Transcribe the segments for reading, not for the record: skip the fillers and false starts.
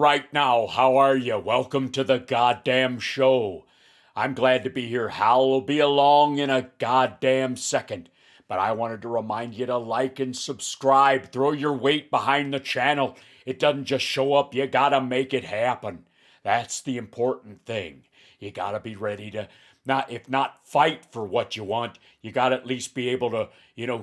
right now. How are you? Welcome to the goddamn show. I'm glad to be here. Hal will be along in a goddamn second. But I wanted to remind you to like and subscribe. Throw your weight behind the channel. It doesn't just show up. You gotta make it happen. That's the important thing. You gotta be ready to if not fight for what you want, you gotta at least be able to,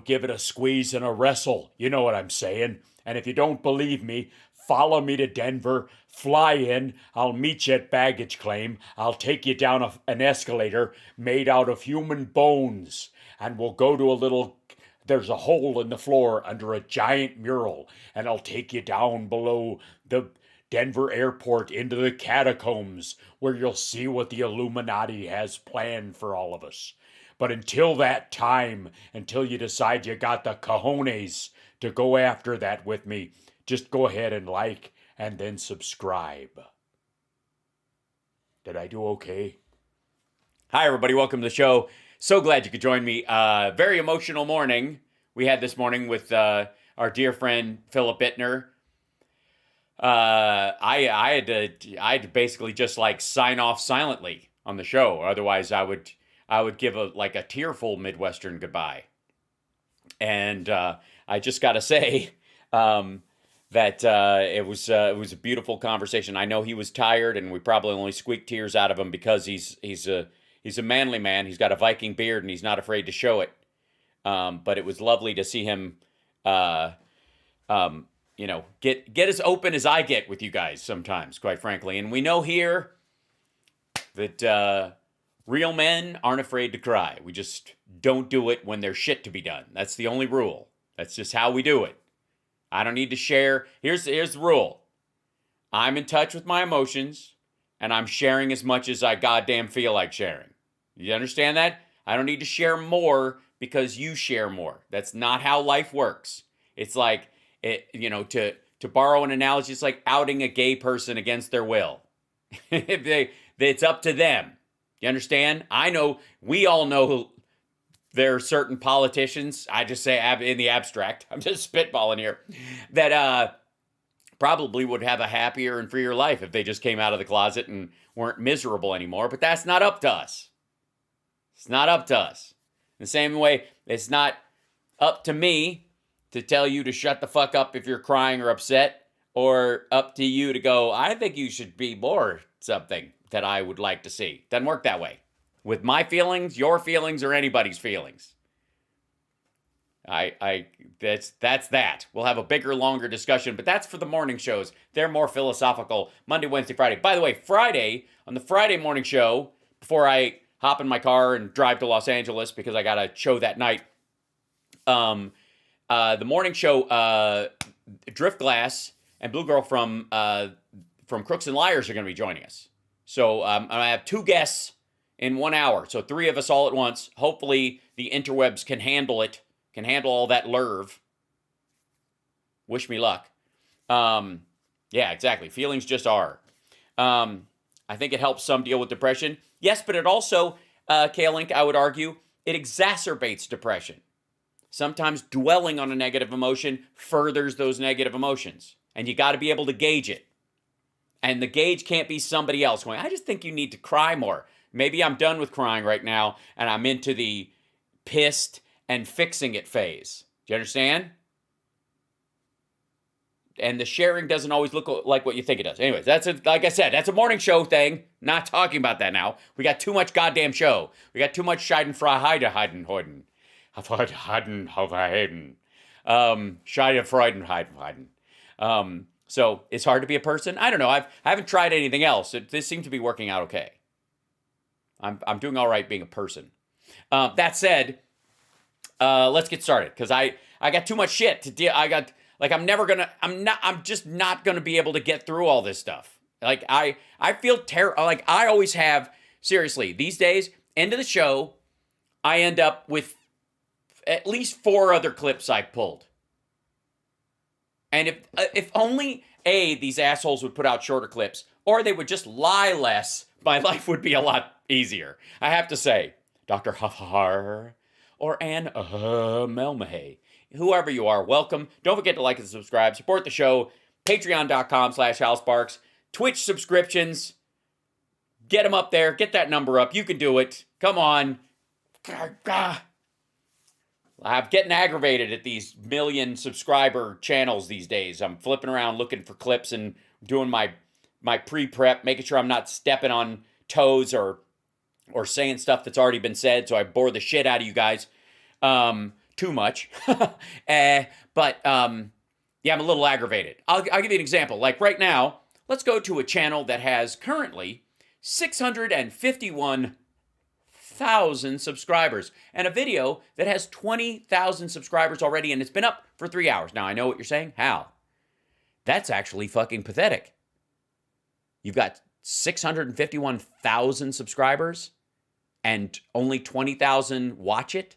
give it a squeeze and a wrestle. You know what I'm saying? And if you don't believe me, follow me to Denver, fly in, I'll meet you at baggage claim, I'll take you down an escalator made out of human bones, and we'll go to there's a hole in the floor under a giant mural, and I'll take you down below the Denver airport into the catacombs where you'll see what the Illuminati has planned for all of us. But until that time, until you decide you got the cojones to go after that with me, just go ahead and like and then subscribe. Did I do okay? Hi, everybody. Welcome to the show. So glad you could join me. Very emotional morning we had this morning with our dear friend Philip Bittner. I had to basically just like sign off silently on the show. Otherwise, I would give a tearful Midwestern goodbye. And I just got to say that it was a beautiful conversation. I know he was tired, and we probably only squeaked tears out of him because he's a manly man. He's got a Viking beard, and he's not afraid to show it. But it was lovely to see him, get as open as I get with you guys sometimes, quite frankly. And we know here that real men aren't afraid to cry. We just don't do it when there's shit to be done. That's the only rule. That's just how we do it. I don't need to share. Here's the rule. I'm in touch with my emotions, and I'm sharing as much as I goddamn feel like sharing. You understand that? I don't need to share more because you share more. That's not how life works. It's like, to borrow an analogy, it's like outing a gay person against their will. It's up to them. You understand? We all know there are certain politicians, I just say in the abstract, I'm just spitballing here, that probably would have a happier and freer life if they just came out of the closet and weren't miserable anymore. But that's not up to us. It's not up to us. In the same way, it's not up to me to tell you to shut the fuck up if you're crying or upset, or up to you to go, I think you should be more something that I would like to see. Doesn't work that way. With my feelings, your feelings, or anybody's feelings. That's that. We'll have a bigger, longer discussion, but that's for the morning shows. They're more philosophical. Monday, Wednesday, Friday. By the way, on the Friday morning show, before I hop in my car and drive to Los Angeles because I got a show that night, the morning show, Driftglass and Blue Girl from Crooks and Liars are going to be joining us. So I have two guests in 1 hour. So 3 of us all at once. Hopefully the interwebs can handle it, can handle all that lerv. Wish me luck. Yeah, exactly. Feelings just are. I think it helps some deal with depression. Yes, but it also, K-Link, I would argue, it exacerbates depression. Sometimes dwelling on a negative emotion furthers those negative emotions. And you got to be able to gauge it. And the gauge can't be somebody else going, I just think you need to cry more. Maybe I'm done with crying right now, and I'm into the pissed and fixing it phase. Do you understand? And the sharing doesn't always look like what you think it does. Anyways, like I said, that's a morning show thing. Not talking about that now. We got too much goddamn show. We got too much Schadenfreude. So it's hard to be a person. I don't know. I haven't tried anything else. This seems to be working out okay. I'm doing all right being a person. That said, let's get started because I got too much shit to deal. I'm just not gonna be able to get through all this stuff. Like I feel terrible. Like I always have. Seriously, these days, end of the show, I end up with at least 4 other clips I pulled. And if only these assholes would put out shorter clips, or they would just lie less, my life would be a lot easier. I have to say, Dr. Huffar or Anne Melmahay, whoever you are, welcome. Don't forget to like and subscribe. Support the show. Patreon.com/HalSparks. Twitch subscriptions. Get them up there. Get that number up. You can do it. Come on. I'm getting aggravated at these million subscriber channels these days. I'm flipping around looking for clips and doing my pre-prep, making sure I'm not stepping on toes or saying stuff that's already been said, so I bore the shit out of you guys too much. Yeah, I'm a little aggravated. I'll give you an example. Like right now, let's go to a channel that has currently 651,000 subscribers and a video that has 20,000 subscribers already, and it's been up for 3 hours. Now, I know what you're saying. Hal, that's actually fucking pathetic. You've got 651,000 subscribers and only 20,000 watch it?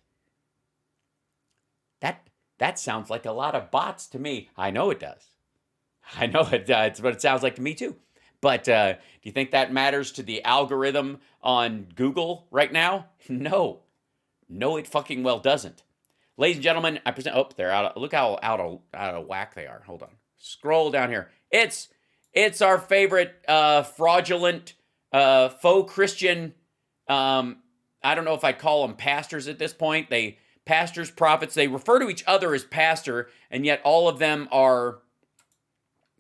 That sounds like a lot of bots to me. I know it does. I know it does, but it sounds like to me too. But do you think that matters to the algorithm on Google right now? No. No, it fucking well doesn't. Ladies and gentlemen, I present... Oh, they're out of... Look how out of whack they are. Hold on. Scroll down here. It's our favorite fraudulent, faux Christian... I don't know if I'd call them pastors at this point. Pastors, prophets, they refer to each other as pastor, and yet all of them are...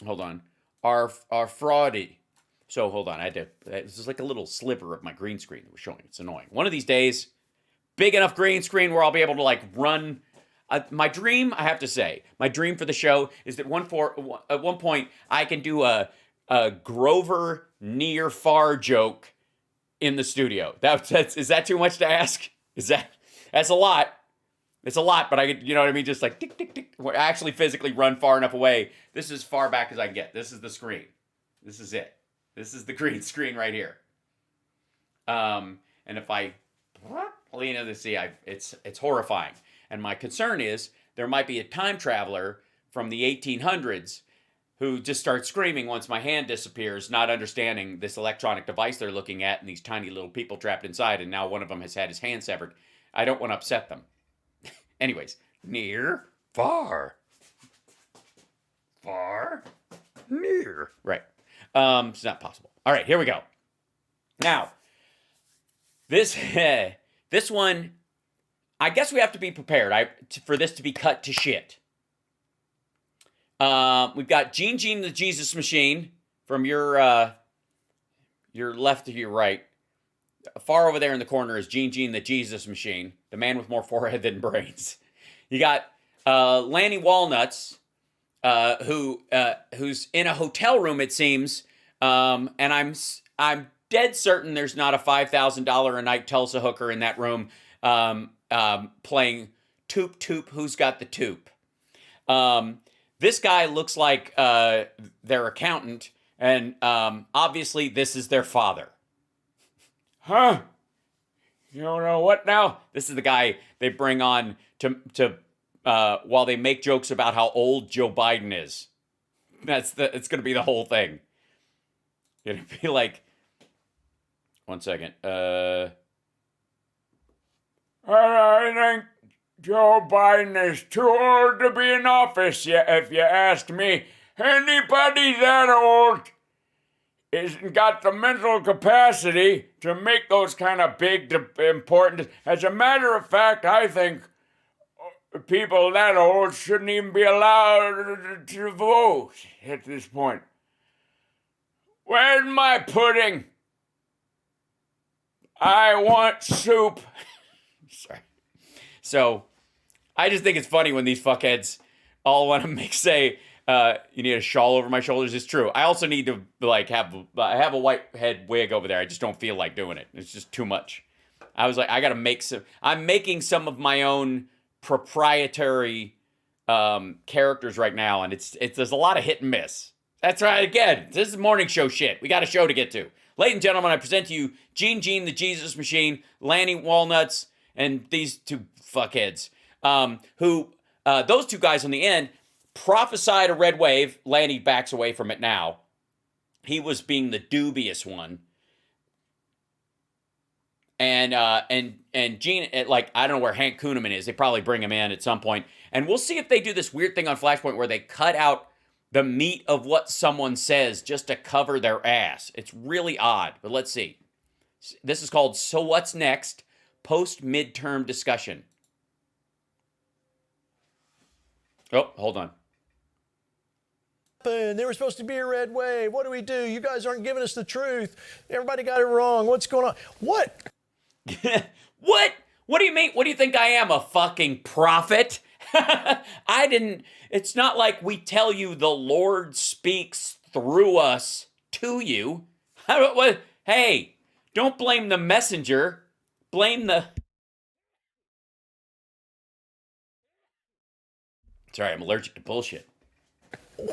Hold on. Are fraudy. So hold on, this is like a little sliver of my green screen that was showing. It's annoying. One of these days, big enough green screen where I'll be able to like run. My dream, I have to say, my dream for the show is that at one point I can do a Grover near far joke in the studio. Is that too much to ask? That's a lot. It's a lot, but I could, you know what I mean? Just like tick, tick, tick. I actually physically run far enough away. This is as far back as I can get. This is the screen. This is it. This is the green screen right here. And if I lean into the sea, it's horrifying. And my concern is there might be a time traveler from the 1800s who just starts screaming once my hand disappears, not understanding this electronic device they're looking at and these tiny little people trapped inside, and now one of them has had his hand severed. I don't want to upset them. Anyways, near, far, near. Right. It's not possible. All right, here we go. Now, this one, I guess we have to be prepared for this to be cut to shit. We've got Gene the Jesus Machine from your left to your right. Far over there in the corner is Gene the Jesus Machine, the man with more forehead than brains. You got Lanny Walnuts, who's in a hotel room, it seems, and I'm dead certain there's not a $5,000 a night Tulsa hooker in that room playing Toop Toop, Who's Got the Toop. This guy looks like their accountant, and obviously this is their father. Huh? You don't know what now? This is the guy they bring on to while they make jokes about how old Joe Biden is. It's going to be the whole thing. It'll be like, one second. I think Joe Biden is too old to be in office yet, if you ask me. Anybody that old isn't got the mental capacity to make those kind of big, important... As a matter of fact, I think people that old shouldn't even be allowed to vote at this point. Where's my pudding? I want soup. Sorry. So, I just think it's funny when these fuckheads all want to say... you need a shawl over my shoulders. It's true. I also need to I have a white head wig over there. I just don't feel like doing it. It's just too much. I was like, I got to make I'm making some of my own proprietary characters right now, and there's a lot of hit and miss. That's right. Again, this is morning show shit. We got a show to get to. Ladies and gentlemen, I present to you Gene the Jesus Machine, Lanny Walnuts, and these two fuckheads, who those two guys on the end prophesied a red wave. Lanny backs away from it now. He was being the dubious one. And Gene, like, I don't know where Hank Kuhneman is. They probably bring him in at some point. And we'll see if they do this weird thing on Flashpoint where they cut out the meat of what someone says just to cover their ass. It's really odd, but let's see. This is called So What's Next? Post-midterm discussion. Oh, hold on. There was supposed to be a red wave. What do we do? You guys aren't giving us the truth. Everybody got it wrong. What's going on? What? What? What do you mean? What do you think I am, a fucking prophet? I didn't. It's not like we tell you the Lord speaks through us to you. Hey, don't blame the messenger. Blame the... Sorry, I'm allergic to bullshit.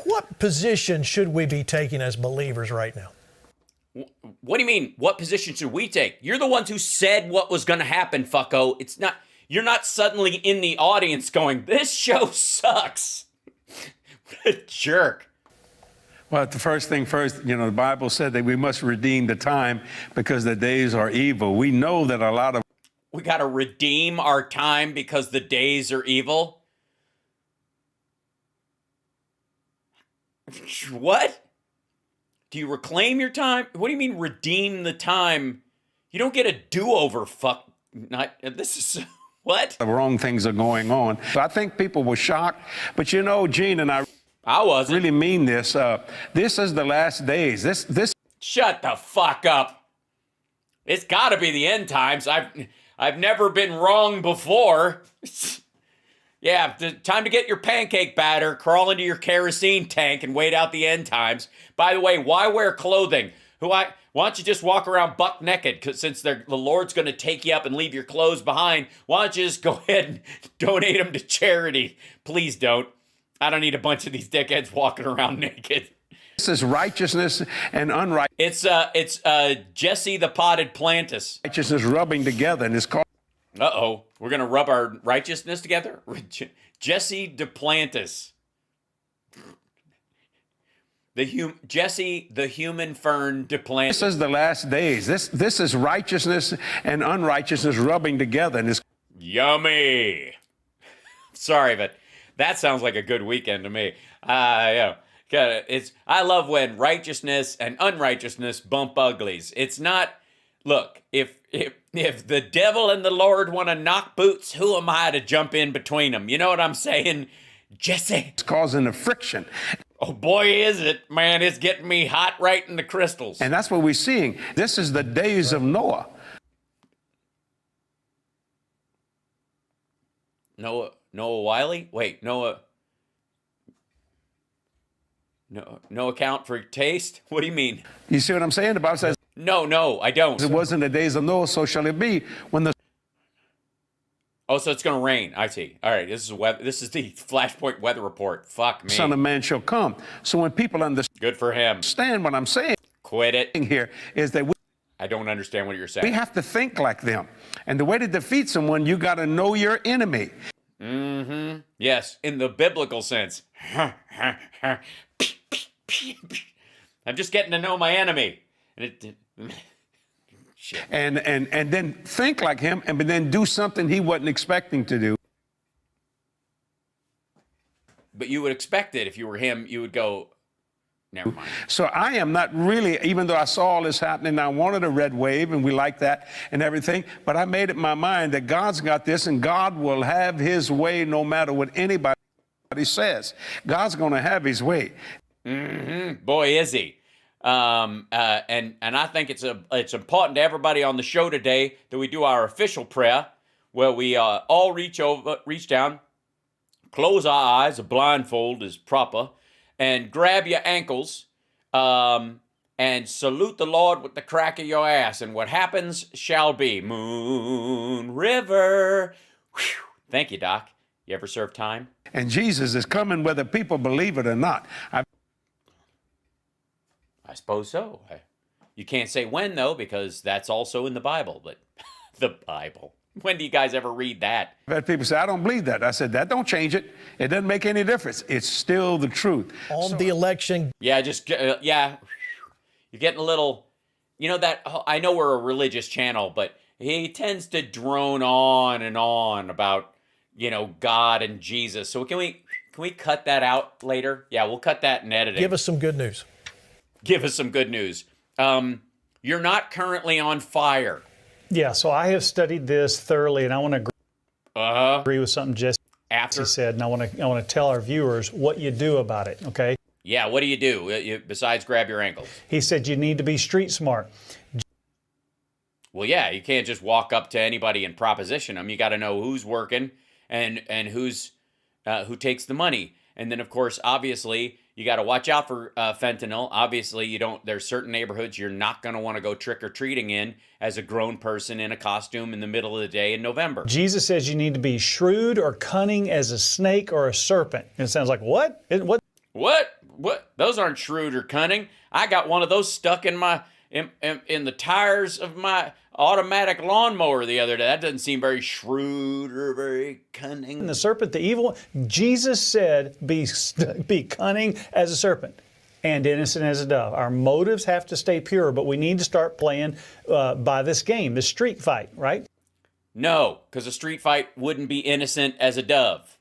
What position should we be taking as believers right now? What do you mean? What position should we take? You're the ones who said what was going to happen, fucko. It's not... You're not suddenly in the audience going, this show sucks. What a jerk. Well, the first thing first, the Bible said that we must redeem the time because the days are evil. We know that a lot of... We got to redeem our time because the days are evil? What? Do you reclaim your time? What do you mean redeem the time? You don't get a do-over, fuck. This is... What? The wrong things are going on. So I think people were shocked. But Gene and I wasn't. really mean this. This is the last days. This. Shut the fuck up. It's got to be the end times. I've never been wrong before. Yeah, time to get your pancake batter, crawl into your kerosene tank, and wait out the end times. By the way, why wear clothing? Why don't you just walk around buck naked? Because since the Lord's going to take you up and leave your clothes behind, why don't you just go ahead and donate them to charity? Please don't. I don't need a bunch of these dickheads walking around naked. This is righteousness and unrighteousness. It's Jesse the potted plantus. Righteousness rubbing together, and it's called... Uh-oh. We're going to rub our righteousness together? Jesse Duplantis. Jesse the human fern Duplantis. This is the last days. This is righteousness and unrighteousness rubbing together, and it's... Yummy. Sorry, but that sounds like a good weekend to me. I love when righteousness and unrighteousness bump uglies. It's not... Look, if the devil and the Lord want to knock boots, who am I to jump in between them? You know what I'm saying, Jesse? It's causing a friction. Oh boy, is it, man. It's getting me hot right in the crystals. And that's what we're seeing. This is the days of Noah. Noah Wiley? Wait, no account for taste? What do you mean? You see what I'm saying? The Bible says... No, I don't. It wasn't the days of Noah, so shall it be when the... Oh, so it's going to rain. I see. All right, this is the Flashpoint weather report. Fuck me. Son of Man shall come. So when people understand... Good for him. Understand what I'm saying... Quit it. ...here is that I don't understand what you're saying. We have to think like them. And the way to defeat someone, you got to know your enemy. Mm-hmm. Yes, in the biblical sense. I'm just getting to know my enemy. And then think like him and then do something he wasn't expecting to do. But you would expect it if you were him. You would go, never mind. So I am not really, even though I saw all this happening, I wanted a red wave and we like that and everything, but I made it my mind that God's got this and God will have his way no matter what anybody says. God's going to have his way. Mm-hmm. Boy, is he. And I think it's important to everybody on the show today that we do our official prayer where we all reach down, close our eyes, a blindfold is proper, and grab your ankles and salute the Lord with the crack of your ass. And what happens shall be. Moon River. Whew. Thank you, Doc. You ever serve time? And Jesus is coming whether people believe it or not. I suppose so. You can't say when, though, because that's also in the Bible. But the Bible. When do you guys ever read that? I've had people say, I don't believe that. I said, that don't change it. It doesn't make any difference. It's still the truth. On the election. Yeah, yeah. You're getting a little, that, I know we're a religious channel, but he tends to drone on and on about, God and Jesus. So can can we cut that out later? Yeah, we'll cut that in editing. Give us some good news. Give us some good news. You're not currently on fire. Yeah, so I have studied this thoroughly, and I want to agree with something Jesse said, and I want to tell our viewers what you do about it, okay? Yeah, what do you do besides grab your ankles? He said you need to be street smart. Well, yeah, you can't just walk up to anybody and proposition them. You got to know who's working and who's who takes the money. And then, of course, obviously, you got to watch out for fentanyl. Obviously, there's certain neighborhoods you're not going to want to go trick-or-treating in as a grown person in a costume in the middle of the day in November. Jesus says you need to be shrewd or cunning as a snake or a serpent. And it sounds like, what? What? Those aren't shrewd or cunning. I got one of those stuck in my in the tires of my automatic lawnmower the other day. That doesn't seem very shrewd or very cunning. And the serpent, the evil one, Jesus said, be cunning as a serpent and innocent as a dove. Our motives have to stay pure, but we need to start playing by this game, this street fight, right? No, because a street fight wouldn't be innocent as a dove.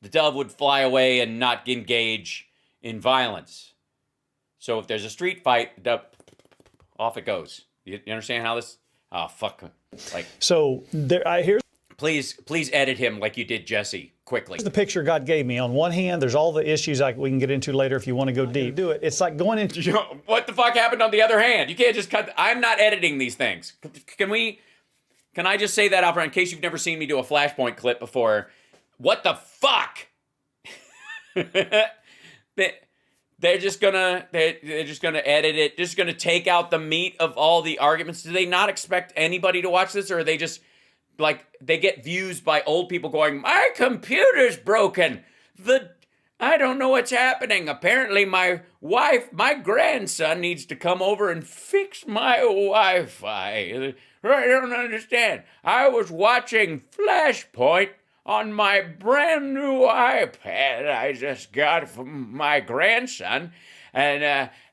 The dove would fly away and not engage in violence. So if there's a street fight, the dove, off it goes. You understand how this? Oh, fuck. Like, so here's please edit him like you did Jesse quickly. the picture God gave me. On one hand, there's all the issues like we can get into later if you want to go deep. Do it. It's like going into what the fuck happened on the other hand? You can't just cut. I'm not editing these things. Can I just say that out front in case you've never seen me do a Flashpoint clip before? What the fuck? They're just gonna edit it, just gonna take out the meat of all the arguments. Do they not expect anybody to watch this, or are they just like they get views by old people going, my computer's broken. I don't know what's happening. Apparently my grandson needs to come over and fix my Wi-Fi. I don't understand. I was watching Flashpoint on my brand new iPad I just got from my grandson. And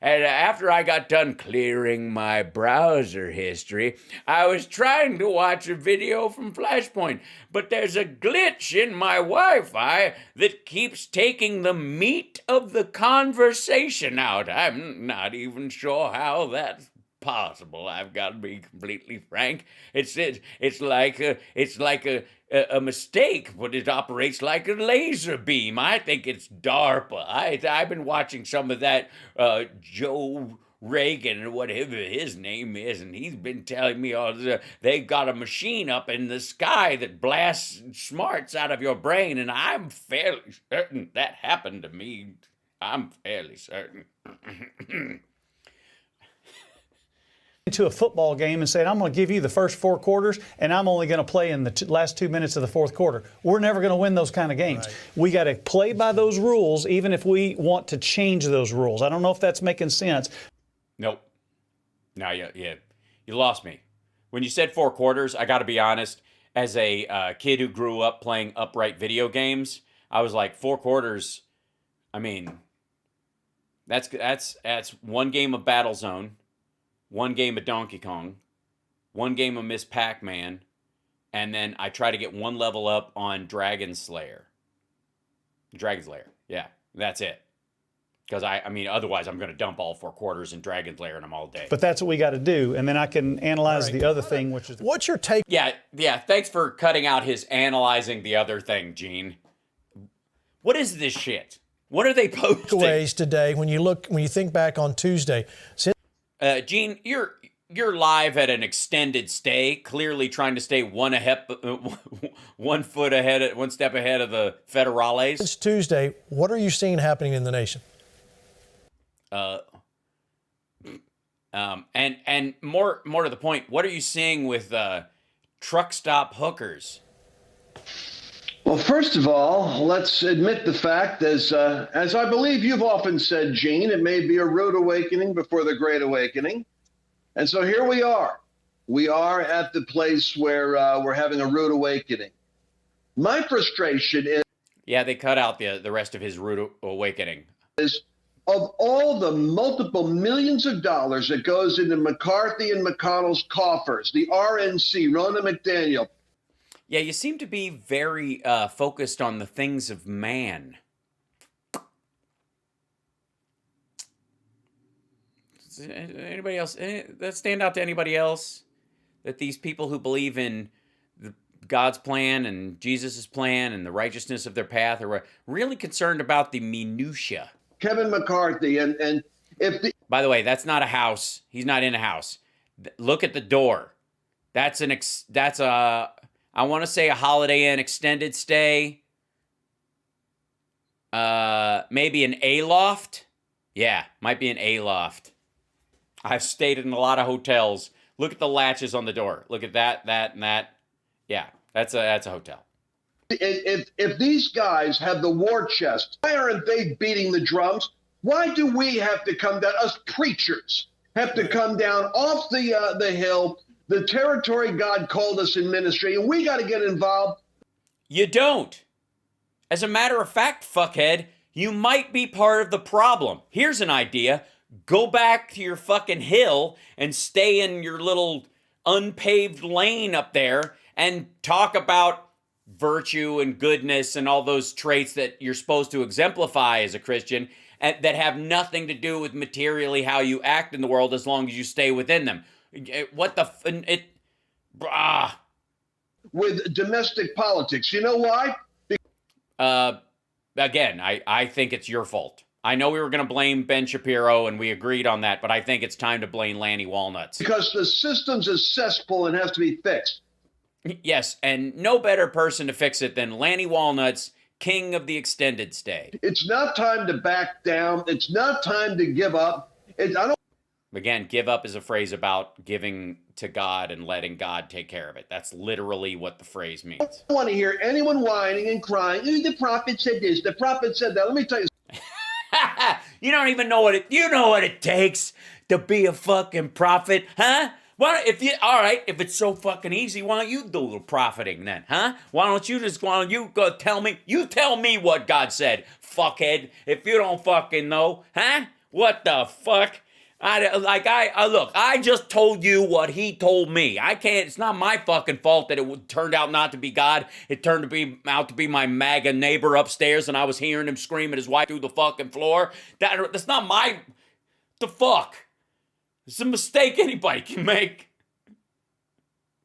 after I got done clearing my browser history, I was trying to watch a video from Flashpoint, but there's a glitch in my Wi-Fi that keeps taking the meat of the conversation out. I'm not even sure how that's possible. I've got to be completely frank. It's like a mistake, but it operates like a laser beam. I think it's DARPA. I've been watching some of that Joe Reagan or whatever his name is, and he's been telling me they've got a machine up in the sky that blasts smarts out of your brain, and I'm fairly certain that happened to me. I'm fairly certain. into a football game and saying, I'm going to give you the first 4 quarters and I'm only going to play in the last 2 minutes of the fourth quarter. We're never going to win those kind of games. Right. We got to play by those rules, even if we want to change those rules. I don't know if that's making sense. Nope. No, you lost me. When you said 4 quarters, I got to be honest, as a kid who grew up playing upright video games, I was like, 4 quarters, I mean, that's 1 game of Battlezone, 1 game of Donkey Kong, 1 game of Miss Pac-Man, and then I try to get 1 level up on Dragon Slayer. Yeah, that's it. Because I mean, otherwise I'm going to dump all 4 quarters in Dragon Slayer and I'm all day. But that's what we got to do, and then I can analyze the other thing, which is... What's your take? Yeah, thanks for cutting out his analyzing the other thing, Gene. What is this shit? What are they posting? Takeaways today, when you think back on Tuesday. Gene, you're live at an extended stay, clearly trying to stay one step ahead of the federales. It's Tuesday. What are you seeing happening in the nation? And more to the point, what are you seeing with truck stop hookers? Well, first of all, let's admit the fact, as I believe you've often said, Gene, it may be a rude awakening before the Great Awakening. And so here we are. We are at the place where we're having a rude awakening. My frustration is... Yeah, they cut out the rest of his rude awakening. ...is of all the multiple millions of dollars that goes into McCarthy and McConnell's coffers, the RNC, Ronna McDaniel... Yeah, you seem to be very focused on the things of man. Does anybody else? That stand out to anybody else? That these people who believe in God's plan and Jesus' plan and the righteousness of their path are really concerned about the minutia. Kevin McCarthy, and if the By the way, that's not a house. He's not in a house. Look at the door. That's I want to say a Holiday Inn extended stay. Maybe an A-loft. Yeah, might be an A-loft. I've stayed in a lot of hotels. Look at the latches on the door. Look at that, and that. Yeah, that's a hotel. if these guys have the war chest, why aren't they beating the drums? Why do we have to come down? Us preachers have to come down off the hill, the territory God called us in ministry, and we got to get involved. You don't. As a matter of fact, fuckhead, you might be part of the problem. Here's an idea. Go back to your fucking hill and stay in your little unpaved lane up there and talk about virtue and goodness and all those traits that you're supposed to exemplify as a Christian and that have nothing to do with materially how you act in the world as long as you stay within them. What the... With domestic politics. You know why? Again, I think it's your fault. I know we were going to blame Ben Shapiro, and we agreed on that, but I think it's time to blame Lanny Walnuts. Because the system's a cesspool and has to be fixed. Yes, and no better person to fix it than Lanny Walnuts, king of the extended stay. It's not time to back down. It's not time to give up. Again, give up is a phrase about giving to God and letting God take care of it. That's literally what the phrase means. I don't want to hear anyone whining and crying. The prophet said this, the prophet said that. Let me tell you. You don't even know what it takes to be a fucking prophet, huh? If it's so fucking easy, why don't you do a little profiting then, huh? Why don't you go tell me what God said, fuckhead, if you don't fucking know, huh? What the fuck? I just told you what he told me. It's not my fucking fault that it turned out not to be God. It turned out to be my MAGA neighbor upstairs, and I was hearing him scream at his wife through the fucking floor. That's not my... The fuck? It's a mistake anybody can make.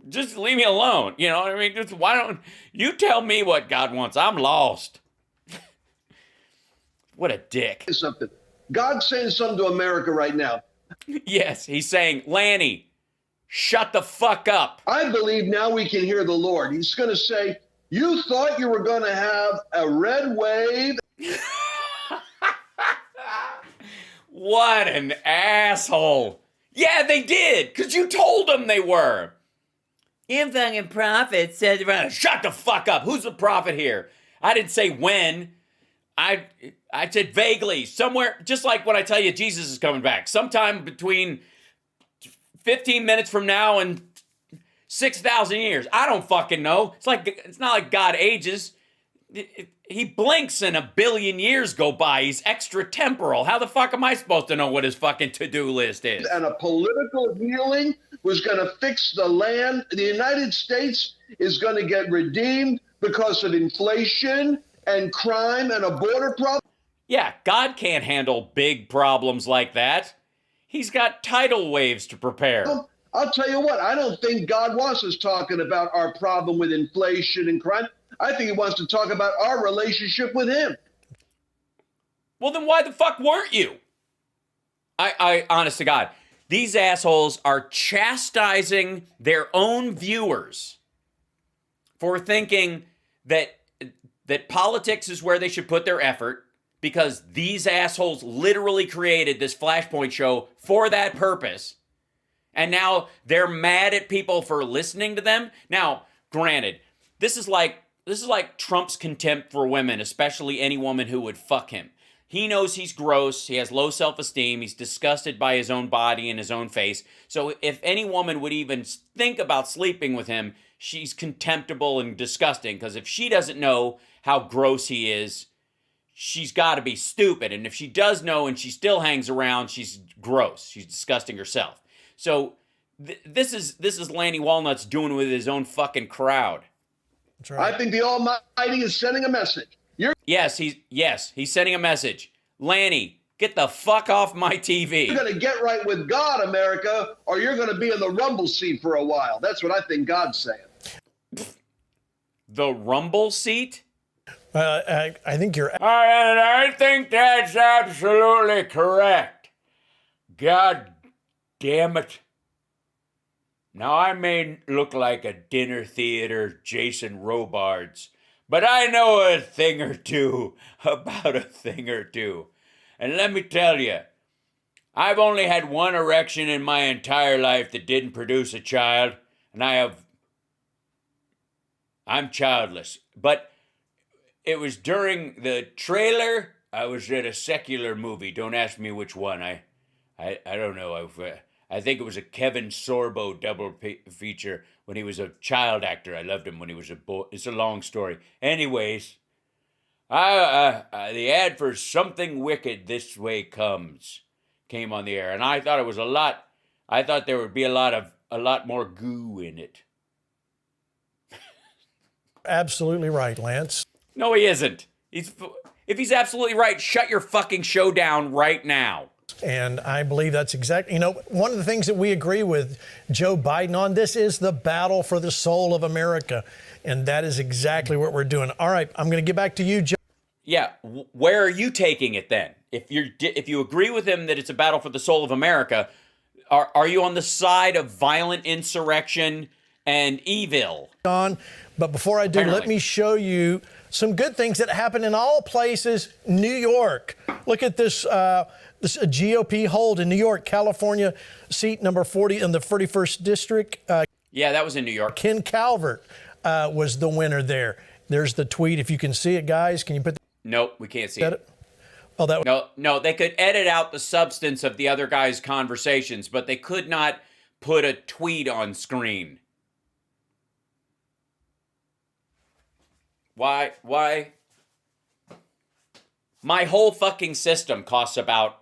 Just leave me alone. You know what I mean? Why don't you tell me what God wants? I'm lost. What a dick. Something. God's saying something to America right now. Yes, he's saying, Lanny, shut the fuck up. I believe now we can hear the Lord. He's going to say, you thought you were going to have a red wave. What an asshole. Yeah, they did, because you told them they were. You fucking prophet said, shut the fuck up. Who's the prophet here? I didn't say when. I said vaguely, somewhere, just like when I tell you Jesus is coming back, sometime between 15 minutes from now and 6,000 years. I don't fucking know. It's not like God ages. He blinks and a billion years go by. He's extra-temporal. How the fuck am I supposed to know what his fucking to-do list is? And a political healing was going to fix the land. The United States is going to get redeemed because of inflation and crime and a border problem. Yeah, God can't handle big problems like that. He's got tidal waves to prepare. I'll tell you what, I don't think God wants us talking about our problem with inflation and crime. I think he wants to talk about our relationship with him. Well, then why the fuck weren't you? I honest to God, these assholes are chastising their own viewers for thinking that politics is where they should put their effort because these assholes literally created this Flashpoint show for that purpose. And now they're mad at people for listening to them. Now, granted, this is like Trump's contempt for women, especially any woman who would fuck him. He knows he's gross. He has low self-esteem. He's disgusted by his own body and his own face. So if any woman would even think about sleeping with him, she's contemptible and disgusting. Because if she doesn't know how gross he is, she's got to be stupid. And if she does know and she still hangs around, she's gross. She's disgusting herself. So this is Lanny Walnuts doing with his own fucking crowd. I think the Almighty is sending a message. Yes, he's sending a message. Lanny, get the fuck off my TV. You're going to get right with God, America, or you're going to be in the rumble seat for a while. That's what I think God's saying. The rumble seat? I think you're. I think that's absolutely correct. God damn it. Now, I may look like a dinner theater Jason Robards, but I know a thing or two about a thing or two. And let me tell you, I've only had one erection in my entire life that didn't produce a child, and I'm childless. But it was during the trailer. I was at a secular movie. Don't ask me which one. I don't know. I think it was a Kevin Sorbo double feature when he was a child actor. I loved him when he was a boy. It's a long story. Anyways, the ad for Something Wicked This Way Comes came on the air, and I thought it was I thought there would be a lot more goo in it. Absolutely right, Lance. No, he isn't. If he's absolutely right, shut your fucking show down right now. And I believe that's exactly, one of the things that we agree with Joe Biden on this is the battle for the soul of America. And that is exactly what we're doing. All right, I'm going to get back to you, Joe. Yeah, where are you taking it then? If you agree with him that it's a battle for the soul of America, are you on the side of violent insurrection and evil? But before I do, Apparently. let me show you some good things that happen in all places. New York. Look at this. This GOP hold in New York, California, seat number 40 in the 31st district. Yeah, that was in New York. Ken Calvert was the winner there. There's the tweet. If you can see it, guys, can you put? Nope, we can't see it. Oh, that. No, they could edit out the substance of the other guy's conversations, but they could not put a tweet on screen. Why? My whole fucking system costs about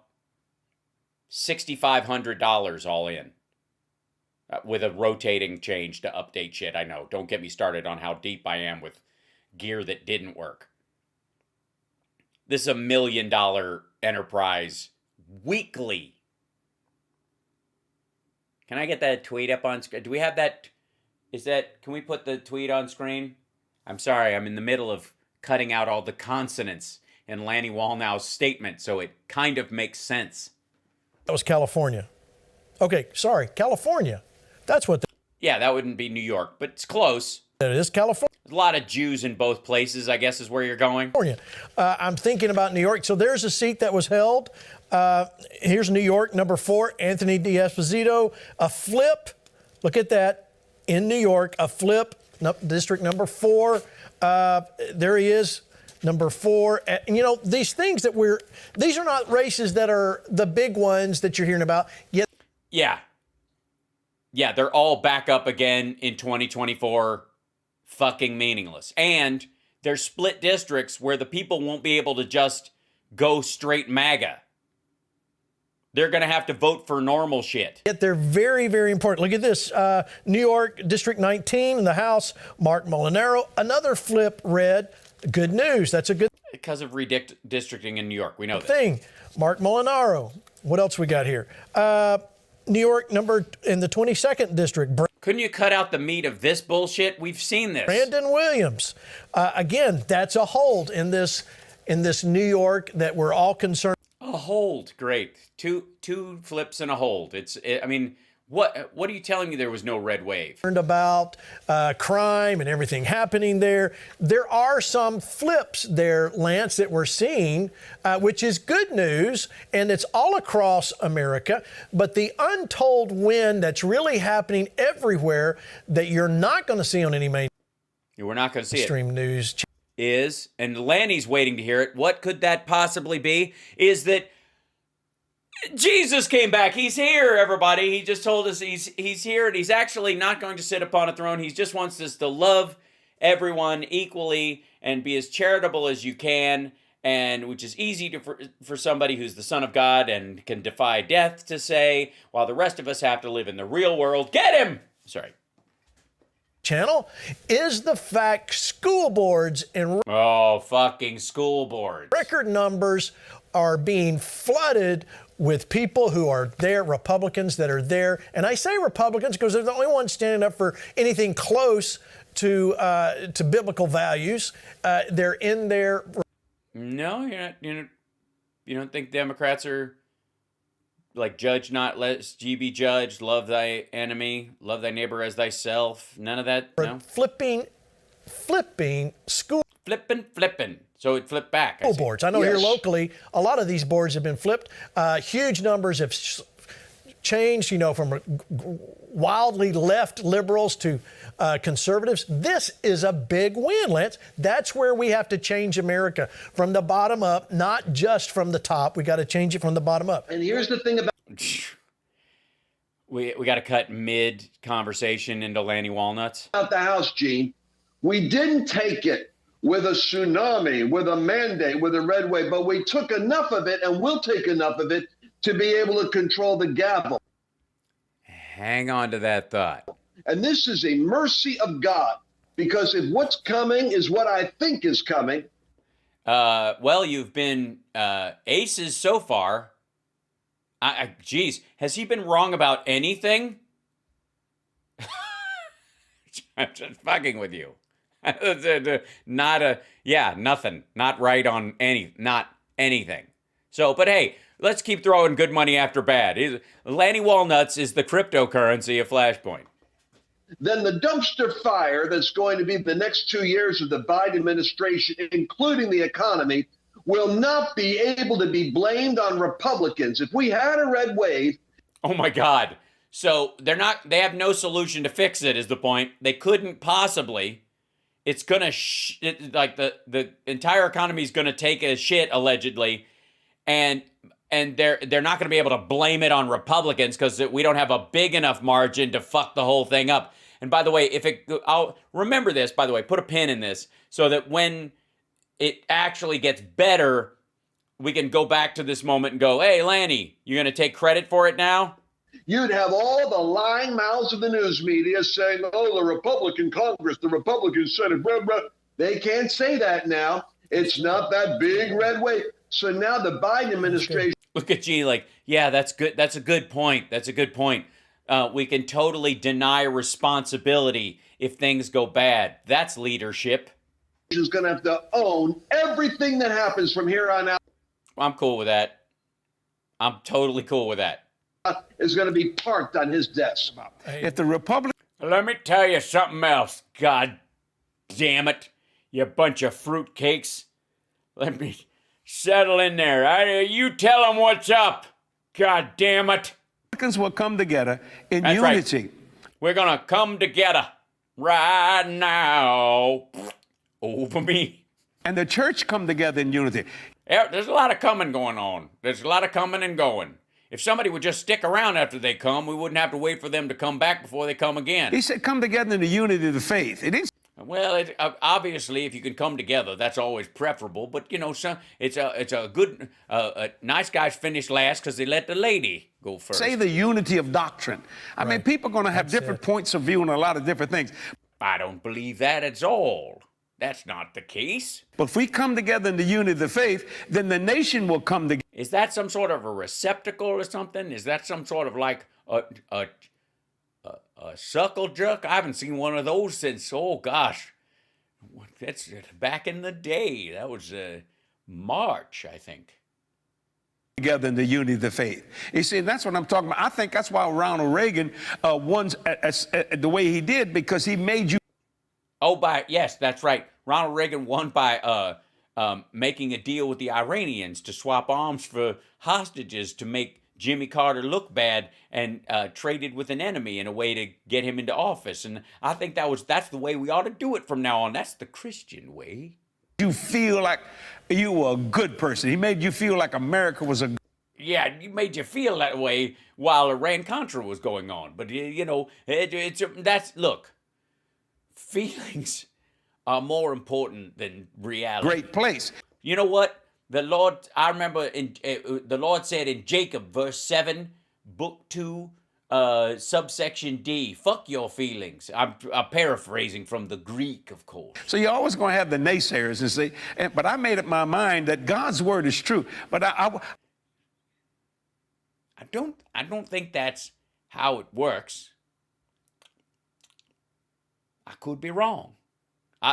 $6,500 all in. With a rotating change to update shit, I know. Don't get me started on how deep I am with gear that didn't work. This is $1 million enterprise weekly. Can I get that tweet up on screen? Do we have that? Can we put the tweet on screen? I'm sorry, I'm in the middle of cutting out all the consonants in Lanny Wallnau's statement, so it kind of makes sense. That was California. Okay, sorry, California. That's what. Yeah, that wouldn't be New York, but it's close. It is California. There's a lot of Jews in both places, I guess is where you're going. I'm thinking about New York. So there's a seat that was held. Here's New York, number 4, Anthony D'Esposito. A flip. Look at that. In New York, a flip. District number 4. There he is. Number 4. And, these things these are not races that are the big ones that you're hearing about. Yet. Yeah, they're all back up again in 2024. Fucking meaningless. And they're split districts where the people won't be able to just go straight MAGA. They're going to have to vote for normal shit. Yet they're very, very important. Look at this. New York, District 19 in the House, Mark Molinaro. Another flip red. Good news. That's a good because of redistricting in New York. We know that. thing. Mark Molinaro. What else we got here? New York in the 22nd District. Couldn't you cut out the meat of this bullshit? We've seen this. Brandon Williams. Again, that's a hold in this New York that we're all concerned. A hold, great. Two flips and a hold. What are you telling me? There was no red wave About crime and everything happening there. There are some flips there, Lance, that we're seeing, which is good news, and it's all across America. But the untold win that's really happening everywhere that you're not going to see on any We're not going to see mainstream news is, and Lanny's waiting to hear it. What could that possibly be? Is that Jesus came back. He's here, everybody. He just told us he's here, and he's actually not going to sit upon a throne. He just wants us to love everyone equally and be as charitable as you can, and which is easy for somebody who's the Son of God and can defy death to say, while the rest of us have to live in the real world. Get him! Sorry. channel is the fact school boards in Oh, fucking school boards. record numbers are being flooded with people who are there, Republicans that are there. And I say Republicans because they're the only ones standing up for anything close to biblical values. They're in there. No, you don't think Democrats are like judge not lest ye be judged, love thy enemy, love thy neighbor as thyself? None of that? No? Flipping school Flipping. So it flipped back. boards. I know here locally, a lot of these boards have been flipped. Huge numbers have changed, from wildly left liberals to conservatives. This is a big win, Lance. That's where we have to change America from the bottom up, not just from the top. We got to change it from the bottom up. And here's the thing about We got to cut mid conversation into Lanny Walnuts. the House, Gene. We didn't take it with a tsunami, with a mandate, with a red wave, but we took enough of it, and we'll take enough of it to be able to control the gavel. Hang on to that thought. And this is a mercy of God, because if what's coming is what I think is coming. Well, you've been aces so far. Geez, has he been wrong about anything? I'm just fucking with you. Nothing. Not right on not anything. So, but hey, let's keep throwing good money after bad. Lanny Walnuts is the cryptocurrency of Flashpoint. Then the dumpster fire that's going to be the next 2 years of the Biden administration, including the economy, will not be able to be blamed on Republicans. If we had a red wave. Oh my God. So they have no solution to fix it is the point. They couldn't possibly. It's going to, the entire economy is going to take a shit, allegedly. And they're not going to be able to blame it on Republicans because we don't have a big enough margin to fuck the whole thing up. And by the way, I'll remember this, by the way, put a pin in this so that when it actually gets better, we can go back to this moment and go, hey, Lanny, you're going to take credit for it now? You'd have all the lying mouths of the news media saying, oh, the Republican Congress, the Republican Senate, blah, blah. They can't say that now. It's not that big red wave. So now the Biden administration. Look at G like, yeah, that's good. That's a good point. That's a good point. We can totally deny responsibility if things go bad. That's leadership. Is going to have to own everything that happens from here on out. I'm cool with that. I'm totally cool with that. Is going to be parked on his desk. If the Republicans. Let me tell you something else. God damn it. You bunch of fruitcakes. Let me settle in there. You tell them what's up. God damn it. Republicans will come together in That's unity. Right. We're going to come together right now. Over me. And the church come together in unity. Yeah, there's a lot of coming going on. There's a lot of coming and going. If somebody would just stick around after they come, we wouldn't have to wait for them to come back before they come again. He said come together in the unity of the faith. It didn't. Well, obviously, if you can come together, that's always preferable. But it's a good, nice guys finish last because they let the lady go first. Say the unity of doctrine. I mean, people are going to have different points of view on a lot of different things. I don't believe that at all. That's not the case. But if we come together in the unity of the faith, then the nation will come together. Is that some sort of a receptacle or something? Is that some sort of like a suckle juck? I haven't seen one of those since, oh gosh, that's back in the day. That was March, I think. Together in the unity of the faith. You see, that's what I'm talking about. I think that's why Ronald Reagan won the way he did, because he made you. Oh, yes, that's right. Ronald Reagan won by making a deal with the Iranians to swap arms for hostages to make Jimmy Carter look bad, and traded with an enemy in a way to get him into office. And I think that's the way we ought to do it from now on. That's the Christian way. You feel like you were a good person. He made you feel like America was a. Yeah, he made you feel that way while Iran-Contra was going on. But, look, feelings are more important than reality. Great place. You know what? The Lord, I remember the Lord said in Jacob, verse 7, book 2, subsection D, fuck your feelings. I'm paraphrasing from the Greek, of course. So you're always going to have the naysayers and say, but I made up my mind that God's word is true. But I don't think that's how it works. I could be wrong.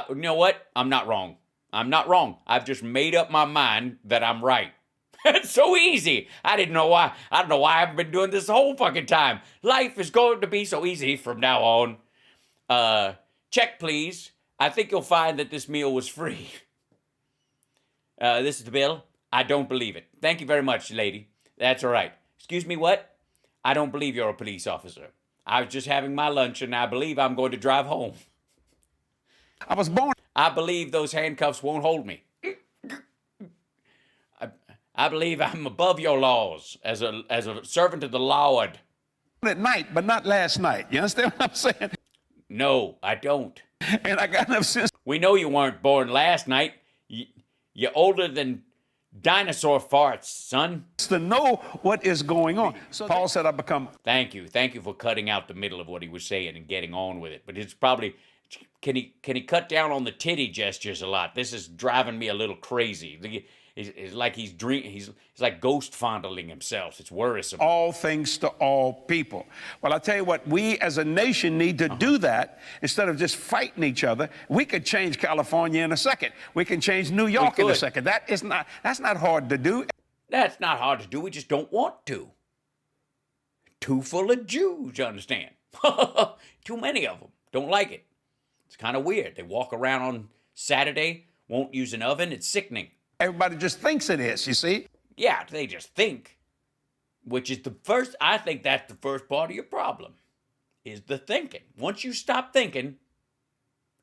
You know what? I'm not wrong. I'm not wrong. I've just made up my mind that I'm right. It's so easy. I don't know why I've been doing this the whole fucking time. Life is going to be so easy from now on. Check, please. I think you'll find that this meal was free. This is the bill. I don't believe it. Thank you very much, lady. That's all right. Excuse me, what? I don't believe you're a police officer. I was just having my lunch, and I believe I'm going to drive home. I was born. I believe those handcuffs won't hold me. I believe I'm above your laws as a servant of the Lord. At night, but not last night. You understand what I'm saying? No, I don't. And I got enough sense. We know you weren't born last night. You're older than dinosaur farts, son. To know what is going on. So Paul said I become. Thank you for cutting out the middle of what he was saying and getting on with it. But it's probably, can he cut down on the titty gestures a lot? This is driving me a little crazy. It's like he's like ghost fondling himself. It's worrisome. All things to all people. Well, I tell you what, we as a nation need to do that instead of just fighting each other. We could change California in a second. We can change New York in a second. That's not hard to do. That's not hard to do. We just don't want to. Too full of Jews, you understand? Too many of them. Don't like it. It's kind of weird. They walk around on Saturday, won't use an oven. It's sickening. Everybody just thinks it is, you see? Yeah, they just think. Which is I think that's the first part of your problem, is the thinking. Once you stop thinking,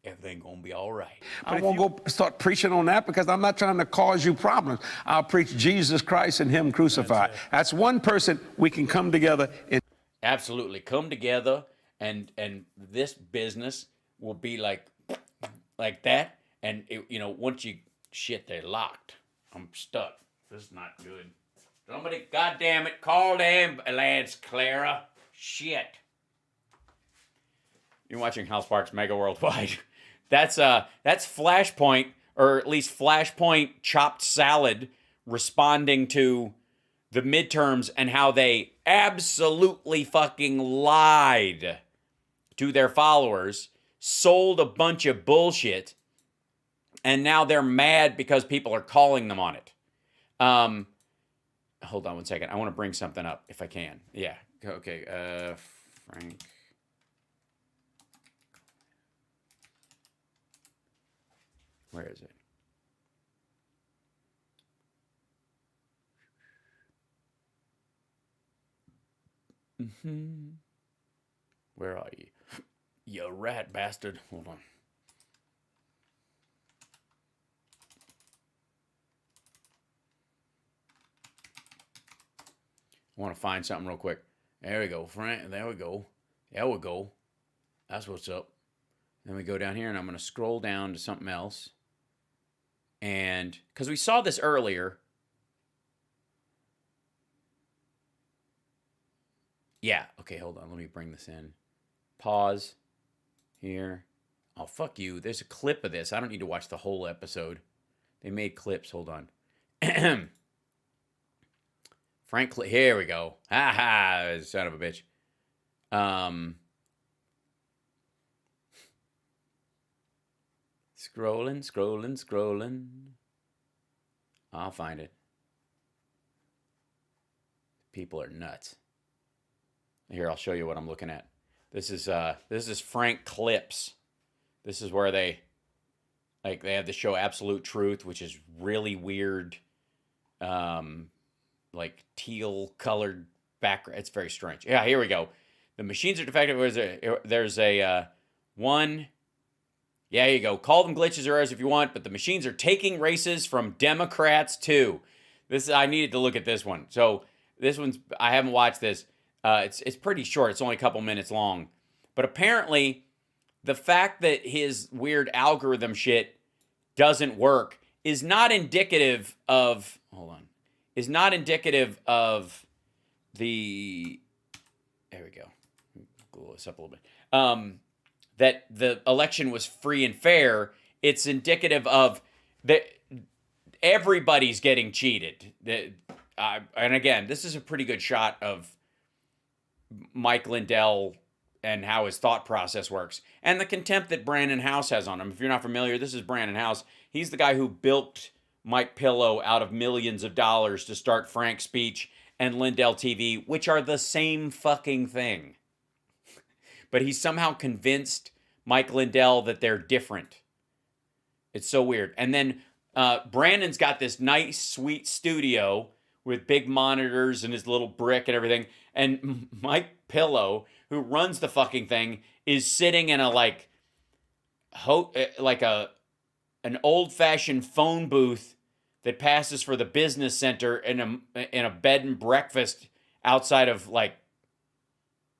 everything's going to be all right. I won't go start preaching on that because I'm not trying to cause you problems. I'll preach Jesus Christ and Him crucified. That's one person we can come together and. Absolutely. Come together, and this business will be like that. And, once you... Shit, they're locked. I'm stuck. This is not good. Somebody, goddamn it, call the ambulance, Clara. Shit. You're watching HAL Sparks Mega Worldwide. That's Flashpoint, or at least Flashpoint chopped salad, responding to the midterms and how they absolutely fucking lied to their followers, sold a bunch of bullshit, and now they're mad because people are calling them on it. Hold on one second. I want to bring something up if I can. Yeah. Okay. Frank. Where is it? Where are you? You rat bastard. Hold on. I want to find something real quick. There we go, Frank. There we go. There we go. That's what's up. Then we go down here, and I'm going to scroll down to something else. And because we saw this earlier. Yeah. Okay, hold on. Let me bring this in. Pause. Here. Oh, fuck you. There's a clip of this. I don't need to watch the whole episode. They made clips. Hold on. Frankly, here we go. Ha ha, son of a bitch. Scrolling. I'll find it. People are nuts. Here, I'll show you what I'm looking at. This is Frank Clips. This is where they have the show Absolute Truth, which is really weird. Like teal colored background. It's very strange. Yeah, here we go. The machines are defective. There's a one. Yeah, here you go. Call them glitches or errors if you want, but the machines are taking races from Democrats too. I needed to look at this one. So this one's, I haven't watched this. It's pretty short. It's only a couple minutes long. But apparently the fact that his weird algorithm shit doesn't work is not indicative of, is not indicative of the, there we go. Cool this up a little bit. That the election was free and fair. It's indicative of that everybody's getting cheated. And again, this is a pretty good shot of Mike Lindell and how his thought process works, and the contempt that Brandon House has on him. If you're not familiar, this is Brandon House. He's the guy who bilked Mike Pillow out of millions of dollars to start Frank Speech and Lindell TV, which are the same fucking thing. But he's somehow convinced Mike Lindell that they're different. It's so weird. And then Brandon's got this nice, sweet studio with big monitors and his little brick and everything. And Mike Pillow, who runs the fucking thing, is sitting in a an old-fashioned phone booth that passes for the business center in a bed and breakfast outside of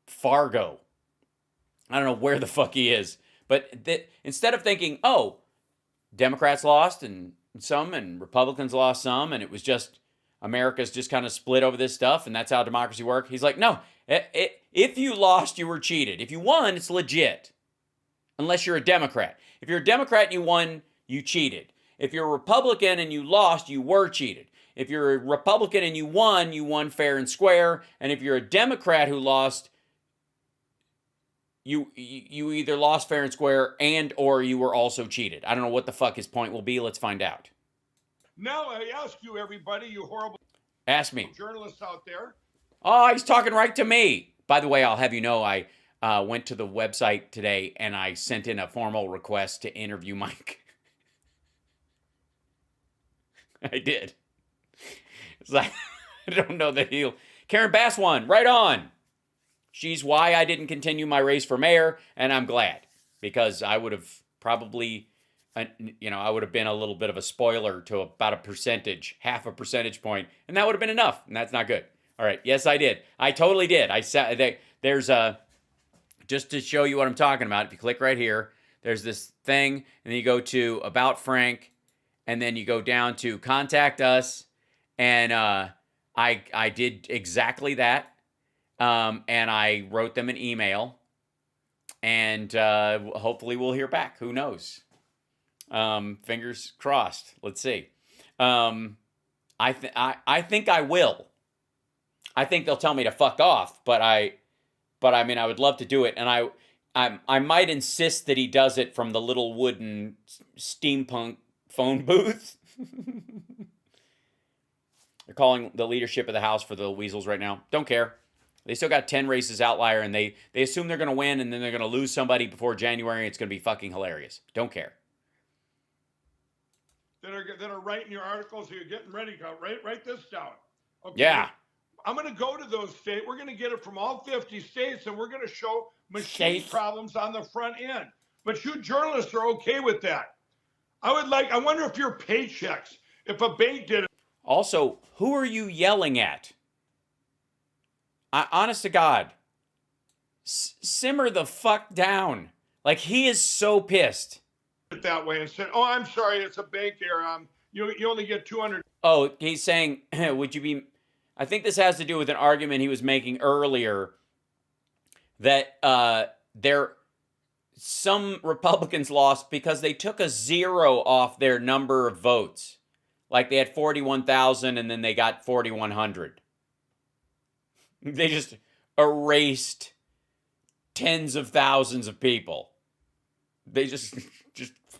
Fargo. I don't know where the fuck he is, but instead of thinking, oh, Democrats lost and some, and Republicans lost some, and it was just America's just kind of split over this stuff, and that's how democracy works. He's like, no, if you lost, you were cheated. If you won, it's legit, unless you're a Democrat. If you're a Democrat and you won, you cheated. If you're a Republican and you lost, you were cheated. If you're a Republican and you won fair and square. And if you're a Democrat who lost, you either lost fair and square and or you were also cheated. I don't know what the fuck his point will be. Let's find out. Now I ask you, everybody, you horrible Ask me. journalists out there. Oh, he's talking right to me. By the way, I'll have you know, I went to the website today and I sent in a formal request to interview Mike. I did. It's like, I don't know that he'll... Karen Bass won. Right on. She's why I didn't continue my race for mayor, and I'm glad. Because I would have probably... I would have been a little bit of a spoiler to about a percentage, half a percentage point, and that would have been enough, and that's not good. All right, yes, I did. I totally did. There's just to show you what I'm talking about, if you click right here, there's this thing, and then you go to About Frank, and then you go down to Contact Us, and I did exactly that, and I wrote them an email, and hopefully we'll hear back. Who knows? Fingers crossed. Let's see. I think I will. I think they'll tell me to fuck off, but I mean, I would love to do it, and I might insist that he does it from the little wooden steampunk phone booth. They're calling the leadership of the House for the weasels right now. Don't care. They still got 10 races outlier, and they assume they're going to win, and then they're going to lose somebody before January. It's going to be fucking hilarious. Don't care. That are writing your articles, so you're getting ready. Write this down. Okay? Yeah. I'm going to go to those states. We're going to get it from all 50 states, and we're going to show machine problems on the front end. But you journalists are okay with that. I wonder if your paychecks, if a bank did it. Also, who are you yelling at? Honest to God, simmer the fuck down. Like, he is so pissed. That way and said, "Oh, I'm sorry, it's a bank error. You only get 200." Oh, he's saying, would you be? I think this has to do with an argument he was making earlier that some Republicans lost because they took a zero off their number of votes. Like they had 41,000 and then they got 4,100. They just erased tens of thousands of people. They just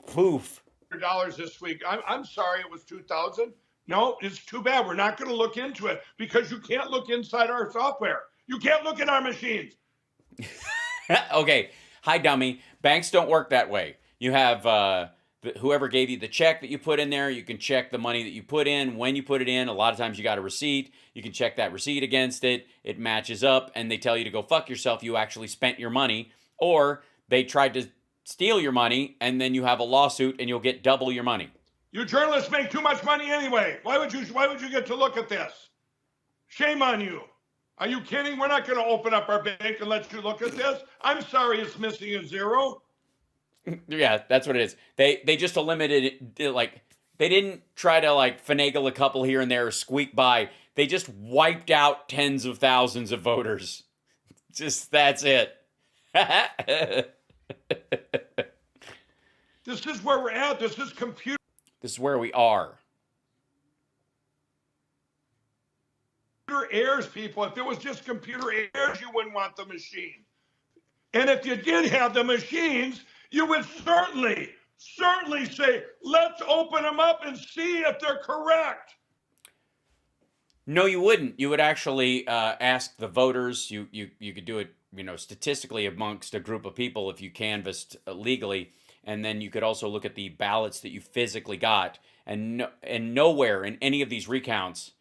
poof. $100 this week. I'm sorry, it was 2,000. No, it's too bad. We're not going to look into it because you can't look inside our software. You can't look in our machines. Okay. Hi, dummy. Banks don't work that way. You have whoever gave you the check that you put in there. You can check the money that you put in, when you put it in. A lot of times you got a receipt. You can check that receipt against it. It matches up, and they tell you to go fuck yourself. You actually spent your money. Or they tried to steal your money, and then you have a lawsuit, and you'll get double your money. You journalists make too much money anyway. Why would you get to look at this? Shame on you. Are you kidding? We're not going to open up our bank and let you look at this. I'm sorry it's missing a zero. Yeah, that's what it is. They just eliminated it. Like, they didn't try to finagle a couple here and there or squeak by. They just wiped out tens of thousands of voters. Just that's it. This is where we're at. This is computer This is where we are. errors, people. If it was just computer errors, you wouldn't want the machine. And if you did have the machines, you would certainly say, let's open them up and see if they're correct. No, you wouldn't. You would actually ask the voters. You could do it, statistically amongst a group of people if you canvassed legally, and then you could also look at the ballots that you physically got, and nowhere in any of these recounts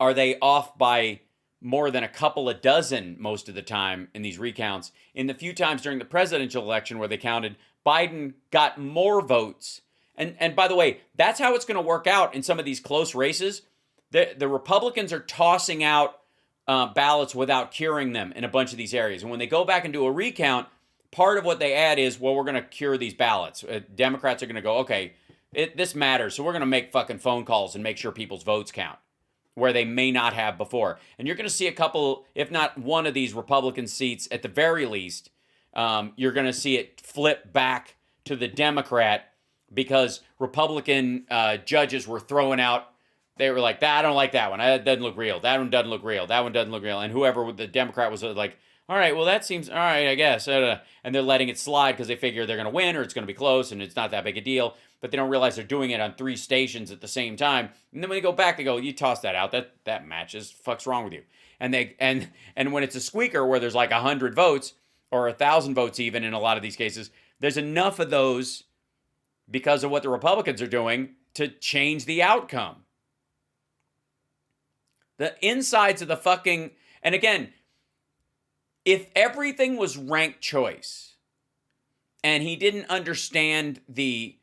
are they off by more than a couple of dozen most of the time in these recounts. In the few times during the presidential election where they counted, Biden got more votes. And by the way, that's how it's going to work out in some of these close races. The Republicans are tossing out ballots without curing them in a bunch of these areas. And when they go back and do a recount, part of what they add is, well, we're going to cure these ballots. Democrats are going to go, okay, this matters, so we're going to make fucking phone calls and make sure people's votes count, where they may not have before. And you're going to see a couple, if not one of these Republican seats, at the very least, you're going to see it flip back to the Democrat because Republican judges were throwing out, they were like, I don't like that one. That doesn't look real. That one doesn't look real. That one doesn't look real. And whoever the Democrat was like, all right, well, that seems all right, I guess. And they're letting it slide because they figure they're going to win or it's going to be close and it's not that big a deal. But they don't realize they're doing it on 3 stations at the same time. And then when they go back, they go, you toss that out. That matches. Fuck's wrong with you? And when it's a squeaker where there's like 100 votes or 1,000 votes even in a lot of these cases, there's enough of those because of what the Republicans are doing to change the outcome. The insides of the fucking... And again, if everything was ranked choice and he didn't understand the...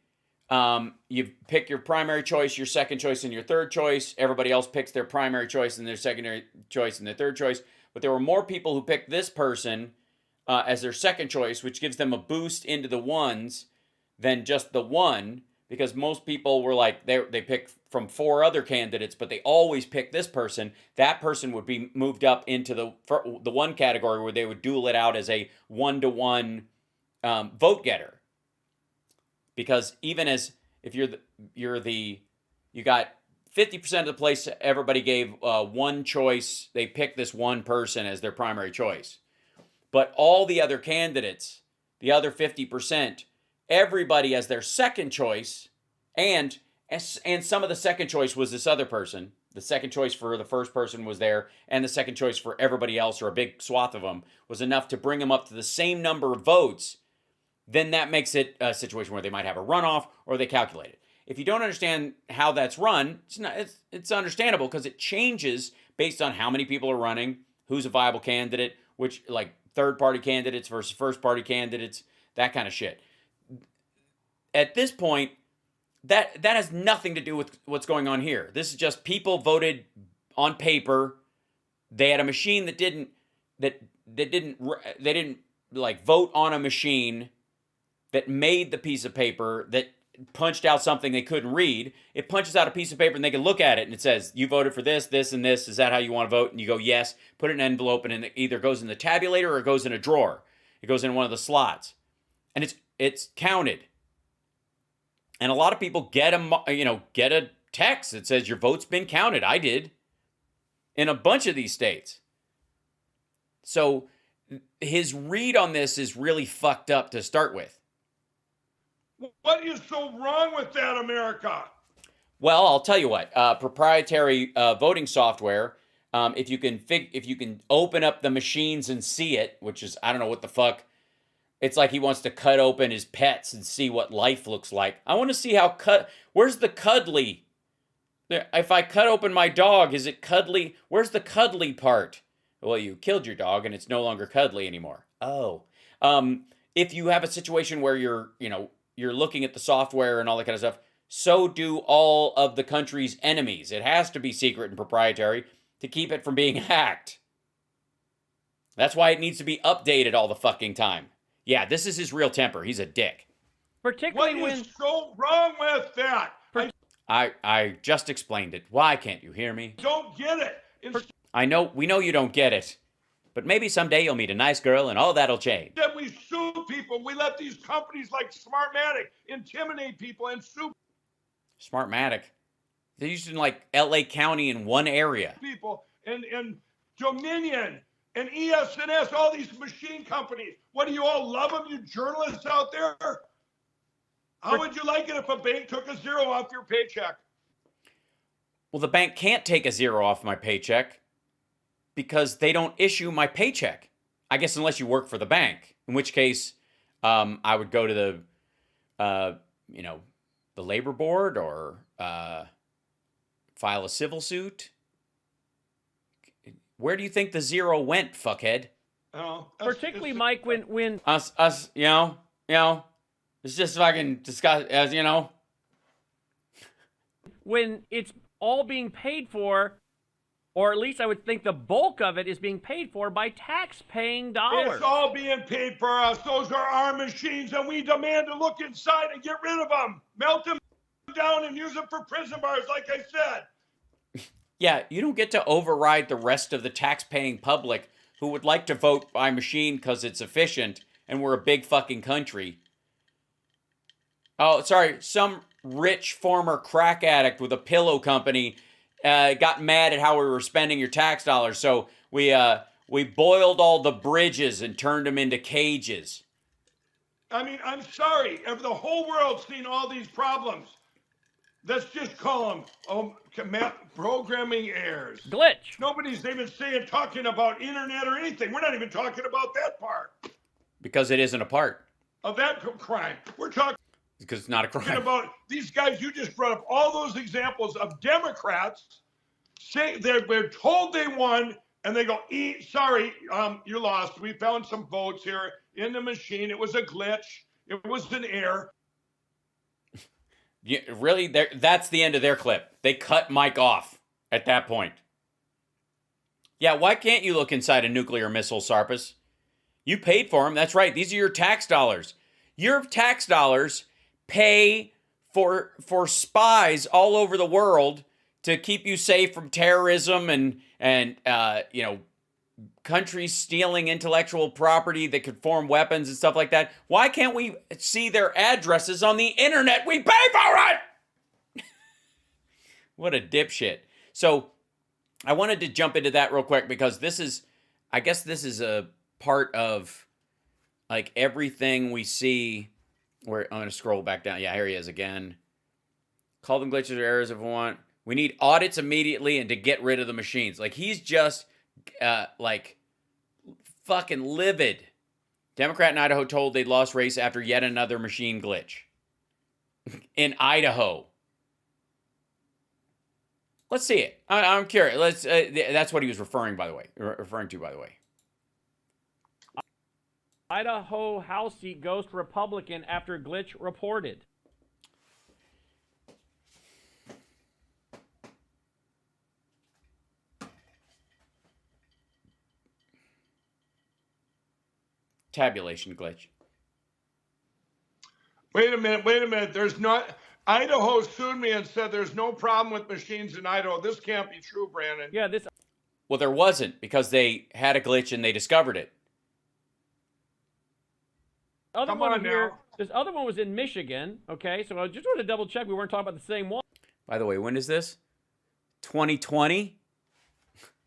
you pick your primary choice, your second choice, and your third choice. Everybody else picks their primary choice and their secondary choice and their third choice. But there were more people who picked this person as their second choice, which gives them a boost into the ones than just the one, because most people were like, they pick from 4 other candidates, but they always pick this person. That person would be moved up into the one category where they would duel it out as a 1-to-1 vote getter. Because even as if you got 50% of the place, everybody gave one choice. They picked this one person as their primary choice. But all the other candidates, the other 50%, everybody as their second choice, and some of the second choice was this other person. The second choice for the first person was there, and the second choice for everybody else, or a big swath of them, was enough to bring them up to the same number of votes. Then that makes it a situation where they might have a runoff or they calculate it. If you don't understand how that's run, it's understandable because it changes based on how many people are running, who's a viable candidate, which like third-party candidates versus first-party candidates, that kind of shit. At this point, that has nothing to do with what's going on here. This is just people voted on paper. They had a machine that didn't like vote on a machine that made the piece of paper that punched out something they couldn't read. It punches out a piece of paper and they can look at it and it says, you voted for this, this, and this. Is that how you want to vote? And you go, yes. Put it in an envelope and it either goes in the tabulator or it goes in a drawer. It goes in one of the slots. And it's counted. And a lot of people get a text that says your vote's been counted. I did. In a bunch of these states. So his read on this is really fucked up to start with. What is so wrong with that, America? Well, I'll tell you what. Proprietary voting software. If you can open up the machines and see it, which is, I don't know what the fuck. It's like he wants to cut open his pets and see what life looks like. I want to see how where's the cuddly? If I cut open my dog, is it cuddly? Where's the cuddly part? Well, you killed your dog and it's no longer cuddly anymore. Oh. If you have a situation where you're looking at the software and all that kind of stuff, so do all of the country's enemies. It has to be secret and proprietary to keep it from being hacked. That's why it needs to be updated all the fucking time. Yeah, this is his real temper. He's a dick. Particularly what is so wrong with that? I just explained it. Why can't you hear me? Don't get it. We know you don't get it. But maybe someday you'll meet a nice girl and all that'll change. Then we sue people. We let these companies like Smartmatic intimidate people and sue Smartmatic. They're used in like LA County in one area. people. And Dominion and ES&S, all these machine companies. What, do you all love them, you journalists out there? How would you like it if a bank took a zero off your paycheck? Well, the bank can't take a zero off my paycheck because they don't issue my paycheck. I guess unless you work for the bank, in which case I would go to the, the labor board or file a civil suit. Where do you think the zero went, fuckhead? Particularly, Mike, when Us, it's just fucking discuss, as you know. when it's all being paid for, or at least I would think the bulk of it is being paid for by tax-paying dollars. It's all being paid for us. Those are our machines, and we demand to look inside and get rid of them. Melt them down and use them for prison bars, like I said. Yeah, you don't get to override the rest of the tax-paying public who would like to vote by machine because it's efficient and we're a big fucking country. Oh, sorry, some rich former crack addict with a pillow company got mad at how we were spending your tax dollars, so we boiled all the bridges and turned them into cages. I mean, I'm sorry. If the whole world's seen all these problems, let's just call them programming errors. Glitch. Nobody's even talking about internet or anything. We're not even talking about that part Because it isn't a part. of that crime. We're talking Because it's not a crime. about these guys. You just brought up all those examples of Democrats saying they're told they won, and they go, sorry, you lost. We found some votes here in the machine. It was a glitch. It was an error. Yeah, really? That's the end of their clip. They cut Mike off at that point. Yeah, why can't you look inside a nuclear missile, Sarpis? You paid for them. That's right. These are your tax dollars. Your tax dollars pay for spies all over the world to keep you safe from terrorism and countries stealing intellectual property that could form weapons and stuff like that. Why can't we see their addresses on the internet? We pay for it! What a dipshit. So I wanted to jump into that real quick because I guess this is a part of like everything we see where I'm going to scroll back down. Yeah, here he is again. Call them glitches or errors if we want. We need audits immediately and to get rid of the machines. Like he's just fucking livid. Democrat in Idaho told they'd lost race after yet another machine glitch. In Idaho. Let's see it. I'm curious. That's what he was referring to, by the way. Idaho House seat goes to Republican after glitch reported. Tabulation glitch. Wait a minute. There's not. Idaho sued me and said there's no problem with machines in Idaho. This can't be true, Brandon. Yeah, Well, there wasn't because they had a glitch and they discovered it. other Come one on here. now. This other one was in Michigan. Okay, so I just want to double check we weren't talking about the same one. By the way, when is this? 2020?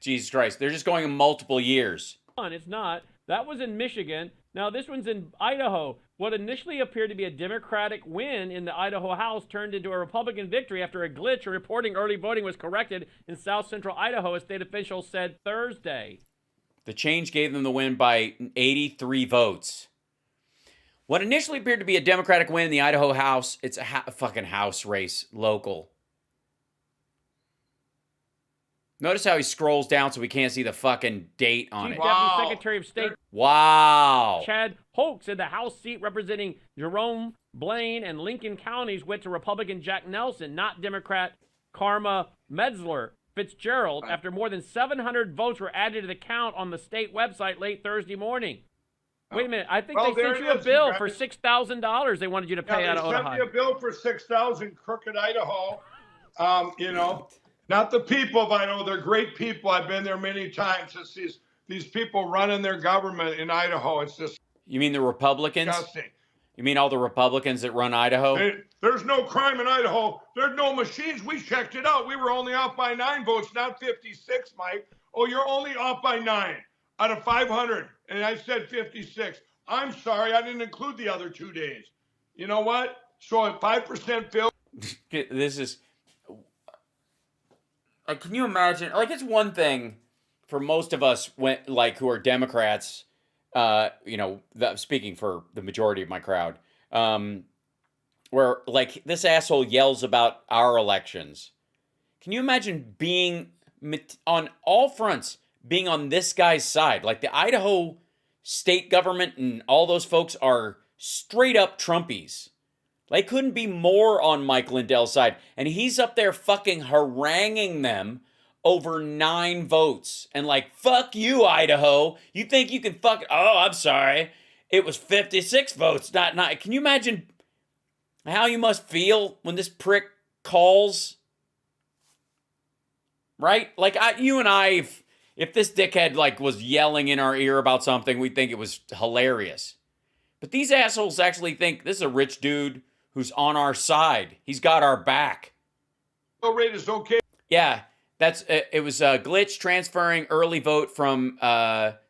Jesus Christ. They're just going in multiple years. It's not. That was in Michigan. Now this one's in Idaho. What initially appeared to be a Democratic win in the Idaho House turned into a Republican victory after a glitch reporting early voting was corrected in south central Idaho, a state official said Thursday. The change gave them the win by 83 votes. What initially appeared to be a Democratic win in the Idaho House, it's a fucking House race, local. Notice how he scrolls down so we can't see the fucking date on Chief it. Deputy Secretary of State Wow. Chad Hoke said the House seat representing Jerome, Blaine, and Lincoln counties went to Republican Jack Nelson, not Democrat Karma Metzler Fitzgerald, after more than 700 votes were added to the count on the state website late Thursday morning. Wait a minute. I think they sent you a bill for $6,000 they wanted you to pay out of They sent me a bill for $6,000, crooked Idaho. Not the people of Idaho. They're great people. I've been there many times. It's these these people running their government in Idaho. It's just You mean the Republicans? disgusting. You mean all the Republicans that run Idaho? There's no crime in Idaho. There's no machines. We checked it out. We were only off by 9 votes, not 56, Mike. Oh, you're only off by 9 out of 500. And I said 56. I'm sorry, I didn't include the other 2 days. You know what? So at 5% fill. This is. Can you imagine? Like, it's one thing for most of us, who are Democrats. Speaking for the majority of my crowd, where like this asshole yells about our elections. Can you imagine being on all fronts, being on this guy's side? Like the Idaho state government and all those folks are straight up Trumpies. They couldn't be more on Mike Lindell's side. And he's up there fucking haranguing them over 9 votes. And like, fuck you, Idaho. You think you can I'm sorry. It was 56 votes, not 9. Can you imagine how you must feel when this prick calls? Right? Like, you and I, if this dickhead like was yelling in our ear about something, we'd think it was hilarious. But these assholes actually think this is a rich dude who's on our side. He's got our back. Rate is okay. Yeah. It was a glitch transferring early vote from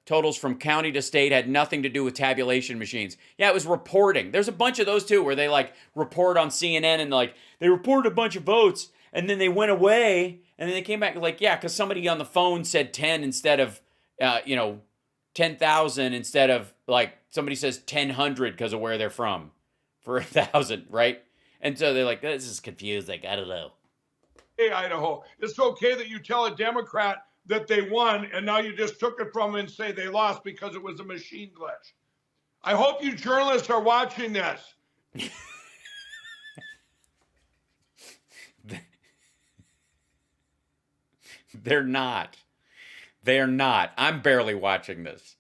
totals from county to state, had nothing to do with tabulation machines. Yeah, it was reporting. There's a bunch of those too where they like report on CNN and like they reported a bunch of votes and then they went away and then they came back like, yeah, because somebody on the phone said 10 instead of 10,000 instead of like somebody says 1,000 because of where they're from for 1,000, right? And so they're like, this is confusing. I don't know. Hey, Idaho, it's okay that you tell a Democrat that they won and now you just took it from them and say they lost because it was a machine glitch. I hope you journalists are watching this. They're not. They're not. I'm barely watching this.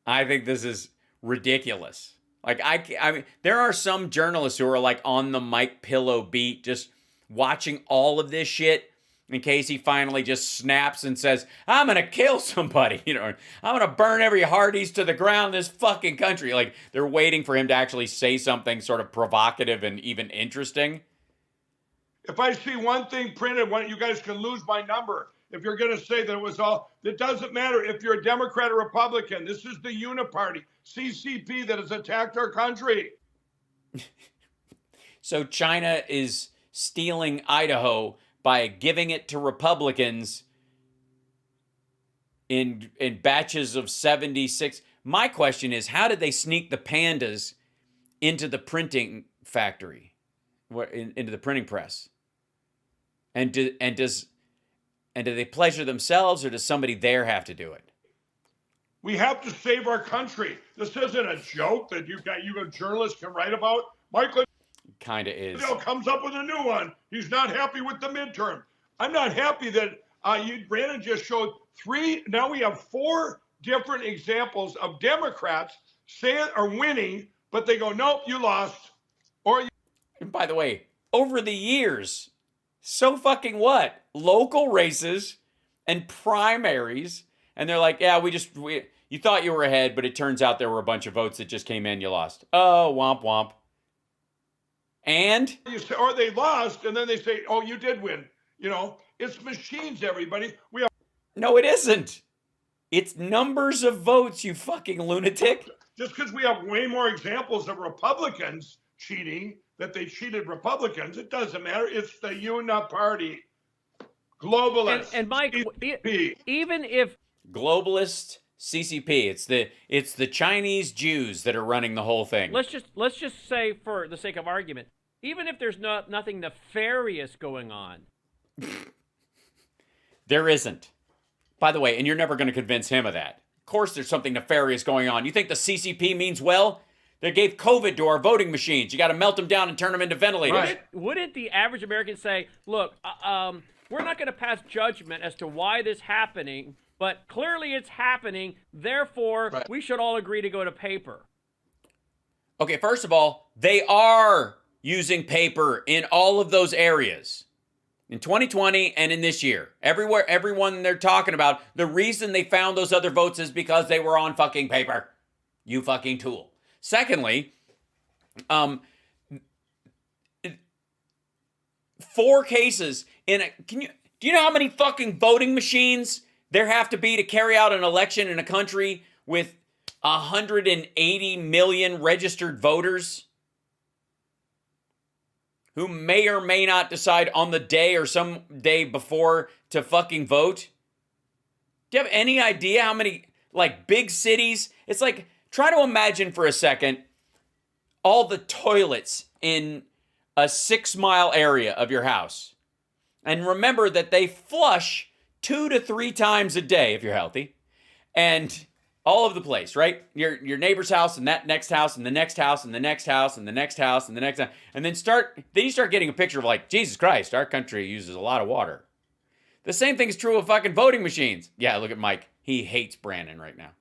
I think this is ridiculous. Like, I mean, there are some journalists who are like on the Mike Pillow beat, just watching all of this shit in case he finally just snaps and says, I'm going to kill somebody, I'm going to burn every Hardee's to the ground in this fucking country. Like, they're waiting for him to actually say something sort of provocative and even interesting. If I see one thing printed, you guys can lose my number. If you're going to say that it was all, it doesn't matter if you're a Democrat or Republican. This is the Uniparty, CCP, that has attacked our country. So China is stealing Idaho by giving it to Republicans in batches of 76. My question is, how did they sneak the pandas into the printing factory, into the printing press? And do they pleasure themselves, or does somebody there have to do it? We have to save our country. This isn't a joke that you journalists can write about. Michael kind of is. Comes up with a new one. He's not happy with the midterm. I'm not happy that Brandon just showed 3. Now we have 4 different examples of Democrats saying are winning, but they go, nope, you lost. And by the way, over the years, so fucking what? Local races and primaries, and they're like, yeah, you thought you were ahead, but it turns out there were a bunch of votes that just came in, you lost. Oh, womp womp. And? Or they lost, and then they say, oh, you did win. It's machines, everybody. No, it isn't. It's numbers of votes, you fucking lunatic. Just because we have way more examples of Republicans cheating, that they cheated Republicans, it doesn't matter. It's the Uniparty. Globalists. And Mike, even if globalist CCP, it's the Chinese Jews that are running the whole thing. Let's just say, for the sake of argument, even if there's nothing nefarious going on, there isn't. By the way, and you're never going to convince him of that. Of course, there's something nefarious going on. You think the CCP means well? They gave COVID to our voting machines. You got to melt them down and turn them into ventilators. Right. Wouldn't the average American say, look, we're not going to pass judgment as to why this is happening, but clearly it's happening, therefore we should all agree to go to paper? Okay, first of all, they are using paper in all of those areas. In 2020 and in this year. Everywhere, everyone they're talking about, the reason they found those other votes is because they were on fucking paper. You fucking tool. Secondly, 4 cases in a, do you know how many fucking voting machines there have to be to carry out an election in a country with 180 million registered voters who may or may not decide on the day or some day before to fucking vote? Do you have any idea how many, like, big cities? It's like, try to imagine for a second all the toilets in a 6-mile area of your house. And remember that they flush 2 to 3 times a day if you're healthy. And all over the place, right? Your neighbor's house and that next house and the next house and the next house and the next house and the next house. And then you start getting a picture of like, Jesus Christ, our country uses a lot of water. The same thing is true of fucking voting machines. Yeah, look at Mike. He hates Brandon right now.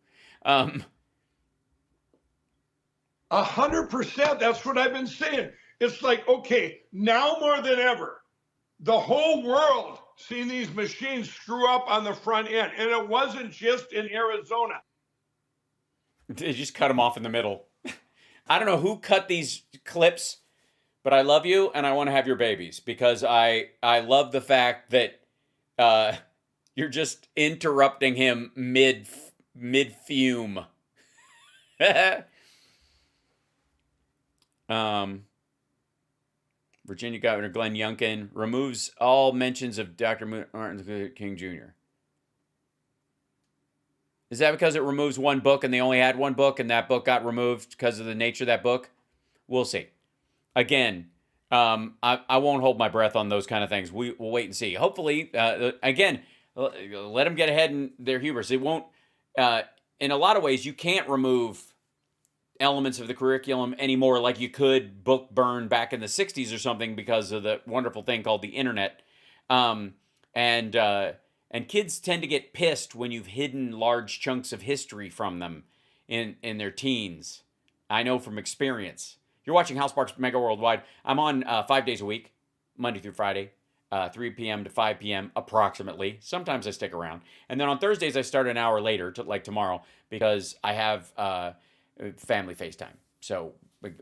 100%. That's what I've been saying. It's like, okay, now more than ever, the whole world seen these machines screw up on the front end. And it wasn't just in Arizona. They just cut them off in the middle. I don't know who cut these clips, but I love you and I want to have your babies because I love the fact that you're just interrupting him mid fume. Virginia Governor Glenn Youngkin removes all mentions of Dr. Martin Luther King Jr. Is that because it removes one book and they only had one book and that book got removed because of the nature of that book? We'll see. Again, I won't hold my breath on those kind of things. We'll wait and see. Hopefully, again, let them get ahead in their hubris. It won't, in a lot of ways, you can't remove elements of the curriculum anymore like you could book burn back in the 60s or something because of the wonderful thing called the internet. And kids tend to get pissed when you've hidden large chunks of history from them in their teens. I know from experience. You're watching HAL Sparks Mega Worldwide. I'm on 5 days a week, Monday through Friday, 3 p.m. to 5 p.m. approximately. Sometimes I stick around. And then on Thursdays, I start an hour later, like tomorrow, because I have family FaceTime. So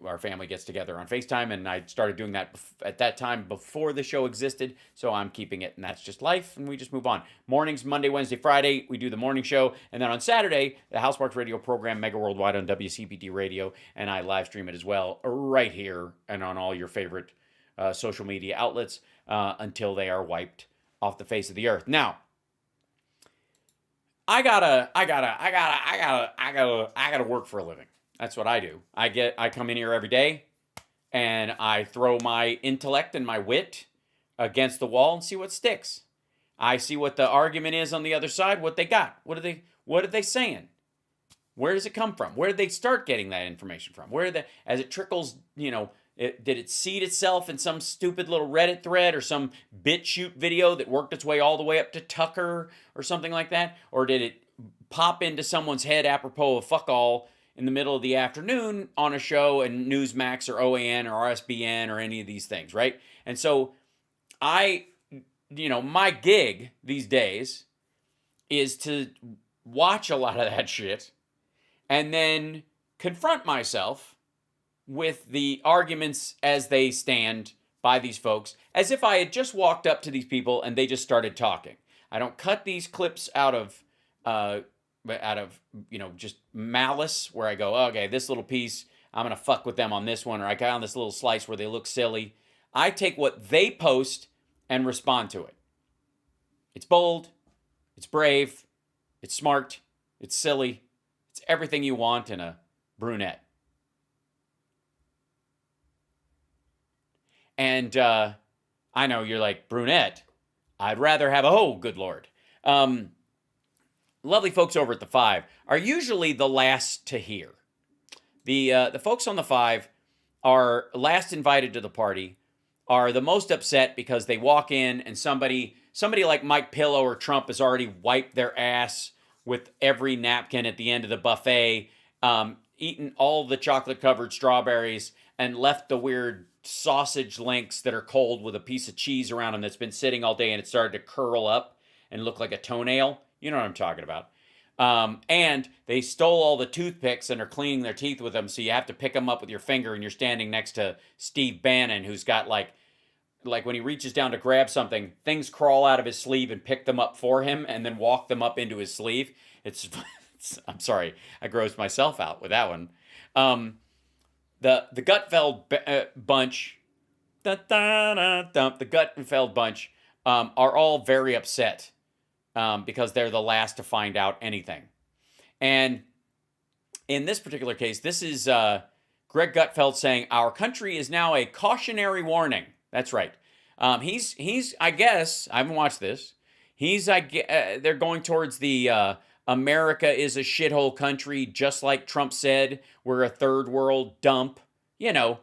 our family gets together on FaceTime, and I started doing that at that time before the show existed, so I'm keeping it, and that's just life, and we just move on. Mornings, Monday, Wednesday, Friday, we do the morning show, and then on Saturday, the HAL Sparks radio program, Mega Worldwide on WCPT Radio, and I live stream it as well right here and on all your favorite social media outlets until they are wiped off the face of the earth. Now, I gotta work for a living. That's what I do. I come in here every day and I throw my intellect and my wit against the wall and see what sticks. I see what the argument is on the other side, what they got. What are they saying? Where does it come from? Where did they start getting that information from? As it trickles, did it seed itself in some stupid little Reddit thread or some BitChute video that worked its way all the way up to Tucker or something like that? Or did it pop into someone's head apropos of fuck all in the middle of the afternoon on a show and Newsmax or OAN or RSBN or any of these things, right? And so my gig these days is to watch a lot of that shit and then confront myself with the arguments as they stand by these folks, as if I had just walked up to these people and they just started talking. I don't cut these clips out of just malice where I go, okay, this little piece, I'm going to fuck with them on this one, or I got on this little slice where they look silly. I take what they post and respond to it. It's bold, it's brave, it's smart, it's silly, it's everything you want in a brunette. And I know you're like, brunette? I'd rather have good Lord. Lovely folks over at the 5 are usually the last to hear. The folks on the 5 are last invited to the party, are the most upset because they walk in and somebody like Mike Pillow or Trump has already wiped their ass with every napkin at the end of the buffet, eaten all the chocolate-covered strawberries, and left the weird sausage links that are cold with a piece of cheese around them that's been sitting all day and it started to curl up and look like a toenail. You know what I'm talking about. And they stole all the toothpicks and are cleaning their teeth with them, so you have to pick them up with your finger, and you're standing next to Steve Bannon, who's got like when he reaches down to grab something, things crawl out of his sleeve and pick them up for him and then walk them up into his sleeve. It's I'm sorry, I grossed myself out with that one. The Gutfeld bunch, the Gutfeld bunch are all very upset because they're the last to find out anything. And in this particular case, this is Greg Gutfeld saying, our country is now a cautionary warning. That's right. He's I guess, I haven't watched this. They're going towards the America is a shithole country, just like Trump said. We're a third world dump. You know,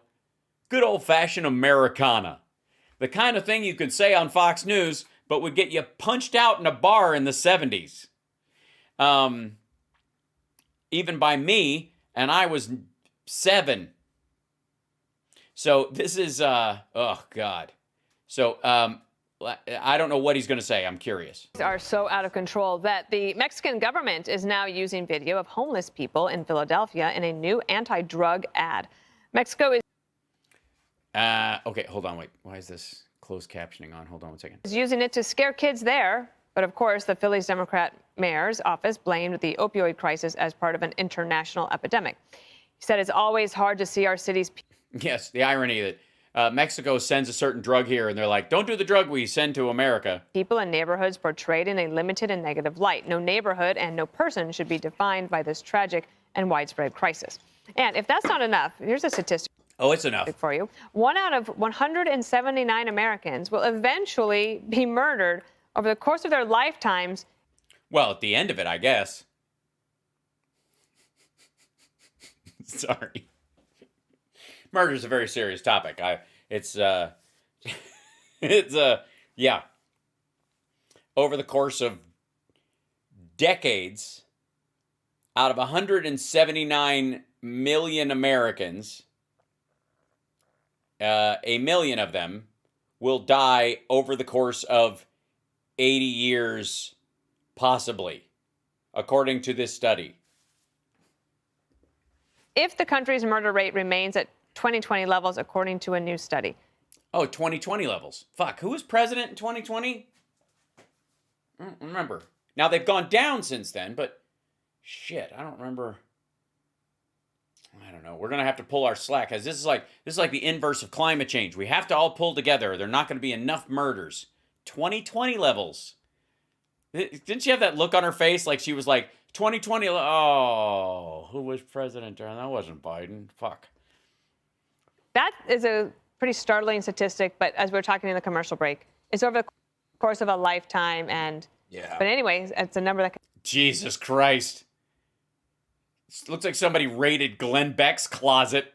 good old-fashioned Americana. The kind of thing you could say on Fox News, but would get you punched out in a bar in the 70s. Even by me, and I was 7. So this is, oh, God. So I don't know what he's going to say. I'm curious. Are so out of control that the Mexican government is now using video of homeless people in Philadelphia in a new anti-drug ad. Mexico is... Okay, hold on, wait. Why is this closed captioning on? Hold on one second. ...is using it to scare kids there. But of course, the Philly's Democrat mayor's office blamed the opioid crisis as part of an international epidemic. He said it's always hard to see our city's... Yes, the irony that Mexico sends a certain drug here, and they're like, don't do the drug we send to America. People in neighborhoods portrayed in a limited and negative light. No neighborhood and no person should be defined by this tragic and widespread crisis. And if that's not enough, here's a statistic. Oh, it's enough. For you. 1 out of 179 Americans will eventually be murdered over the course of their lifetimes. Well, at the end of it, I guess. Sorry. Murder is a very serious topic. Yeah. Over the course of decades, out of 179 million Americans, 1 million of them will die over the course of 80 years, possibly, according to this study. If the country's murder rate remains at 2020 levels, according to a new study. Oh, 2020 levels. Fuck, who was president in 2020? I don't remember. Now, they've gone down since then, but shit, I don't remember. I don't know. We're going to have to pull our slack, because this is like the inverse of climate change. We have to all pull together. There are not going to be enough murders. 2020 levels. Didn't she have that look on her face like she was like, 2020, oh, who was president during that? Wasn't Biden. Fuck. That is a pretty startling statistic, but as we were talking in the commercial break, it's over the course of a lifetime, and yeah. But anyways, it's a number that... Jesus Christ. It looks like somebody raided Glenn Beck's closet.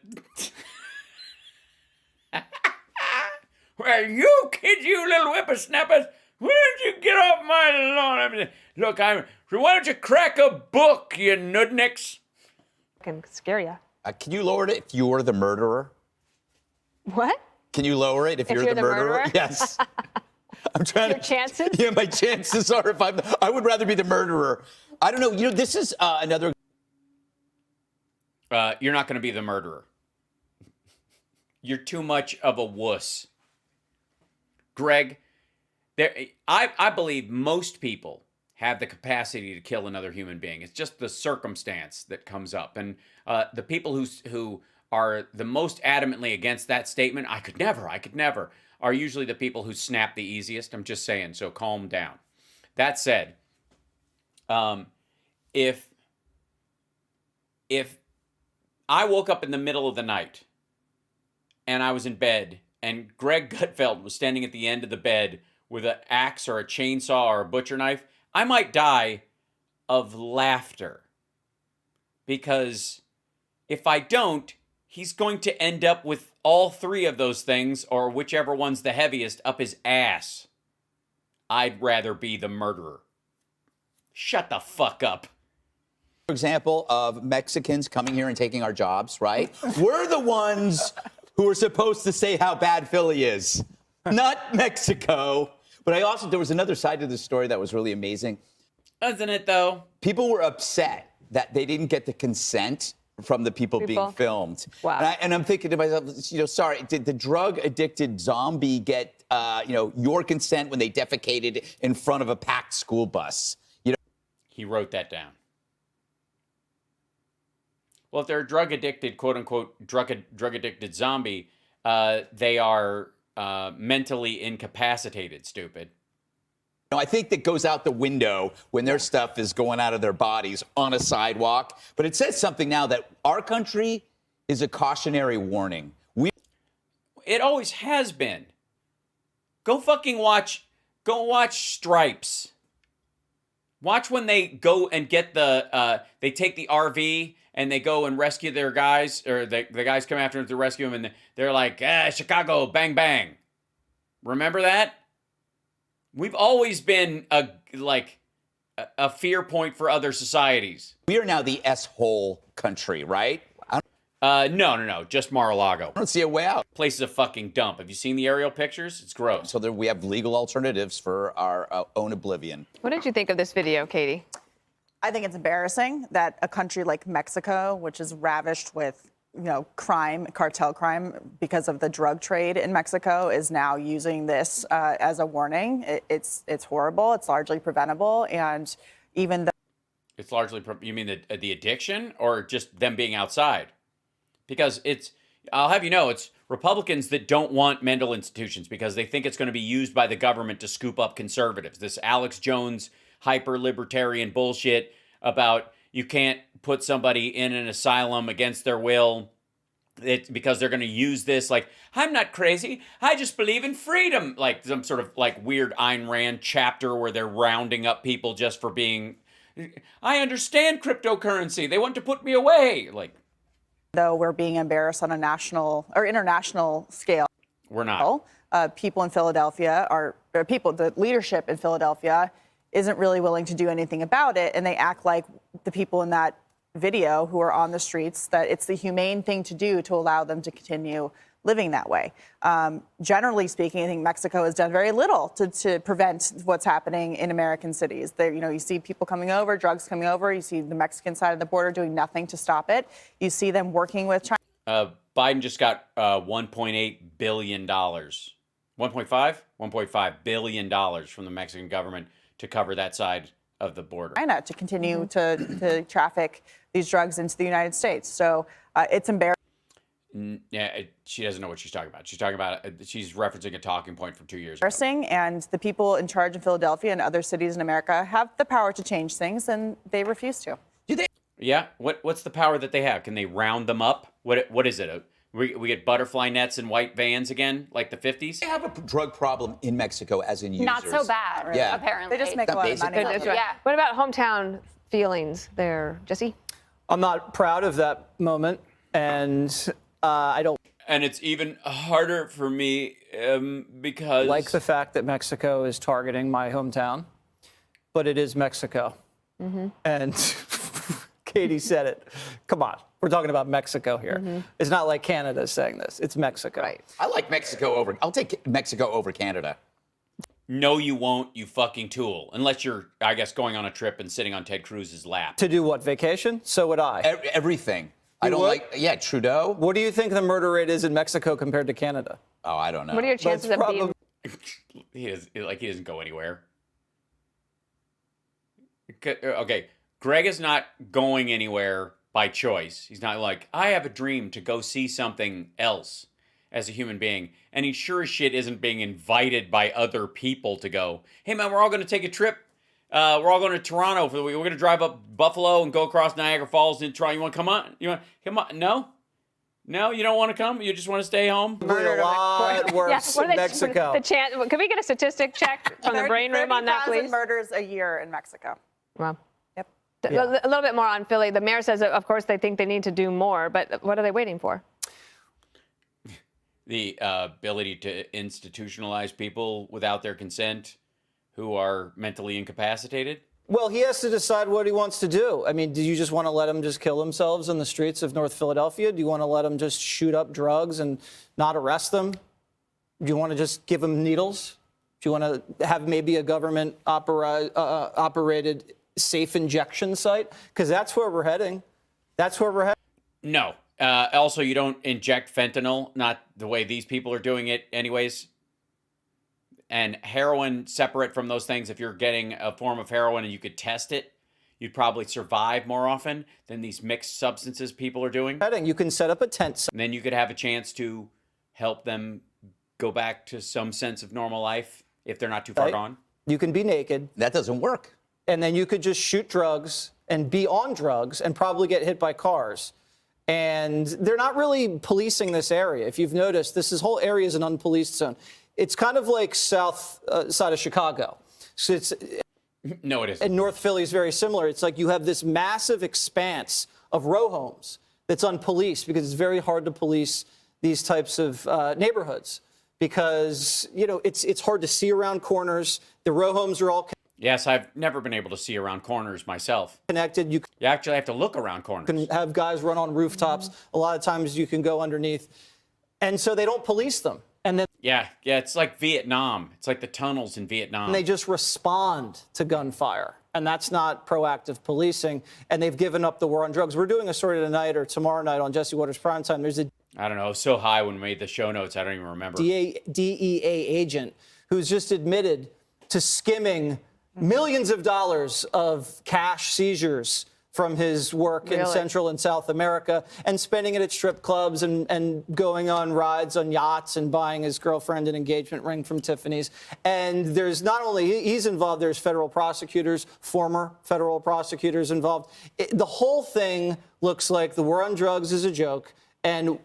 Well, you kids, you little whippersnappers, why don't you get off my lawn? Look, why don't you crack a book, you nudnicks? Can scare you. Can you lower it if you're the murderer? What? Can you lower it if you're the murderer? Yes. I'm trying Your chances? Yeah, my chances are I would rather be the murderer. I don't know. You know, this is another. You're not going to be the murderer. You're too much of a wuss. Greg, I believe most people have the capacity to kill another human being. It's just the circumstance that comes up. And the people who are the most adamantly against that statement, I could never, are usually the people who snap the easiest. I'm just saying, so calm down. That said, if I woke up in the middle of the night and I was in bed and Greg Gutfeld was standing at the end of the bed with an axe or a chainsaw or a butcher knife, I might die of laughter. Because if I don't, he's going to end up with all 3 of those things, or whichever one's the heaviest, up his ass. I'd rather be the murderer. Shut the fuck up. example of Mexicans coming here and taking our jobs, right? We're the ones who are supposed to say how bad Philly is, not Mexico. But there was another side to this story that was really amazing. Isn't it, though? People were upset that they didn't get the consent from the people being filmed. Wow. And I'm thinking to myself, sorry, did the drug-addicted zombie get, your consent when they defecated in front of a packed school bus? He wrote that down. Well, if they're a drug-addicted, quote-unquote, drug-addicted zombie, they are mentally incapacitated, stupid. I think that goes out the window when their stuff is going out of their bodies on a sidewalk. But it says something now that our country is a cautionary warning. It always has been. Go watch Stripes. Watch when they go and get they take the RV and they go and rescue their guys, or the guys come after them to rescue them, and they're like, Chicago, bang, bang. Remember that? We've always been a fear point for other societies. We are now the S-hole country, right? No, just Mar-a-Lago. I don't see a way out. Place is a fucking dump. Have you seen the aerial pictures? It's gross. So we have legal alternatives for our own oblivion. What did you think of this video, Katie? I think it's embarrassing that a country like Mexico, which is ravished with, crime, cartel crime, because of the drug trade in Mexico, is now using this as a warning. It's horrible. It's largely preventable, and even though it's largely, you mean the addiction, or just them being outside? Because I'll have you know, it's Republicans that don't want mental institutions because they think it's going to be used by the government to scoop up conservatives. This Alex Jones hyper-libertarian bullshit about you can't put somebody in an asylum against their will because they're going to use this. Like, I'm not crazy. I just believe in freedom. Like some sort of weird Ayn Rand chapter where they're rounding up people just for being, I understand cryptocurrency. They want to put me away. though we're being embarrassed on a national or international scale. We're not. People in Philadelphia the leadership in Philadelphia isn't really willing to do anything about it. And they act like the people in that video who are on the streets, that it's the humane thing to do to allow them to continue living that way. Generally speaking, I think Mexico has done very little to prevent what's happening in American cities. You see people coming over, drugs coming over. You see the Mexican side of the border doing nothing to stop it. You see them working with China. Biden just got $1.8 billion. 1.5 billion dollars from the Mexican government to cover that side of the border. China to continue to traffic these drugs into the United States. So it's embarrassing. Yeah, she doesn't know what she's talking about. She's referencing a talking point from 2 years ago. And the people in charge in Philadelphia and other cities in America have the power to change things, and they refuse to. Yeah, what's the power that they have? Can they round them up? What is it? We get butterfly nets and white vans again, like the 50s? They have a drug problem in Mexico, as in users. Not so bad, Yeah. apparently. They just make a lot of money. Yeah. What about hometown feelings there, Jesse? I'm not proud of that moment, and I don't And it's even harder for me because... like the fact that Mexico is targeting my hometown, but it is Mexico. And Katie said it. Come on. We're talking about Mexico here. It's not like Canada is saying this. It's Mexico. Right. I like Mexico over. I'll take Mexico over Canada. No, you won't, you fucking tool. Unless you're, I guess, going on a trip and sitting on Ted Cruz's lap. To do what? Vacation? So would I. Everything. I don't would? like. Yeah, Trudeau. What do you think the murder rate is in Mexico compared to Canada? Oh, I don't know. What are your chances of being... He doesn't go anywhere. Okay, Greg is not going anywhere by choice. He's not like, I have a dream to go see something else as a human being. And he sure as shit isn't being invited by other people to go, hey man, we're all going to take a trip. We're all going to Toronto. We're going to drive up Buffalo and go across Niagara Falls and try. You want to come on? Come on? No, you don't want to come? You just want to stay home? A lot worse in Mexico. Can we get a statistic check from the brain room on that, please? 30,000 murders a year in Mexico. Wow. Yep. A little bit more on Philly. The mayor says, of course, they think they need to do more, but what are they waiting for? The ability to institutionalize people without their consent who are mentally incapacitated. Well, he has to decide what he wants to do. I mean, do you just want to let them just kill themselves in the streets of North Philadelphia? Do you want to let them just shoot up drugs and not arrest them? Do you want to just give them needles? Do you want to have maybe a government operated safe injection site? Because that's where we're heading. That's where we're heading. No. Also, you don't inject fentanyl, not the way these people are doing it anyways. And heroin, separate from those things, if you're getting a form of heroin and you could test it, you'd probably survive more often than these mixed substances people are doing. You can set up a tent. And then you could have a chance to help them go back to some sense of normal life if they're not too far gone. You can be naked. That doesn't work. And then you could just shoot drugs and be on drugs and probably get hit by cars. And they're not really policing this area. If you've noticed, this whole area is an unpoliced zone. It's kind of like south side of Chicago. So it's no, it isn't. And North Philly is very similar. It's like you have this massive expanse of row homes that's unpoliced because it's very hard to police these types of neighborhoods because, you know, it's hard to see around corners. The row homes are all Yes, I've never been able to see around corners myself. Connected. You actually have to look around corners. Can have guys run on rooftops. A lot of times you can go underneath. And so they don't police them. And then yeah, it's like Vietnam. It's like the tunnels in Vietnam. And they just respond to gunfire. And that's not proactive policing. And they've given up the war on drugs. We're doing a story tonight or tomorrow night on Jesse Waters Primetime. There's a I don't know. It was so high when we made the show notes, I don't even remember. DEA agent who's just admitted to skimming millions of dollars of cash seizures from his work in Central and South America and spending it at strip clubs and going on rides on yachts and buying his girlfriend an engagement ring from Tiffany's. And there's not only he's involved, there's federal prosecutors, former federal prosecutors involved. The whole thing looks like the war on drugs is a joke and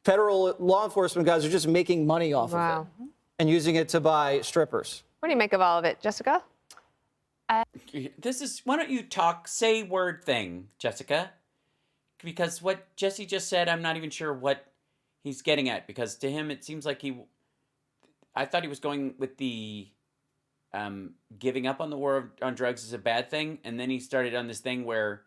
federal law enforcement guys are just making money off of it and using it to buy strippers. What do you make of all of it, Jessica? Why don't you say word thing, Jessica? Because what Jesse just said, I'm not even sure what he's getting at. Because to him, it seems like I thought he was going with the giving up on the war on drugs is a bad thing. And then he started on this thing where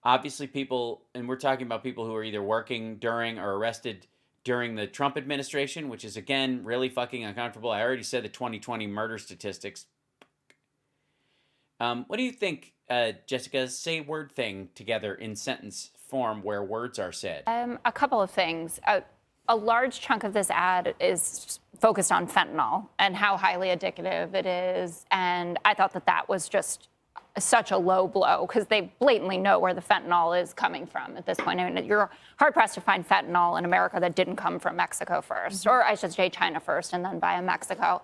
obviously people, and we're talking about people who are either working during or arrested during the Trump administration, which is, again, really fucking uncomfortable. I already said the 2020 murder statistics. What do you think, Jessica? Say word thing together in sentence form where words are said. A couple of things. A large chunk of this ad is focused on fentanyl and how highly addictive it is. And I thought that was just such a low blow because they blatantly know where the fentanyl is coming from at this point. I mean, you're hard-pressed to find fentanyl in America that didn't come from Mexico first, or I should say China first and then via Mexico.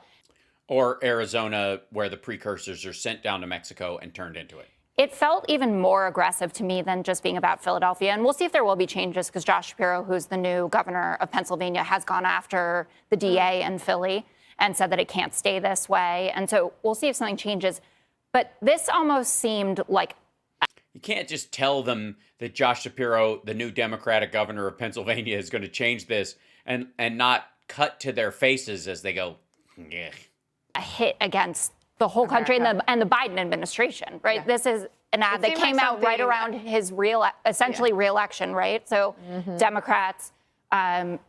Or Arizona, where the precursors are sent down to Mexico and turned into it. It felt even more aggressive to me than just being about Philadelphia. And we'll see if there will be changes because Josh Shapiro, who's the new governor of Pennsylvania, has gone after the DA in Philly and said that it can't stay this way. And so we'll see if something changes. But this almost seemed like... You can't just tell them that Josh Shapiro, the new Democratic governor of Pennsylvania, is going to change this and not cut to their faces as they go, yeah. A hit against the whole country and the Biden administration, right? Yeah. This is an ad that came out right around his essentially re-election, right? So Democrats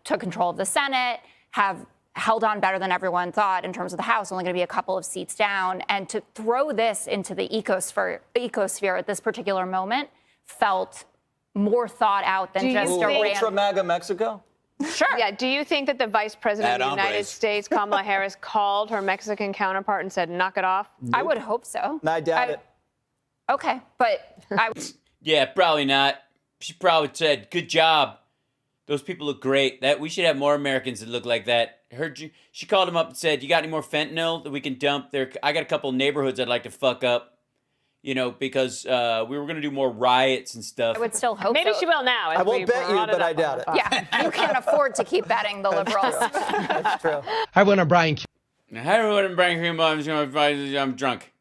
took control of the Senate, have held on better than everyone thought in terms of the House, only going to be a couple of seats down. And to throw this into the ecosphere at this particular moment felt more thought out than just a random... Ultra MAGA Mexico? Sure. Yeah. Do you think that the Vice President of the United States, Kamala Harris, called her Mexican counterpart and said, knock it off? Nope. I would hope so. I doubt it. Okay, but Yeah, probably not. She probably said, good job. Those people look great. We should have more Americans that look like that. She called him up and said, you got any more fentanyl that we can dump there? I got a couple neighborhoods I'd like to fuck up. You know, because we were going to do more riots and stuff. I would still hope Maybe she will now. I won't bet you, but I doubt it. Yeah, you can't afford to keep betting the liberals. That's true. Hi, everyone. I'm Brian. Hi, everyone. I'm Brian Cream. I'm drunk.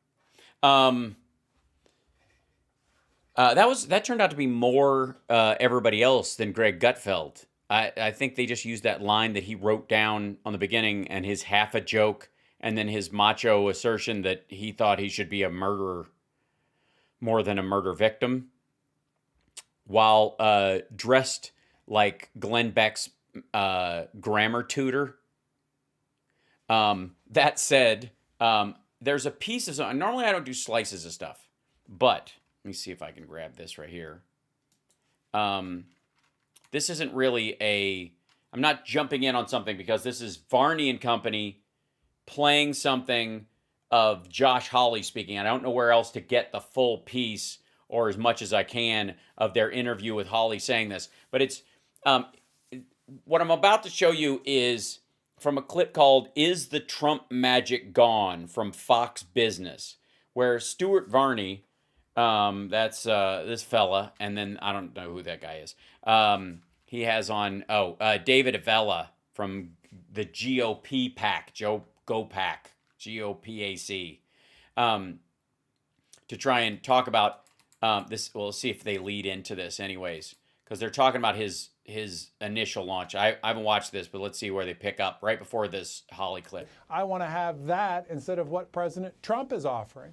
That turned out to be more everybody else than Greg Gutfeld. I think they just used that line that he wrote down on the beginning and his half a joke and then his macho assertion that he thought he should be a murderer. more than a murder victim, while dressed like Glenn Beck's grammar tutor. That said, there's a piece of something. Normally I don't do slices of stuff, but let me see if I can grab this right here. This isn't really I'm not jumping in on something because this is Varney and Company playing something of Josh Hawley speaking. I don't know where else to get the full piece or as much as I can of their interview with Hawley saying this. But it's what I'm about to show you is from a clip called "Is the Trump Magic Gone?" from Fox Business, where Stuart Varney, that's this fella, and then I don't know who that guy is. He has on, David Avella from the GOP PAC, GOPAC, G-O-P-A-C, to try and talk about this. We'll see if they lead into this anyways, because they're talking about his initial launch. I haven't watched this, but let's see where they pick up right before this Hawley clip. I want to have that instead of what President Trump is offering.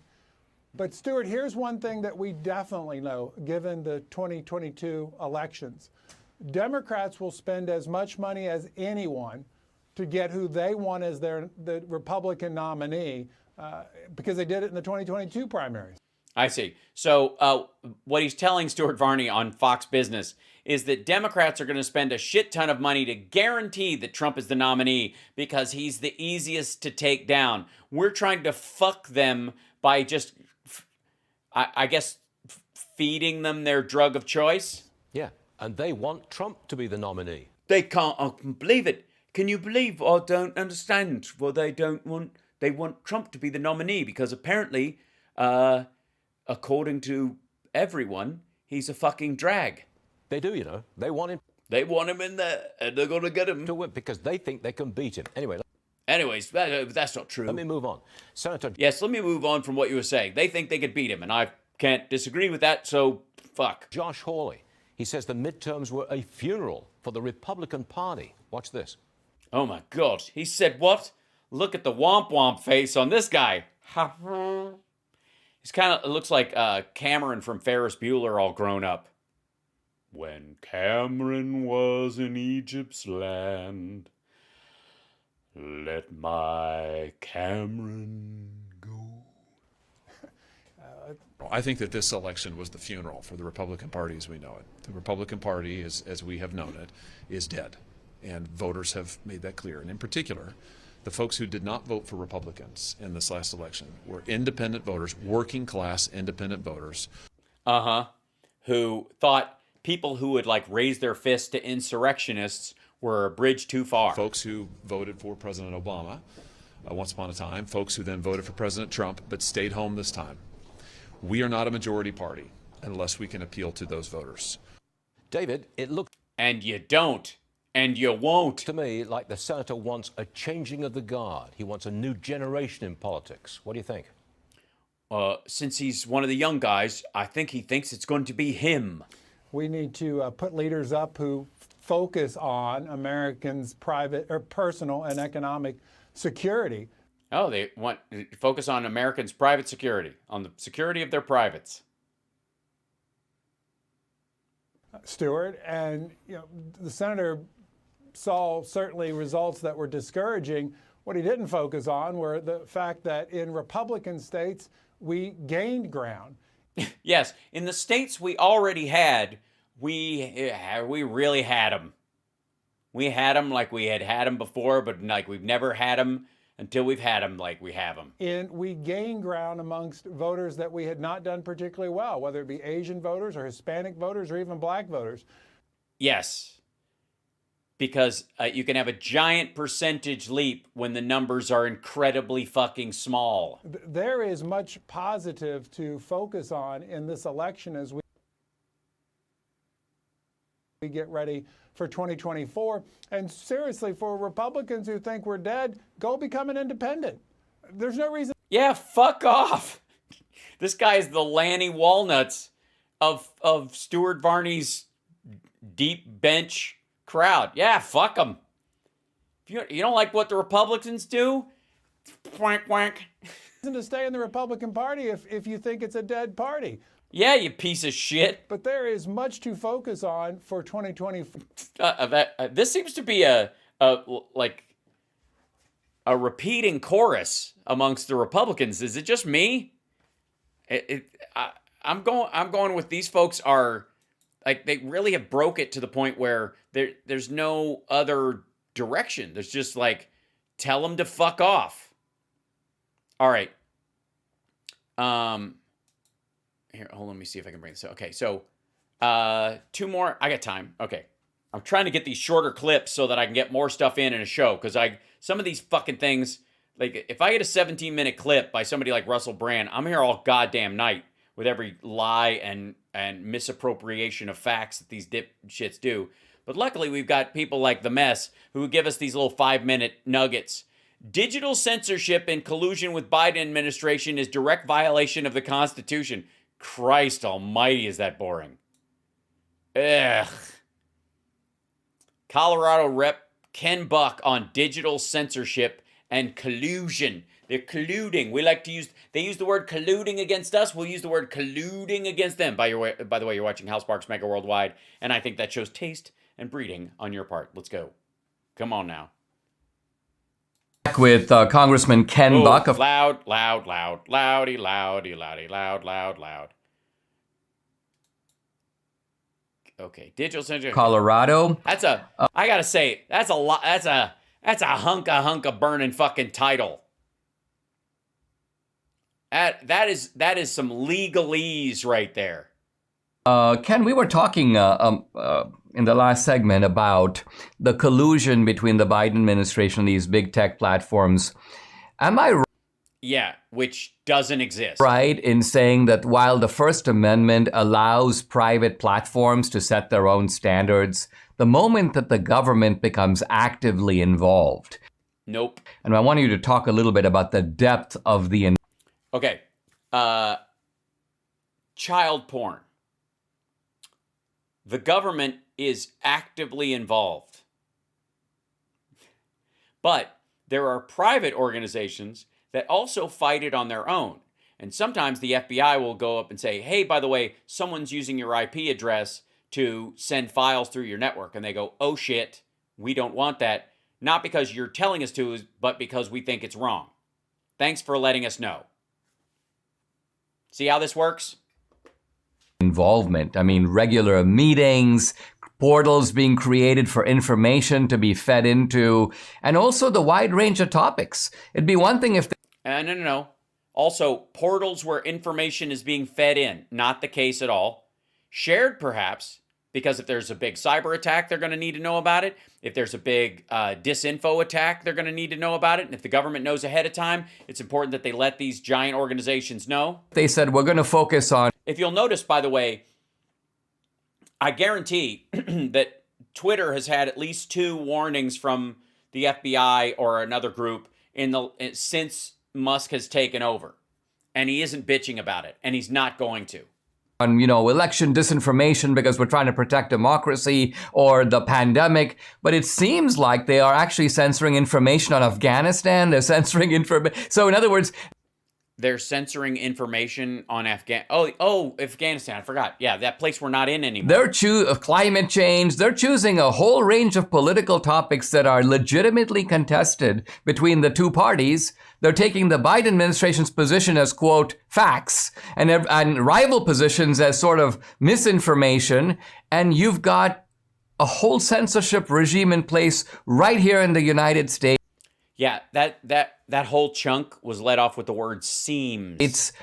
But Stuart, here's one thing that we definitely know, given the 2022 elections. Democrats will spend as much money as anyone to get who they want as the Republican nominee because they did it in the 2022 primaries. I see. So what he's telling Stuart Varney on Fox Business is that Democrats are going to spend a shit ton of money to guarantee that Trump is the nominee because he's the easiest to take down. We're trying to fuck them by just, I guess, feeding them their drug of choice. Yeah, and they want Trump to be the nominee. They can't believe it. Can you believe? I don't understand. Well, they want Trump to be the nominee because apparently, according to everyone, he's a fucking drag. They do, you know. They want him. They want him in there, and they're going to get him to win because they think they can beat him. Anyways, that's not true. Let me move on. Senator. Yes, let me move on from what you were saying. They think they could beat him, and I can't disagree with that, so fuck. Josh Hawley. He says the midterms were a funeral for the Republican Party. Watch this. Oh, my God. He said what? Look at the womp-womp face on this guy. He's kind of, it looks like Cameron from Ferris Bueller all grown up. When Cameron was in Egypt's land, let my Cameron go. I think that this election was the funeral for the Republican Party as we know it. The Republican Party, as we have known it, is dead. And voters have made that clear. And in particular, the folks who did not vote for Republicans in this last election were independent voters, working class independent voters. Who thought people who would like raise their fists to insurrectionists were a bridge too far. Folks who voted for President Obama once upon a time, folks who then voted for President Trump but stayed home this time. We are not a majority party unless we can appeal to those voters. David, it looked... And you don't. And you won't. To me, like the senator wants a changing of the guard. He wants a new generation in politics. What do you think? Since he's one of the young guys, I think he thinks it's going to be him. We need to put leaders up who focus on Americans' private or personal and economic security. Oh, they want to focus on Americans' private security, on the security of their privates. Stuart, and the senator saw certainly results that were discouraging. What he didn't focus on were the fact that in Republican states, we gained ground. Yes, in the states we already had, we really had them. We had them like we had them before, but like we've never had them until we've had them like we have them. And we gained ground amongst voters that we had not done particularly well, whether it be Asian voters or Hispanic voters or even black voters. Yes, because you can have a giant percentage leap when the numbers are incredibly fucking small. There is much positive to focus on in this election as we get ready for 2024. And seriously, for Republicans who think we're dead, go become an independent. There's no reason. Yeah, fuck off. This guy is the Lanny Walnuts of Stuart Varney's deep bench crowd. Yeah, fuck them. If you don't like what the Republicans do, wank wank. To stay in the Republican Party if you think it's a dead party. Yeah, you piece of shit. But there is much to focus on for 2024. This seems to be a repeating chorus amongst the Republicans. Is it just me? I'm going with these folks are like they really have broke it to the point where there's no other direction. There's just like tell them to fuck off. All right. Here, hold on, let me see if I can bring this up. Okay, so 2 more. I got time. Okay. I'm trying to get these shorter clips so that I can get more stuff in a show because some of these fucking things, like if I get a 17-minute clip by somebody like Russell Brand, I'm here all goddamn night with every lie and misappropriation of facts that these dipshits do. But luckily, we've got people like The Mess who give us these little 5-minute nuggets. Digital censorship in collusion with Biden administration is direct violation of the Constitution. Christ almighty, is that boring. Ugh. Colorado Rep. Ken Buck on digital censorship and collusion. They're colluding. They use the word colluding against us. We'll use the word colluding against them. By the way, you're watching HAL SPARKS Mega Worldwide, and I think that shows taste and breeding on your part. Let's go. Come on now. With Congressman Ken Buck. Loud. Okay, digital censorship. Colorado. I gotta say, that's a lot. That's a hunk of burning fucking title. That is some legalese right there. Ken, we were talking in the last segment about the collusion between the Biden administration and these big tech platforms. Am I right? Yeah, which doesn't exist. Right in saying that while the First Amendment allows private platforms to set their own standards, the moment that the government becomes actively involved. Nope. And I want you to talk a little bit about the depth of the... Okay. Child porn. The government is actively involved. But there are private organizations that also fight it on their own. And sometimes the FBI will go up and say, hey, by the way, someone's using your IP address to send files through your network. And they go, oh shit, we don't want that. Not because you're telling us to, but because we think it's wrong. Thanks for letting us know. See how this works? Involvement. I mean, regular meetings, portals being created for information to be fed into, and also the wide range of topics. It'd be one thing if... No. Also, portals where information is being fed in. Not the case at all. Shared, perhaps, because if there's a big cyber attack, they're going to need to know about it. If there's a big disinfo attack, they're going to need to know about it. And if the government knows ahead of time, it's important that they let these giant organizations know. They said, we're going to focus on... If you'll notice, by the way, I guarantee that Twitter has had at least 2 warnings from the FBI or another group since Musk has taken over. And he isn't bitching about it. And he's not going to. On, election disinformation because we're trying to protect democracy or the pandemic. But it seems like they are actually censoring information on Afghanistan. They're censoring information. So in other words... They're censoring information on Afghanistan. I forgot. Yeah, that place we're not in anymore. They're climate change. They're choosing a whole range of political topics that are legitimately contested between the two parties. They're taking the Biden administration's position as, quote, facts, and rival positions as sort of misinformation. And you've got a whole censorship regime in place right here in the United States. Yeah, that whole chunk was led off with the word seems.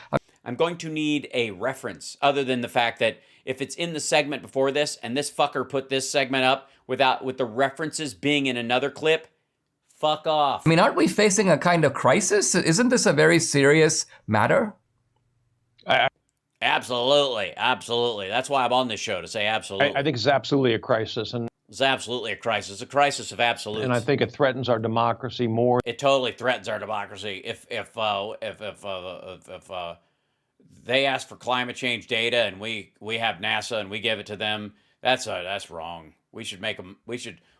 I'm going to need a reference other than the fact that if it's in the segment before this and this fucker put this segment up with the references being in another clip, fuck off. I mean, aren't we facing a kind of crisis? Isn't this a very serious matter? Absolutely. That's why I'm on this show, to say absolutely. I think it's absolutely a crisis. And it's absolutely a crisis. It's a crisis of absolutes. And I think it threatens our democracy more. It totally threatens our democracy. If they ask for climate change data and we have NASA and we give it to them, that's wrong. We should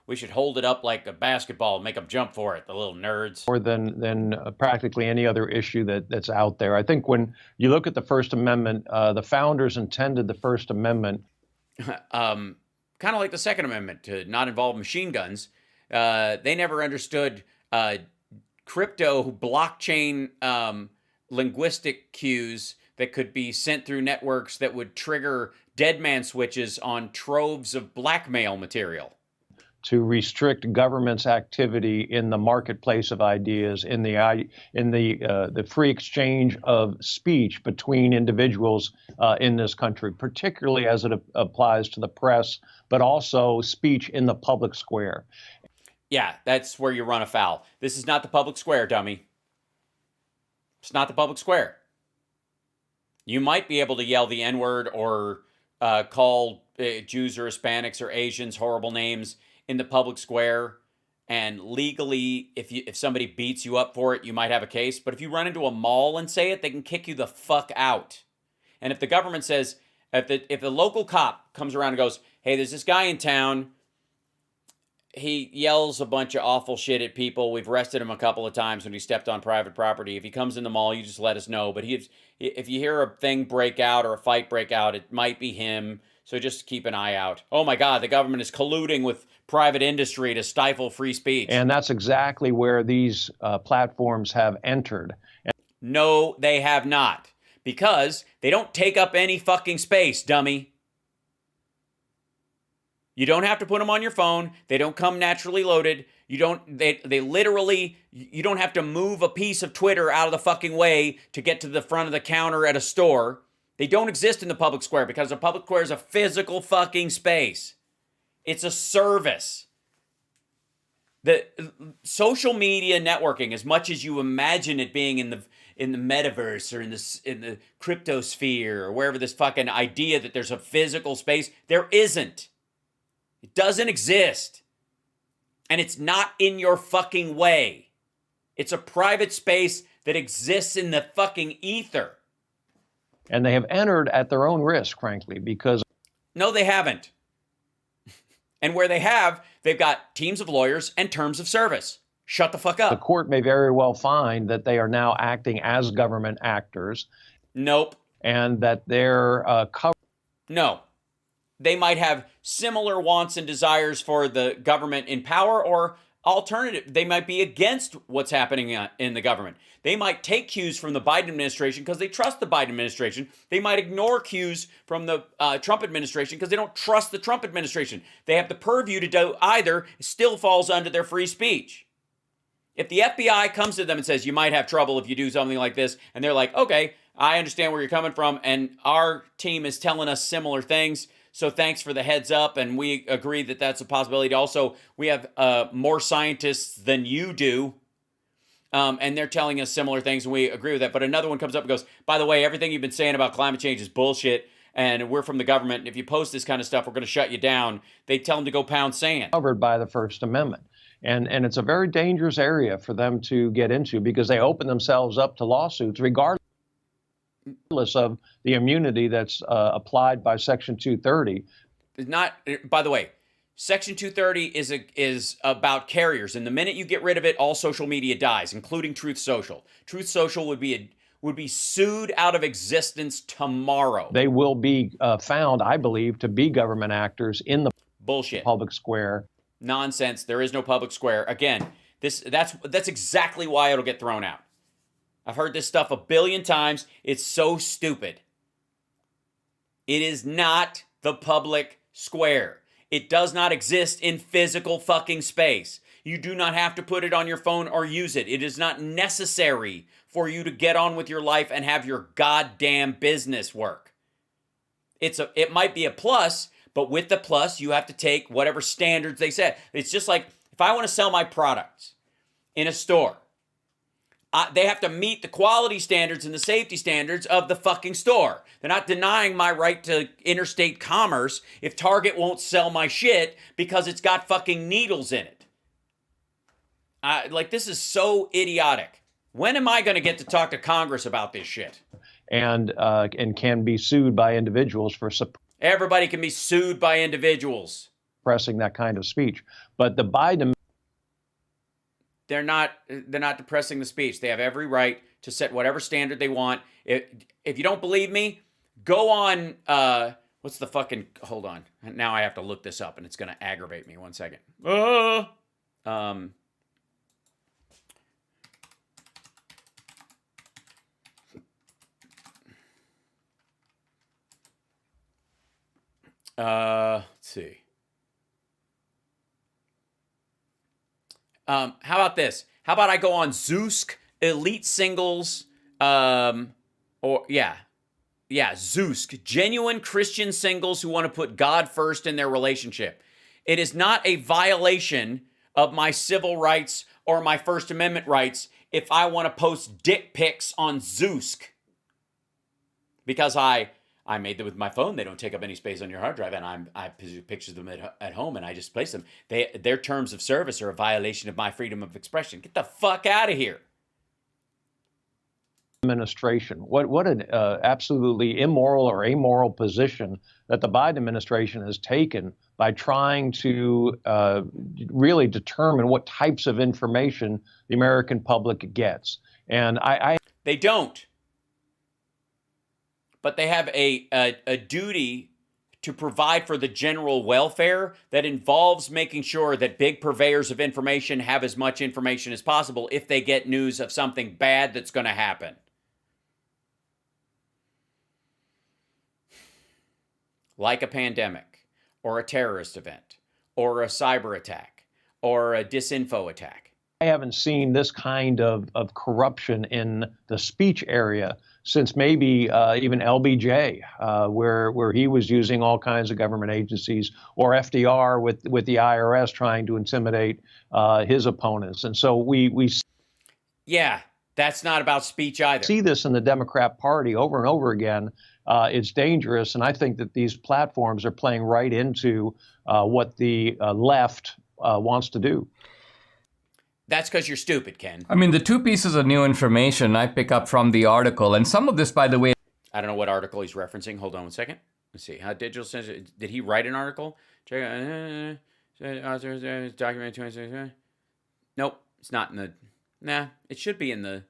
we should hold it up like a basketball and make them jump for it, the little nerds. More than practically any other issue that's out there. I think when you look at the First Amendment, the founders intended the First Amendment. Kind of like the Second Amendment to not involve machine guns. They never understood crypto blockchain linguistic cues that could be sent through networks that would trigger dead man switches on troves of blackmail material. To restrict government's activity in the marketplace of ideas, in the free exchange of speech between individuals in this country, particularly as it applies to the press, but also speech in the public square. Yeah, that's where you run afoul. This is not the public square, dummy. It's not the public square. You might be able to yell the N-word or call Jews or Hispanics or Asians horrible names in the public square, and legally, if somebody beats you up for it, you might have a case. But if you run into a mall and say it, they can kick you the fuck out. And if the government says, if the local cop comes around and goes, hey, there's this guy in town, he yells a bunch of awful shit at people. We've arrested him a couple of times when he stepped on private property. If he comes in the mall, you just let us know. But if you hear a thing break out or a fight break out, it might be him. So just keep an eye out. Oh my God, the government is colluding with private industry to stifle free speech. And that's exactly where these platforms have entered. No, they have not. Because they don't take up any fucking space, dummy. You don't have to put them on your phone. They don't come naturally loaded. They literally, you don't have to move a piece of Twitter out of the fucking way to get to the front of the counter at a store. They don't exist in the public square because the public square is a physical fucking space. It's a service. The social media networking, as much as you imagine it being in the metaverse or in the cryptosphere or wherever, this fucking idea that there's a physical space, there isn't. It doesn't exist. And it's not in your fucking way. It's a private space that exists in the fucking ether. And they have entered at their own risk, frankly, because... No, they haven't. And where they have, they've got teams of lawyers and terms of service. Shut the fuck up. The court may very well find that they are now acting as government actors. Nope. And that they're covered. No. They might have similar wants and desires for the government in power, or alternative, they might be against what's happening in the government. They might take cues from the Biden administration because they trust the Biden administration. They might ignore cues from the Trump administration because they don't trust the Trump administration. They have the purview to do either. It still falls under their free speech. If the FBI comes to them and says, you might have trouble if you do something like this, and they're like, okay, I understand where you're coming from, and our team is telling us similar things, so thanks for the heads up, and we agree that that's a possibility. Also, we have more scientists than you do, and they're telling us similar things, and we agree with that. But another one comes up and goes, by the way, everything you've been saying about climate change is bullshit, and we're from the government, and if you post this kind of stuff, we're going to shut you down. They tell them to go pound sand. Covered by the First Amendment. And it's a very dangerous area for them to get into because they open themselves up to lawsuits regardless of the immunity that's applied by Section 230. Not, by the way, Section 230 is about carriers, and the minute you get rid of it, all social media dies, including Truth Social. Truth Social would be sued out of existence tomorrow. They will be found, I believe, to be government actors in the public square. Nonsense. There is no public square. Again, that's exactly why it'll get thrown out. I've heard this stuff a billion times. It's so stupid. It is not the public square. It does not exist in physical fucking space. You do not have to put it on your phone or use it. It is not necessary for you to get on with your life and have your goddamn business work. It might be a plus, but with the plus, you have to take whatever standards they set. It's just like if I want to sell my products in a store, they have to meet the quality standards and the safety standards of the fucking store. They're not denying my right to interstate commerce if Target won't sell my shit because it's got fucking needles in it. This is so idiotic. When am I going to get to talk to Congress about this shit? And can be sued by individuals for Everybody can be sued by individuals. Suppressing that kind of speech. But the Biden they're not depressing the speech. They have every right to set whatever standard they want. If you don't believe me, go on what's the fucking, hold on. Now I have to look this up and it's going to aggravate me. 1 second. Let's see. How about this? How about I go on Zeusk Elite Singles, Zeusk, genuine Christian singles who want to put God first in their relationship. It is not a violation of my civil rights or my First Amendment rights if I want to post dick pics on Zeusk. Because I made them with my phone. They don't take up any space on your hard drive, and I picture them at home, and I just place them. Their terms of service are a violation of my freedom of expression. Get the fuck out of here. Administration. What an absolutely immoral or amoral position that the Biden administration has taken by trying to really determine what types of information the American public gets. And they don't. But they have a duty to provide for the general welfare that involves making sure that big purveyors of information have as much information as possible if they get news of something bad that's going to happen. Like a pandemic, or a terrorist event, or a cyber attack, or a disinfo attack. I haven't seen this kind of corruption in the speech area since maybe even LBJ, where he was using all kinds of government agencies, or FDR with the IRS trying to intimidate his opponents. And so we yeah, that's not about speech either. See this in the Democrat Party over and over again. It's dangerous, and I think that these platforms are playing right into what the left wants to do. That's because you're stupid, Ken. I mean, the two pieces of new information I pick up from the article, and some of this, by the way, I don't know what article he's referencing. Hold on 1 second. Let's see. How digital censorship? Did he write an article? Check. Document 26. Nope, it's not in the. Nah, it should be in the.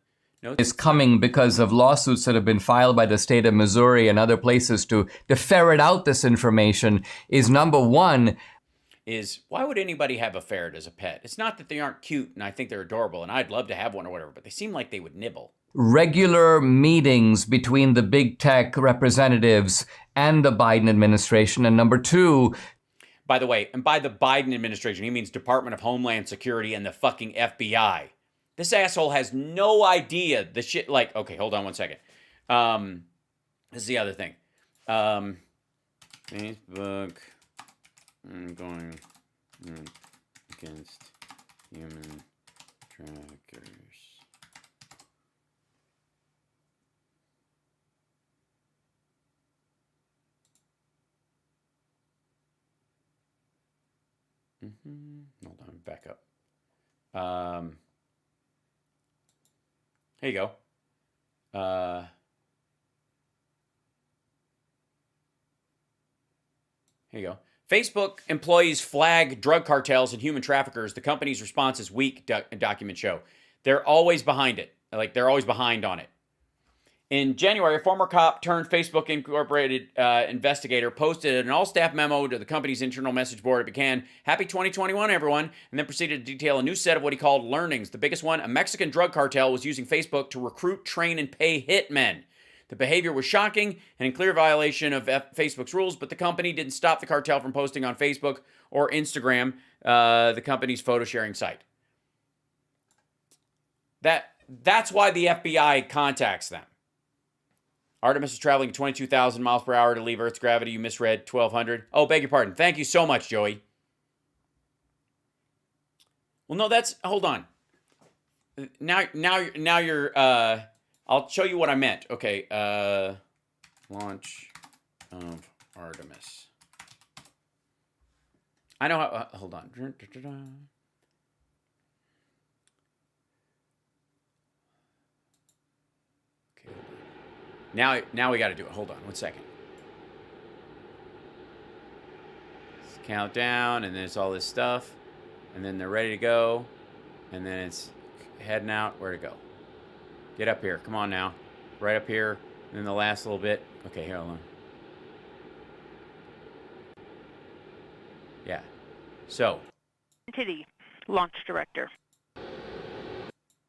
Is coming because of lawsuits that have been filed by the state of Missouri and other places to ferret out this information. Is number one. Is why would anybody have a ferret as a pet? It's not that they aren't cute and I think they're adorable and I'd love to have one or whatever, but they seem like they would nibble. Regular meetings between the big tech representatives and the Biden administration. And number two. By the way, and by the Biden administration, he means Department of Homeland Security and the fucking FBI. This asshole has no idea the shit. Like, okay, hold on 1 second. This is the other thing. Facebook. I'm going against human traffickers. Hold on, back up. Here you go. Here you go. Facebook employees flag drug cartels and human traffickers. The company's response is weak, documents show. They're always behind it. Like, they're always behind on it. In January, a former cop turned Facebook Incorporated investigator posted an all-staff memo to the company's internal message board. It began, "Happy 2021, everyone," and then proceeded to detail a new set of what he called learnings. The biggest one, a Mexican drug cartel was using Facebook to recruit, train, and pay hitmen. The behavior was shocking and in clear violation of Facebook's rules, but the company didn't stop the cartel from posting on Facebook or Instagram, the company's photo sharing site. That's why the FBI contacts them. Artemis is traveling at 22,000 miles per hour to leave Earth's gravity. You misread 1,200. Oh, beg your pardon. Thank you so much, Joey. Well, no, that's, hold on. Now you're, I'll show you what I meant. Okay, launch of Artemis. I know how, hold on. Okay. Now we got to do it. Hold on 1 second. Let's count down, and then it's all this stuff. And then they're ready to go. And then it's heading out. Where to go? Get up here. Come on now. Right up here. And then the last little bit. Okay, here, hold on. Yeah. So. Entity launch director.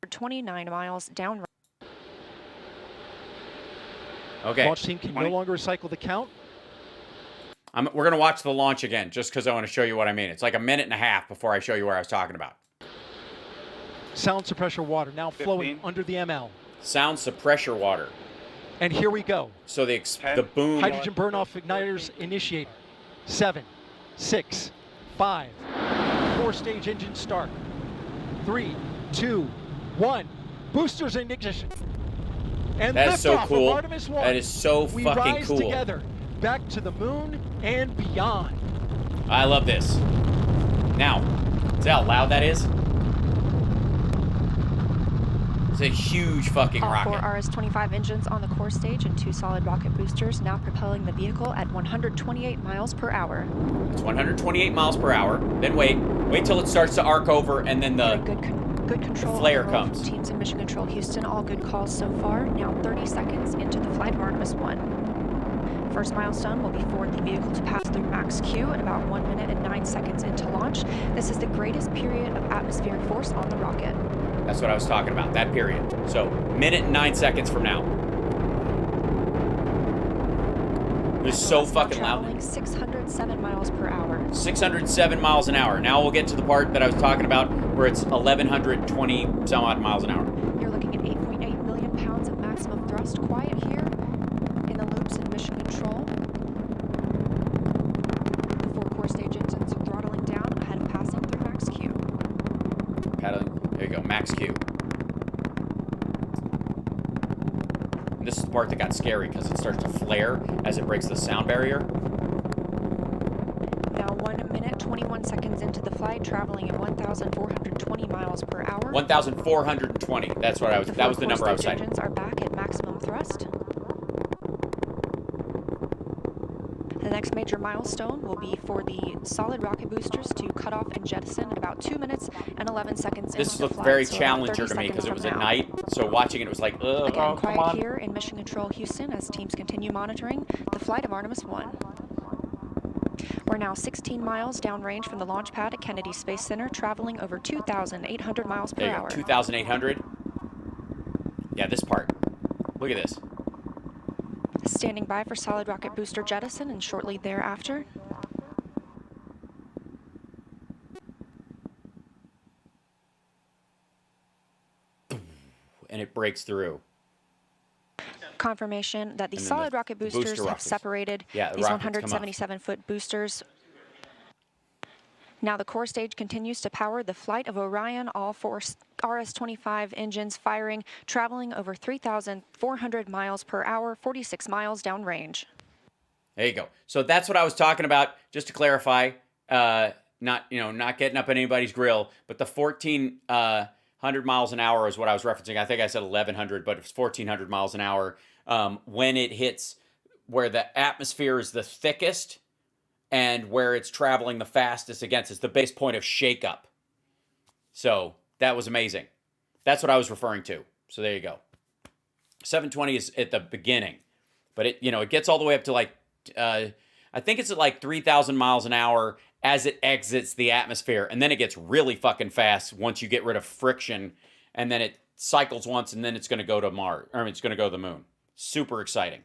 29 miles down. Okay. Launch team can no longer recycle the count. We're going to watch the launch again just because I want to show you what I mean. It's like a minute and a half before I show you where I was talking about. Sound suppressor water now flowing under the ML. Sound suppressor water. And here we go. So the boom. Hydrogen burn-off igniters initiated. 7, 6, 5. 4-stage engine start. 3, 2, 1. Boosters in ignition. And that is so liftoff cool. of Artemis 1. That is so we fucking rise cool. Together, back to the moon and beyond. I love this. Now, see how loud that is? It's a huge fucking All rocket. 4 RS-25 engines on the core stage and 2 solid rocket boosters now propelling the vehicle at 128 miles per hour. It's 128 miles per hour. Then wait till it starts to arc over, and then the Good control flare on the roll comes. from teams in Mission Control Houston, all good calls so far. Now 30 seconds into the flight of Artemis 1. First milestone will be for the vehicle to pass through max Q at about 1 minute and 9 seconds into launch. This is the greatest period of atmospheric force on the rocket. That's what I was talking about, that period. So, minute and 9 seconds from now. It's so fucking loud. Traveling 607 miles per hour. 607 miles an hour. Now we'll get to the part that I was talking about where it's 1,120 some odd miles an hour. You're looking at 8.8 million pounds of maximum thrust. Quiet here in the loops in Mission Control. The 4 core stage engines are throttling down ahead of passing through max Q. There you go, max Q. And this is the part that got scary because it starts to flare as it breaks the sound barrier. Now 1 minute, 21 seconds into the flight, traveling at 1,420 miles per hour. 1,420. That's what I was. That was the number I was saying. Engines are back at maximum thrust. The next major milestone will be for the solid rocket boosters to cut off and jettison at about 2 minutes and 11 seconds into the This looked flight, very so Challenger 30 to me because it seconds was from at now. night. So watching it was like, ugh, Again, oh, come quiet on. here in Mission Control Houston as teams continue monitoring the flight of Artemis 1. We're now 16 miles downrange from the launch pad at Kennedy Space Center, traveling over 2,800 miles per There you hour. go, 2,800. Yeah, this part. Look at this. Standing by for solid rocket booster jettison and shortly thereafter. And it breaks through. Confirmation that the And then solid the rocket booster boosters have rockets. separated Yeah, the these rockets come up. 177-foot boosters. Now the core stage continues to power the flight of Orion, all 4 RS-25 engines firing, traveling over 3,400 miles per hour, 46 miles downrange. There you go. So that's what I was talking about. Just to clarify, not getting up in anybody's grill, but the 1,400 miles an hour is what I was referencing. I think I said 1,100, but it's 1,400 miles an hour when it hits where the atmosphere is the thickest and where it's traveling the fastest against. It's the base point of shakeup. So that was amazing. That's what I was referring to. So there you go. 720 is at the beginning, but it gets all the way up to like I think it's at like 3,000 miles an hour as it exits the atmosphere, and then it gets really fucking fast once you get rid of friction, and then it cycles once, and then it's going to go to Mars, or it's going to go to the moon. Super exciting.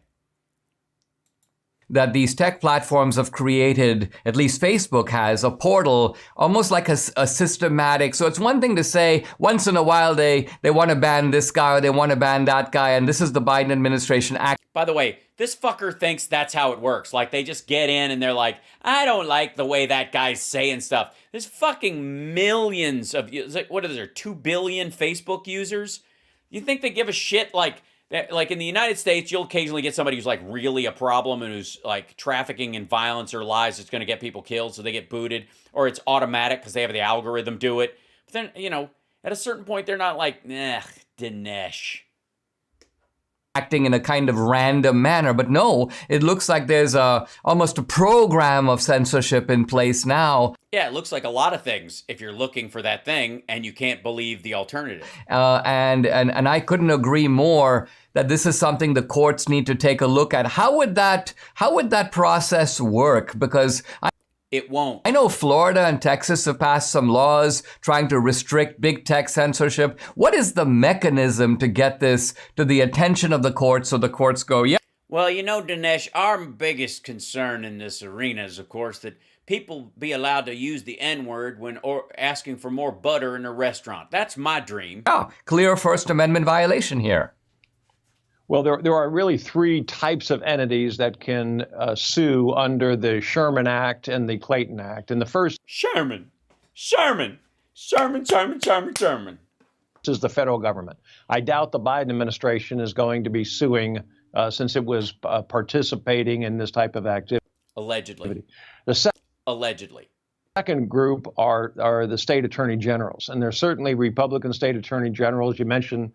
That these tech platforms have created, at least Facebook has, a portal, almost like a systematic. So it's one thing to say once in a while they want to ban this guy or they want to ban that guy, and this is the Biden administration act. By the way, this fucker thinks that's how it works. Like, they just get in and they're like, I don't like the way that guy's saying stuff. There's fucking millions of, what is there, 2 billion Facebook users? You think they give a shit? Like in the United States, you'll occasionally get somebody who's like really a problem and who's like trafficking in violence or lies that's going to get people killed, so they get booted, or it's automatic because they have the algorithm do it. But then, at a certain point, they're not like, Dinesh. acting in a kind of random manner. But no, it looks like there's almost a program of censorship in place now. Yeah, it looks like a lot of things if you're looking for that thing and you can't believe the alternative. And I couldn't agree more that this is something the courts need to take a look at. How would that process work? Because it won't. I know Florida and Texas have passed some laws trying to restrict big tech censorship. What is the mechanism to get this to the attention of the courts so the courts go, yeah? Well, you know, Dinesh, our biggest concern in this arena is, of course, that people be allowed to use the N-word when asking for more butter in a restaurant. That's my dream. Oh, clear First Amendment violation here. Well, there are really three types of entities that can sue under the Sherman Act and the Clayton Act. And the first Sherman is the federal government. I doubt the Biden administration is going to be suing since it was participating in this type of activity. Allegedly. Allegedly. Second group are the state attorney generals, and there's certainly Republican state attorney generals. You mentioned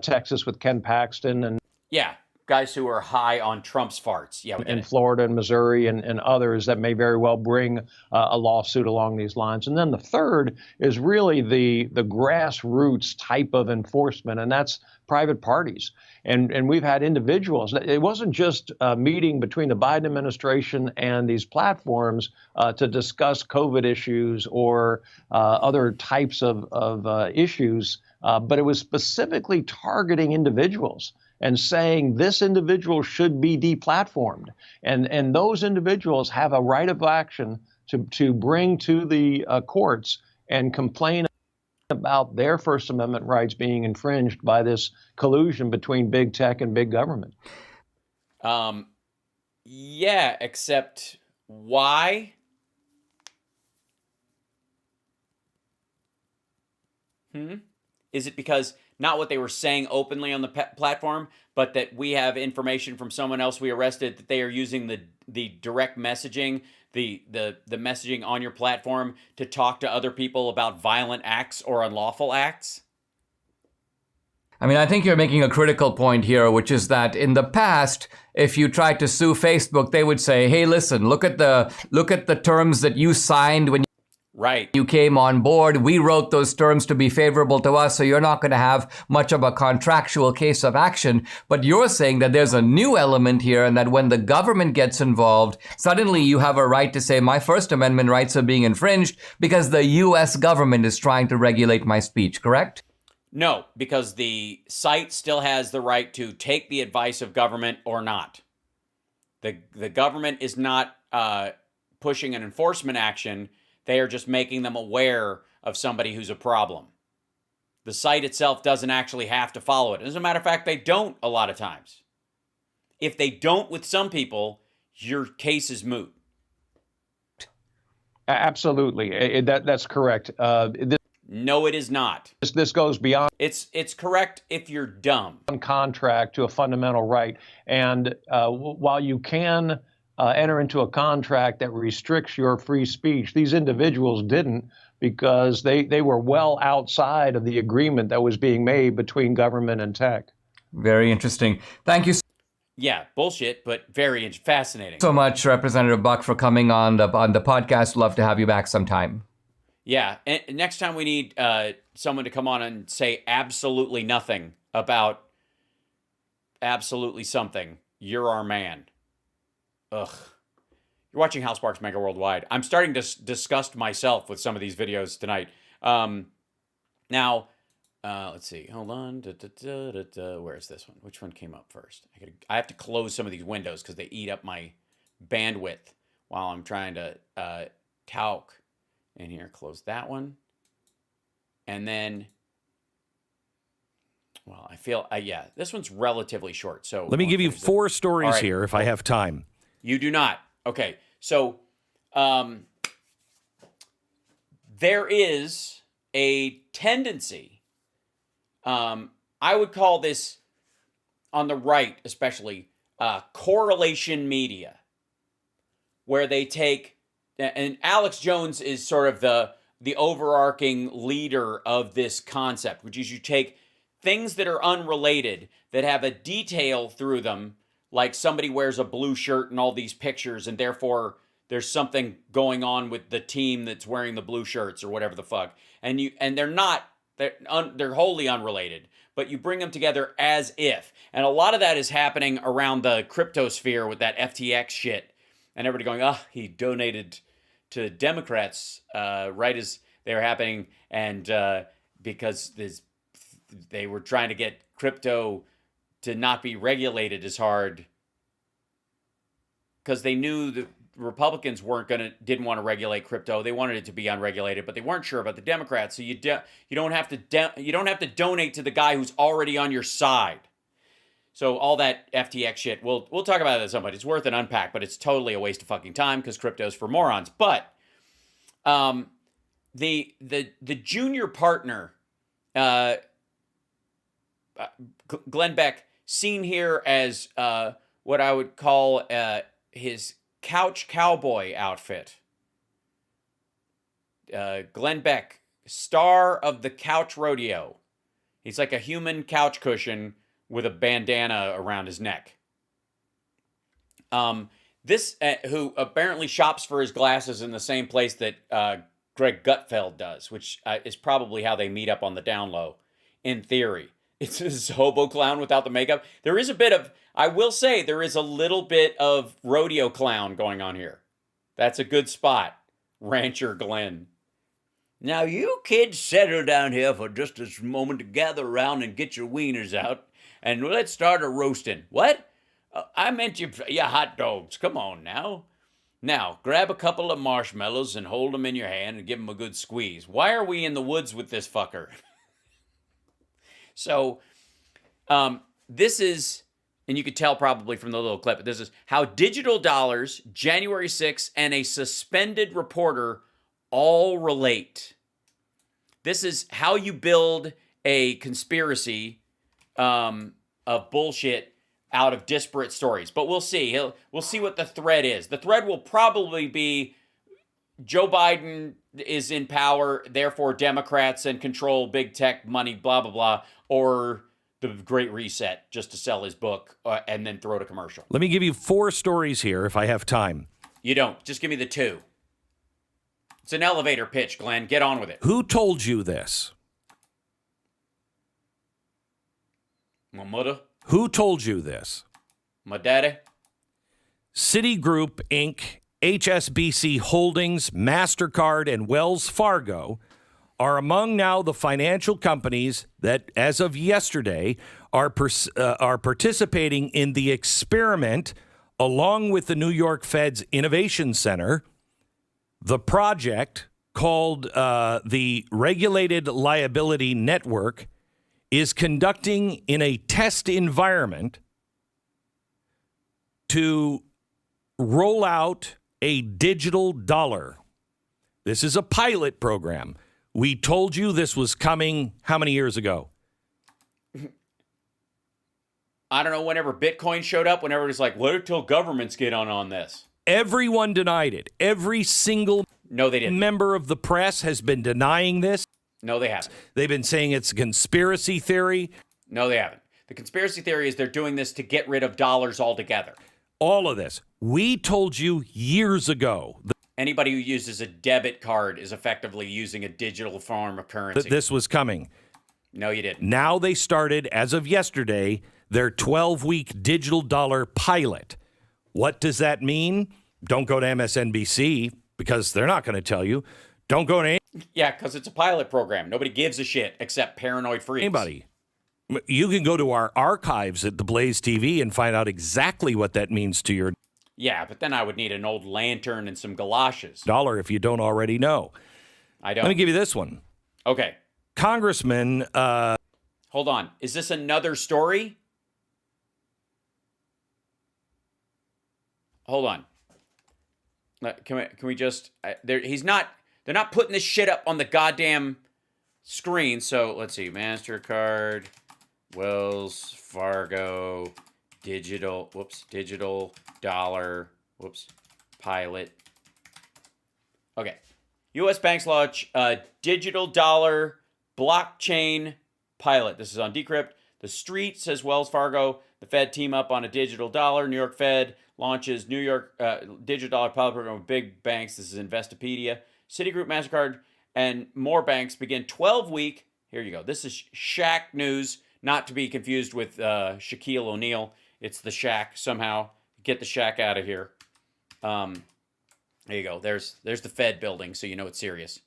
Texas with Ken Paxton and yeah, guys who are high on Trump's farts. Yeah, in Florida and Missouri and others that may very well bring a lawsuit along these lines. And then the third is really the grassroots type of enforcement, and that's private parties. And we've had individuals. It wasn't just a meeting between the Biden administration and these platforms to discuss COVID issues or other types of issues, but it was specifically targeting individuals and saying this individual should be deplatformed. And those individuals have a right of action to bring to the courts and complain about their First Amendment rights being infringed by this collusion between big tech and big government. Yeah, except why? Is it because not what they were saying openly on the platform, but that we have information from someone else we arrested that they are using the direct messaging, the messaging on your platform to talk to other people about violent acts or unlawful acts? I mean, I think you're making a critical point here, which is that in the past, if you tried to sue Facebook, they would say, "Hey, listen, look at the terms that you signed when you came on board. We wrote those terms to be favorable to us, so you're not going to have much of a contractual case of action." But you're saying that there's a new element here, and that when the government gets involved, suddenly you have a right to say my First Amendment rights are being infringed because the U.S. government is trying to regulate my speech, correct? No, because the site still has the right to take the advice of government or not. The government is not pushing an enforcement action. They are just making them aware of somebody who's a problem. The site itself doesn't actually have to follow it. As a matter of fact, they don't a lot of times. If they don't with some people, your case is moot. Absolutely. That's correct. No, it is not. This goes beyond. It's correct if you're dumb. Contract to a fundamental right. And while you can enter into a contract that restricts your free speech, these individuals didn't, because they were well outside of the agreement that was being made between government and tech. Very interesting. Thank you Yeah, bullshit, but very fascinating. so much, Representative Buck, for coming on the podcast. Love to have you back sometime. Yeah, and next time we need someone to come on and say absolutely nothing about absolutely something. You're our man. Ugh. You're watching HAL Sparks Mega Worldwide. I'm starting to disgust myself with some of these videos tonight. Now, let's see. Hold on. Where is this one? Which one came up first? I have to close some of these windows because they eat up my bandwidth while I'm trying to talk. In here, close that one. And then, well, I feel, yeah, this one's relatively short. So let me give you 4 stories here if I have time. You do not. Okay. So there is a tendency, I would call this on the right, especially correlation media, where they take, and Alex Jones is sort of the overarching leader of this concept, which is you take things that are unrelated that have a detail through them, like somebody wears a blue shirt in all these pictures, and therefore there's something going on with the team that's wearing the blue shirts or whatever the fuck. And they're wholly unrelated, but you bring them together as if. And a lot of that is happening around the crypto sphere with that FTX shit. And everybody going, he donated to Democrats right as they were happening. And because they were trying to get crypto to not be regulated as hard because they knew the Republicans didn't want to regulate crypto. They wanted it to be unregulated, but they weren't sure about the Democrats. So you don't have to donate to the guy who's already on your side. So all that FTX shit, we'll talk about it at some point. It's worth an unpack, but it's totally a waste of fucking time because crypto's for morons. But the junior partner, Glenn Beck, seen here as what I would call his couch cowboy outfit. Glenn Beck, star of the couch rodeo. He's like a human couch cushion with a bandana around his neck. This who apparently shops for his glasses in the same place that Greg Gutfeld does, which is probably how they meet up on the down low, in theory. It's this hobo clown without the makeup. There is a bit of, I will say, there is a little bit of rodeo clown going on here. That's a good spot, Rancher Glenn. Now you kids settle down here for just a moment to gather around and get your wieners out, and let's start a roasting. What? I meant your hot dogs. Come on now. Now, grab a couple of marshmallows and hold them in your hand and give them a good squeeze. Why are we in the woods with this fucker? So, this is, and you could tell probably from the little clip, but this is how digital dollars, January 6th, and a suspended reporter all relate. This is how you build a conspiracy of bullshit out of disparate stories. But we'll see. We'll see what the thread is. The thread will probably be Joe Biden is in power, therefore Democrats and control big tech money, blah, blah, blah, or the Great Reset, just to sell his book and then throw it a commercial. Let me give you 4 stories here if I have time. You don't. Just give me the 2. It's an elevator pitch, Glenn. Get on with it. Who told you this? My mother. Who told you this? My daddy. Citigroup, Inc., HSBC Holdings, MasterCard, and Wells Fargo are among now the financial companies that, as of yesterday, are participating in the experiment along with the New York Fed's Innovation Center, the project called the Regulated Liability Network is conducting in a test environment to roll out a digital dollar. This is a pilot program. We told you this was coming how many years ago? I don't know, whenever Bitcoin showed up, whenever it's like, wait till governments get on this. Everyone denied it. Every single member of the press has been denying this. No, they haven't. They've been saying it's a conspiracy theory. No, they haven't. The conspiracy theory is they're doing this to get rid of dollars altogether. All of this. We told you years ago. Anybody who uses a debit card is effectively using a digital form of currency. That this was coming. No, you didn't. Now they started, as of yesterday, their 12-week digital dollar pilot. What does that mean? Don't go to MSNBC because they're not going to tell you. Don't go to... Yeah, because it's a pilot program. Nobody gives a shit except paranoid freaks. Anybody. You can go to our archives at the Blaze TV and find out exactly what that means to your... Yeah, but then I would need an old lantern and some galoshes. Dollar if you don't already know. I don't. Let me give you this one. Okay. Congressman... Hold on. Is this another story? Hold on. Can we just... They're not putting this shit up on the goddamn screen. So let's see. MasterCard, Wells Fargo, digital dollar, pilot. Okay. U.S. banks launch a digital dollar blockchain pilot. This is on Decrypt. The Street, says Wells Fargo. The Fed team up on a digital dollar. New York Fed launches New York digital dollar pilot program with big banks. This is Investopedia. Citigroup, MasterCard, and more banks begin 12-week. Here you go. This is Shaq news, not to be confused with Shaquille O'Neal. It's the Shaq somehow. Get the Shaq out of here. There you go. There's the Fed building, so you know it's serious.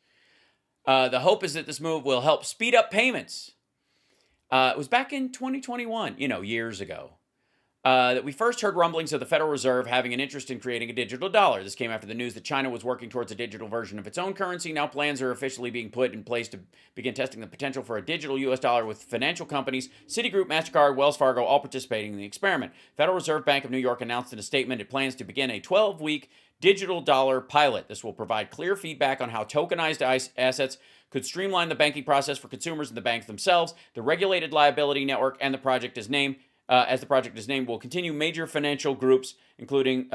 The hope is that this move will help speed up payments. It was back in 2021, years ago, that we first heard rumblings of the Federal Reserve having an interest in creating a digital dollar. This came after the news that China was working towards a digital version of its own currency. Now plans are officially being put in place to begin testing the potential for a digital U.S. dollar, with financial companies, Citigroup, MasterCard, Wells Fargo, all participating in the experiment. Federal Reserve Bank of New York announced in a statement it plans to begin a 12-week digital dollar pilot. This will provide clear feedback on how tokenized assets could streamline the banking process for consumers and the banks themselves. The regulated liability network and the project is named, will continue major financial groups, including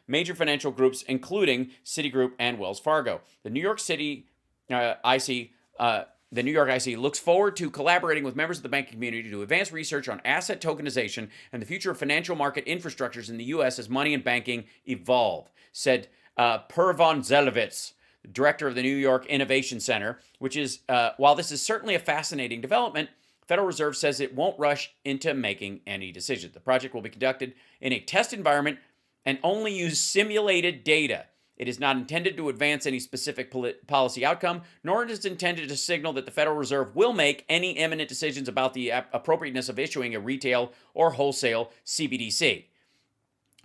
major financial groups, including Citigroup and Wells Fargo. The New York City IC, the New York IC looks forward to collaborating with members of the banking community to advance research on asset tokenization and the future of financial market infrastructures in the U.S. as money and banking evolve, said Pervon Zelovitz, director of the New York Innovation Center, which is, while this is certainly a fascinating development, Federal Reserve says it won't rush into making any decisions. The project will be conducted in a test environment and only use simulated data. It is not intended to advance any specific policy outcome, nor is it intended to signal that the Federal Reserve will make any imminent decisions about the appropriateness of issuing a retail or wholesale CBDC,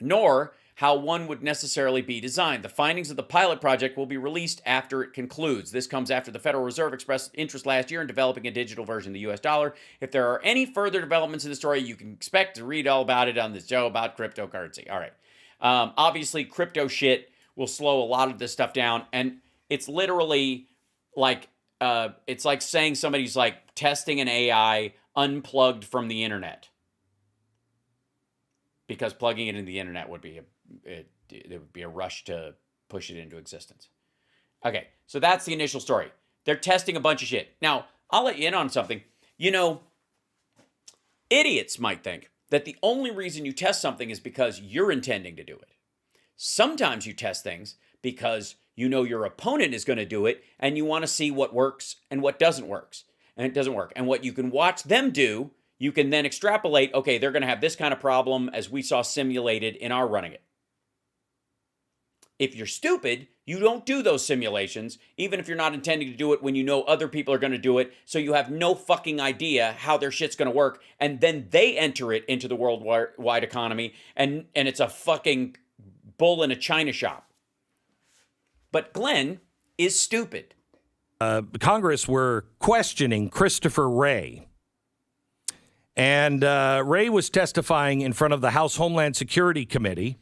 nor how one would necessarily be designed. The findings of the pilot project will be released after it concludes. This comes after the Federal Reserve expressed interest last year in developing a digital version of the U.S. dollar. If there are any further developments in the story, you can expect to read all about it on this show about cryptocurrency. All right. Obviously, crypto shit will slow a lot of this stuff down, and it's literally like it's like saying somebody's like testing an AI unplugged from the internet, because plugging it into the internet would be there would be a rush to push it into existence. Okay, so that's the initial story. They're testing a bunch of shit. Now, I'll let you in on something. Idiots might think that the only reason you test something is because you're intending to do it. Sometimes you test things because you know your opponent is going to do it and you want to see what works and what doesn't work. And it doesn't work. And what you can watch them do, you can then extrapolate, okay, they're going to have this kind of problem as we saw simulated in our running it. If you're stupid, you don't do those simulations, even if you're not intending to do it when you know other people are going to do it, so you have no fucking idea how their shit's going to work, and then they enter it into the worldwide economy, and it's a fucking bull in a china shop. But Glenn is stupid. Congress were questioning Christopher Wray. And Wray was testifying in front of the House Homeland Security Committee.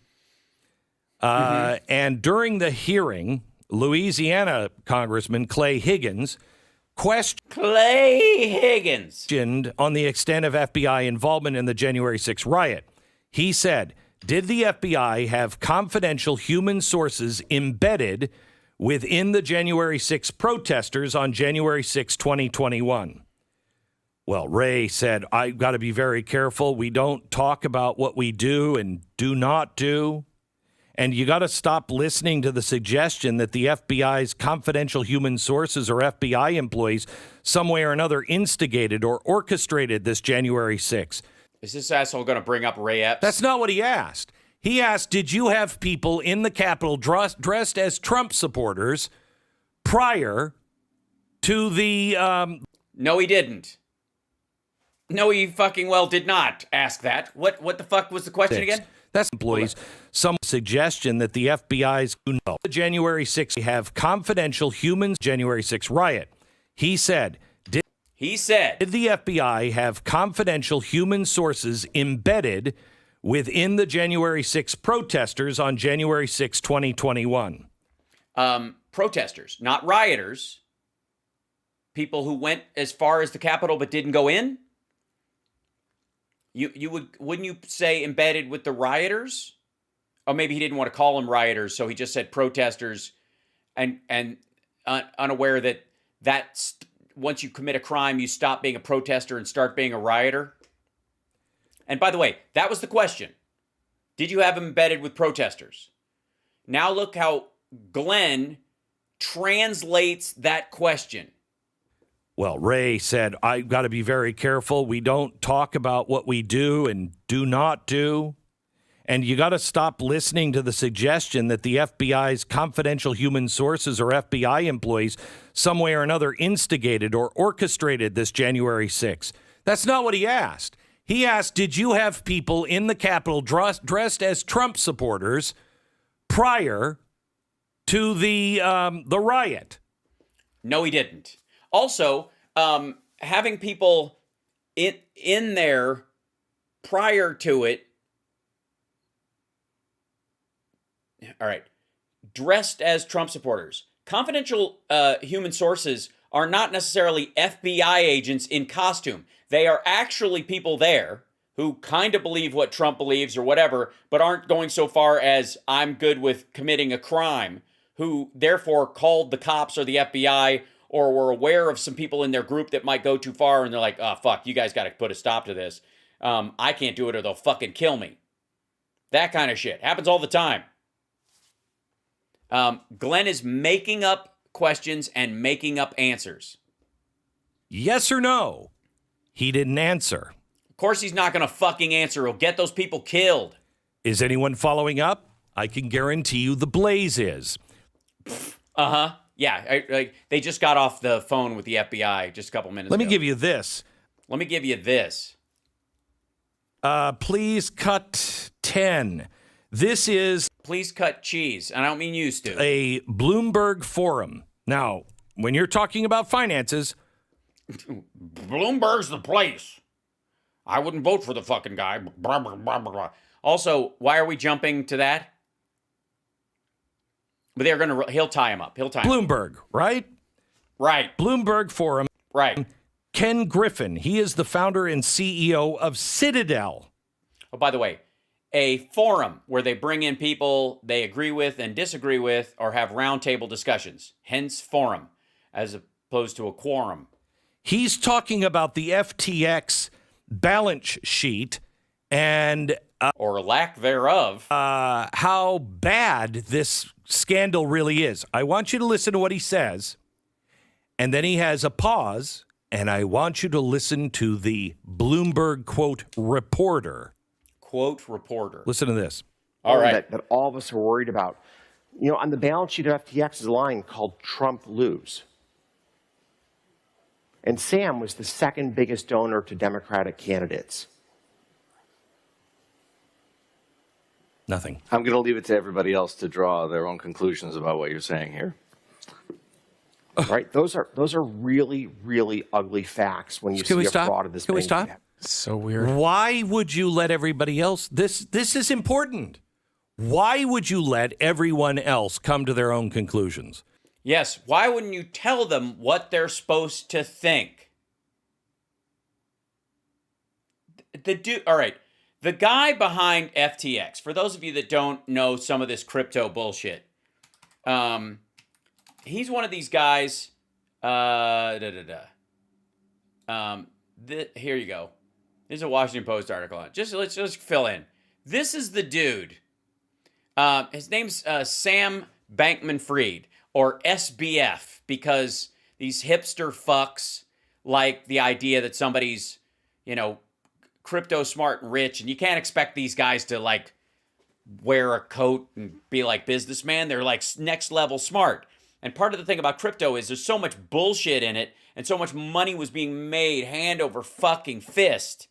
And during the hearing, Louisiana Congressman Clay Higgins questioned on the extent of FBI involvement in the January 6th riot. He said, did the FBI have confidential human sources embedded within the January 6th protesters on January 6, 2021? Well, Wray said, I've got to be very careful. We don't talk about what we do and do not do. And you got to stop listening to the suggestion that the FBI's confidential human sources or FBI employees some way or another instigated or orchestrated this January 6th. Is this asshole going to bring up Ray Epps? That's not what he asked. He asked, did you have people in the Capitol dressed as Trump supporters prior to the... No, he didn't. No, he fucking well did not ask that. What the fuck was the question again? That's employees. Some suggestion that the FBI's the January 6th have confidential humans January 6th riot. He said, did the FBI have confidential human sources embedded within the January 6th protesters on January 6, 2021? Protesters, not rioters. People who went as far as the Capitol but didn't go in? Wouldn't you say embedded with the rioters? Or maybe he didn't want to call them rioters, so he just said protesters, and unaware that once you commit a crime, you stop being a protester and start being a rioter? And by the way, that was the question. Did you have him embedded with protesters? Now look how Glenn translates that question. Well, Ray said, I've got to be very careful. We don't talk about what we do and do not do. And you got to stop listening to the suggestion that the FBI's confidential human sources or FBI employees some way or another instigated or orchestrated this January 6th. That's not what he asked. He asked, did you have people in the Capitol dressed as Trump supporters prior to the riot? No, he didn't. Also, having people in there prior to it, all right, dressed as Trump supporters. Confidential human sources are not necessarily FBI agents in costume. They are actually people there who kind of believe what Trump believes or whatever, but aren't going so far as I'm good with committing a crime, who therefore called the cops or the FBI or were aware of some people in their group that might go too far, and they're like, oh, fuck, you guys got to put a stop to this. I can't do it or they'll fucking kill me. That kind of shit. Happens all the time. Glenn is making up questions and making up answers. Yes or no? He didn't answer. Of course he's not going to fucking answer. He'll get those people killed. Is anyone following up? I can guarantee you the Blaze is. Uh-huh. Yeah, they just got off the phone with the FBI just a couple minutes ago. Let me give you this. Let me give you this. Please cut 10. This is... Please cut cheese, and I don't mean used to. A Bloomberg forum. Now, when you're talking about finances... Bloomberg's the place. I wouldn't vote for the fucking guy. Blah, blah, blah, blah. Also, why are we jumping to that? But he'll tie him up. Bloomberg, right? Right. Bloomberg forum. Right. Ken Griffin. He is the founder and CEO of Citadel. Oh, by the way, a forum where they bring in people they agree with and disagree with or have roundtable discussions. Hence forum, as opposed to a quorum. He's talking about the FTX balance sheet and... or lack thereof. How bad this scandal really is. I want you to listen to what he says. And then he has a pause. And I want you to listen to the Bloomberg, quote, reporter. Quote, reporter. Listen to this. All right. That all of us are worried about. You know, on the balance sheet of FTX is a line called Trump lose. And Sam was the second biggest donor to Democratic candidates. Nothing. I'm going to leave it to everybody else to draw their own conclusions about what you're saying here. Right? Those are really, really ugly facts when you see a fraud of this Can we stop? So weird. Why would you let everybody else? This is important. Why would you let everyone else come to their own conclusions? Yes. Why wouldn't you tell them what they're supposed to think? All right. The guy behind FTX, for those of you that don't know some of this crypto bullshit, he's one of these guys. Here you go. Here's a Washington Post article on it. Let's just fill in. This is the dude. His name's Sam Bankman-Fried, or SBF, because these hipster fucks like the idea that somebody's, crypto smart and rich, and you can't expect these guys to like wear a coat and be like businessmen. They're like next level smart. And part of the thing about crypto is there's so much bullshit in it and so much money was being made hand over fucking fist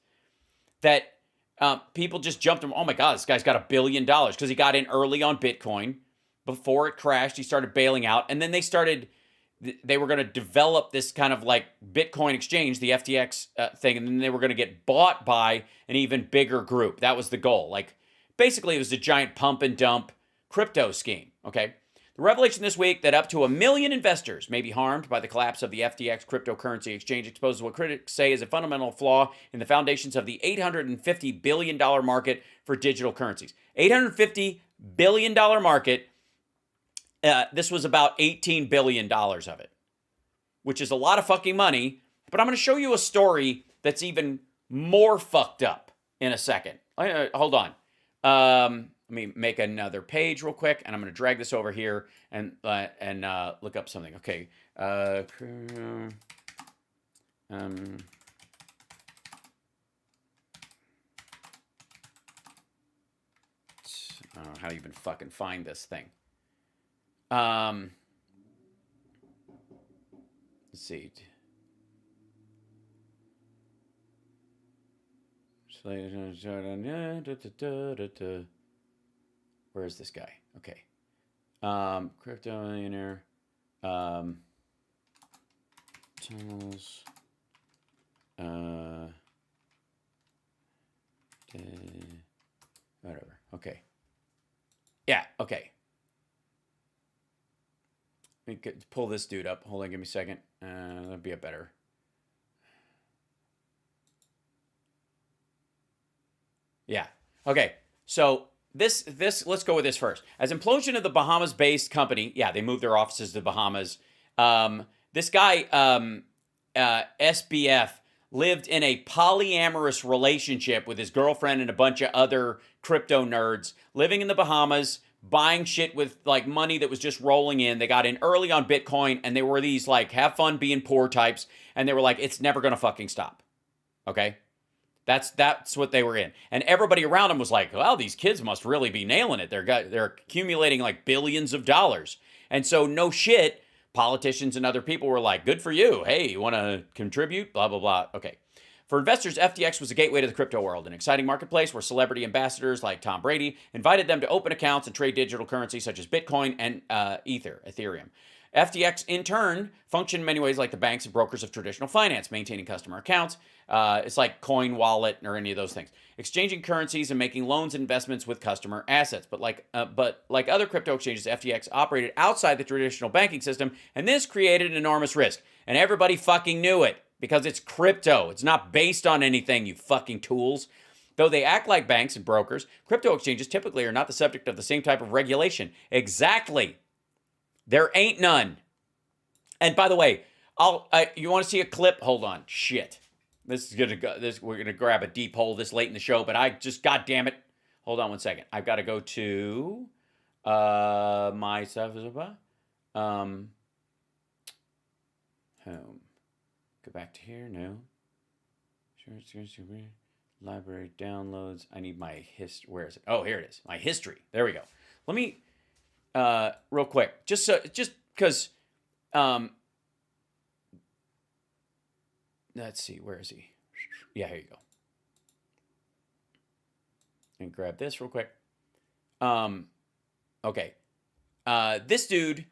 that people just jumped him. Oh my God, this guy's got $1 billion because he got in early on Bitcoin before it crashed. He started bailing out, and then they were going to develop this kind of like Bitcoin exchange, the FTX thing, and then they were going to get bought by an even bigger group. That was the goal. Like, basically, it was a giant pump and dump crypto scheme, okay? The revelation this week that up to 1 million investors may be harmed by the collapse of the FTX cryptocurrency exchange exposes what critics say is a fundamental flaw in the foundations of the $850 billion market for digital currencies. $850 billion market. This was about $18 billion of it. which is a lot of fucking money. But I'm going to show you a story that's even more fucked up in a second. Hold on. Let me make another page real quick, and I'm going to drag this over here and look up something. Okay. I don't know how to even fucking find this thing. Let's see. Where is this guy? Okay. Crypto millionaire. Tunnels. Whatever. Okay. Yeah, okay. Let me pull this dude up. Hold on, give me a second. That'll be a better. Yeah. Okay. So this let's go with this first. As implosion of the Bahamas-based company, yeah, they moved their offices to the Bahamas. This guy, SBF, lived in a polyamorous relationship with his girlfriend and a bunch of other crypto nerds, living in the Bahamas, buying shit with like money that was just rolling in. They got in early on Bitcoin, and they were these like have fun being poor types, and they were like, it's never gonna fucking stop. Okay? That's what they were in. And everybody around them was like, well, these kids must really be nailing it. They're accumulating like billions of dollars. And so no shit, politicians and other people were like, good for you. Hey, you want to contribute? Blah, blah, blah. Okay. For investors, FTX was a gateway to the crypto world, an exciting marketplace where celebrity ambassadors like Tom Brady invited them to open accounts and trade digital currency such as Bitcoin and Ethereum. FTX, in turn, functioned in many ways like the banks and brokers of traditional finance, maintaining customer accounts. It's like Coin Wallet or any of those things. Exchanging currencies and making loans and investments with customer assets. But like other crypto exchanges, FTX operated outside the traditional banking system, and this created an enormous risk. And everybody fucking knew it because it's crypto. It's not based on anything, you fucking tools. Though they act like banks and brokers, crypto exchanges typically are not the subject of the same type of regulation. Exactly. There ain't none. And by the way, you want to see a clip? Hold on. Shit. We're gonna grab a deep hole this late in the show, but God damn it. Hold on one second. I've got to go to my stuff. Home. Go back to here. No. Library downloads. I need my history. Where is it? Oh, here it is. My history. There we go. Let me real quick, just because. Let's see, where is he? Yeah, here you go. And grab this real quick. Okay. This dude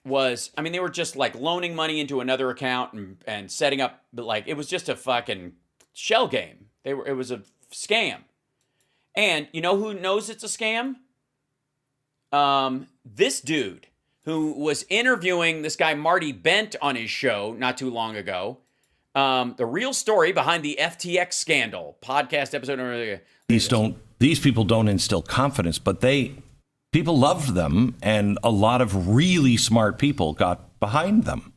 was, they were just like loaning money into another account and setting up, but like it was just a fucking shell game. It was a scam. And you know who knows it's a scam? This dude who was interviewing this guy Marty Bent on his show not too long ago. The real story behind the FTX scandal podcast episode. These people don't instill confidence, but people loved them, and a lot of really smart people got behind them.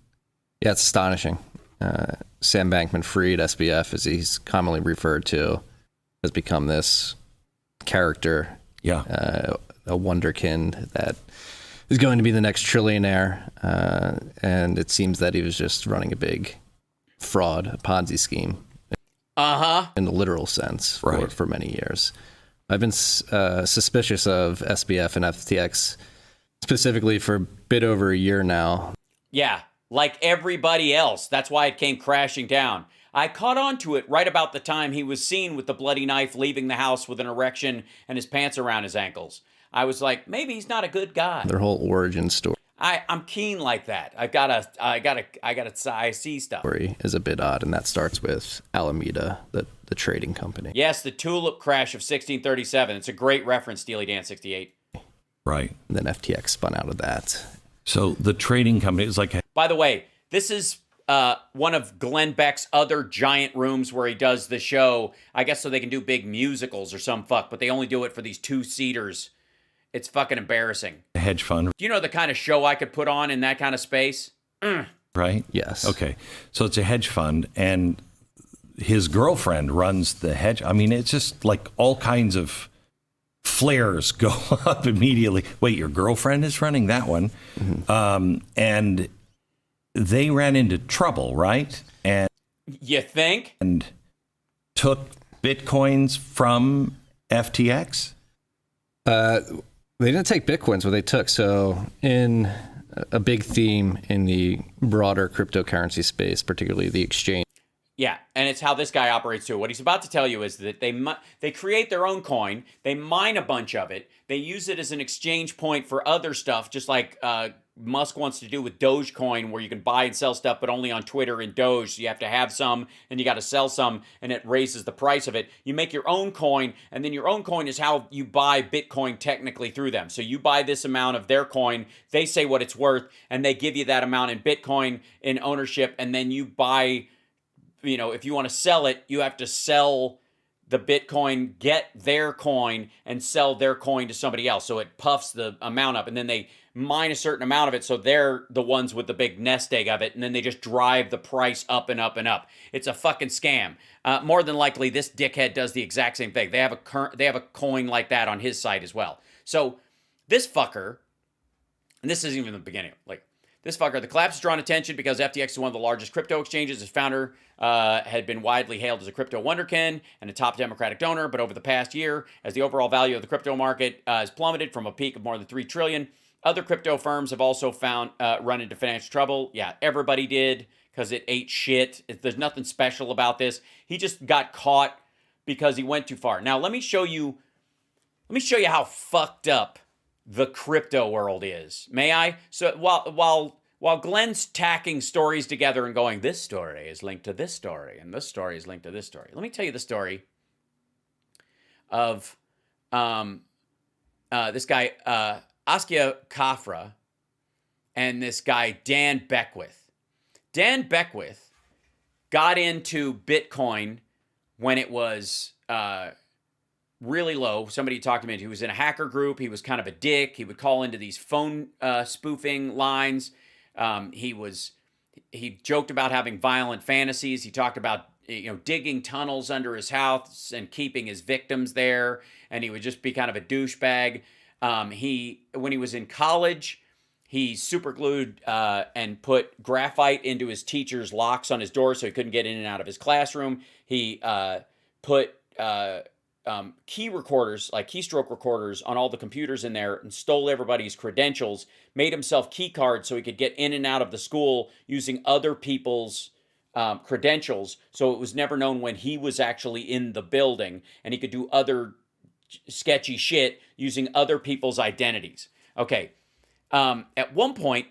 Yeah, it's astonishing. Sam Bankman-Fried, SBF, as he's commonly referred to, has become this character. Yeah. A wonderkind that is going to be the next trillionaire. And it seems that he was just running a big fraud, a Ponzi scheme. In the literal sense for many years. I've been suspicious of SBF and FTX specifically for a bit over a year now. Yeah, like everybody else. That's why it came crashing down. I caught on to it right about the time he was seen with the bloody knife leaving the house with an erection and his pants around his ankles. I was like, maybe he's not a good guy. Their whole origin story. I'm keen like that. I see stuff. Story is a bit odd, and that starts with Alameda, the trading company. Yes, the tulip crash of 1637. It's a great reference, Steely Dan 68. Right. And then FTX spun out of that. So the trading company is like... By the way, this is one of Glenn Beck's other giant rooms where he does the show, I guess so they can do big musicals or some fuck, but they only do it for these 2-seaters. It's fucking embarrassing. A hedge fund. Do you know the kind of show I could put on in that kind of space? right? Yes. Okay. So it's a hedge fund, and his girlfriend runs the hedge. I mean, it's just like all kinds of flares go up immediately. Wait, your girlfriend is running that one? And they ran into trouble, right? And you think? And took Bitcoins from FTX? They didn't take Bitcoins, what they took. So in a big theme in the broader cryptocurrency space, particularly the exchange. Yeah, and it's how this guy operates too. What he's about to tell you is that they create their own coin, they mine a bunch of it, they use it as an exchange point for other stuff, just like Musk wants to do with Dogecoin, where you can buy and sell stuff, but only on Twitter and Doge. So you have to have some, and you got to sell some, and it raises the price of it. You make your own coin, and then your own coin is how you buy Bitcoin technically through them. So you buy this amount of their coin, they say what it's worth, and they give you that amount in Bitcoin in ownership, and then you buy, you know, if you want to sell it, you have to sell the Bitcoin, get their coin, and sell their coin to somebody else. So it puffs the amount up, and then they mine a certain amount of it, so they're the ones with the big nest egg of it, and then they just drive the price up and up and up. It's a fucking scam. More than likely, this dickhead does the exact same thing. They have a coin like that on his site as well. So this fucker, and this isn't even the beginning, like, this fucker, the collapse has drawn attention because FTX is one of the largest crypto exchanges. His founder had been widely hailed as a crypto wonderkin and a top Democratic donor. But over the past year, as the overall value of the crypto market has plummeted from a peak of more than $3 trillion, other crypto firms have also run into financial trouble. Yeah, everybody did, because it ate shit. There's nothing special about this. He just got caught because he went too far. Now, let me show you how fucked up the crypto world is. May I? So while Glenn's tacking stories together and going, this story is linked to this story, and this story is linked to this story. Let me tell you the story of this guy, Askia Kafra, and this guy, Dan Beckwith. Dan Beckwith got into Bitcoin when it was really low. Somebody talked to me. He was in a hacker group. He was kind of a dick. He would call into these phone spoofing lines. He joked about having violent fantasies. He talked about, you know, digging tunnels under his house and keeping his victims there. And he would just be kind of a douchebag. When he was in college, he superglued and put graphite into his teacher's locks on his door so he couldn't get in and out of his classroom. He put key recorders, like keystroke recorders, on all the computers in there and stole everybody's credentials, made himself key cards so he could get in and out of the school using other people's credentials. So it was never known when he was actually in the building, and he could do other sketchy shit using other people's identities. Okay. At one point,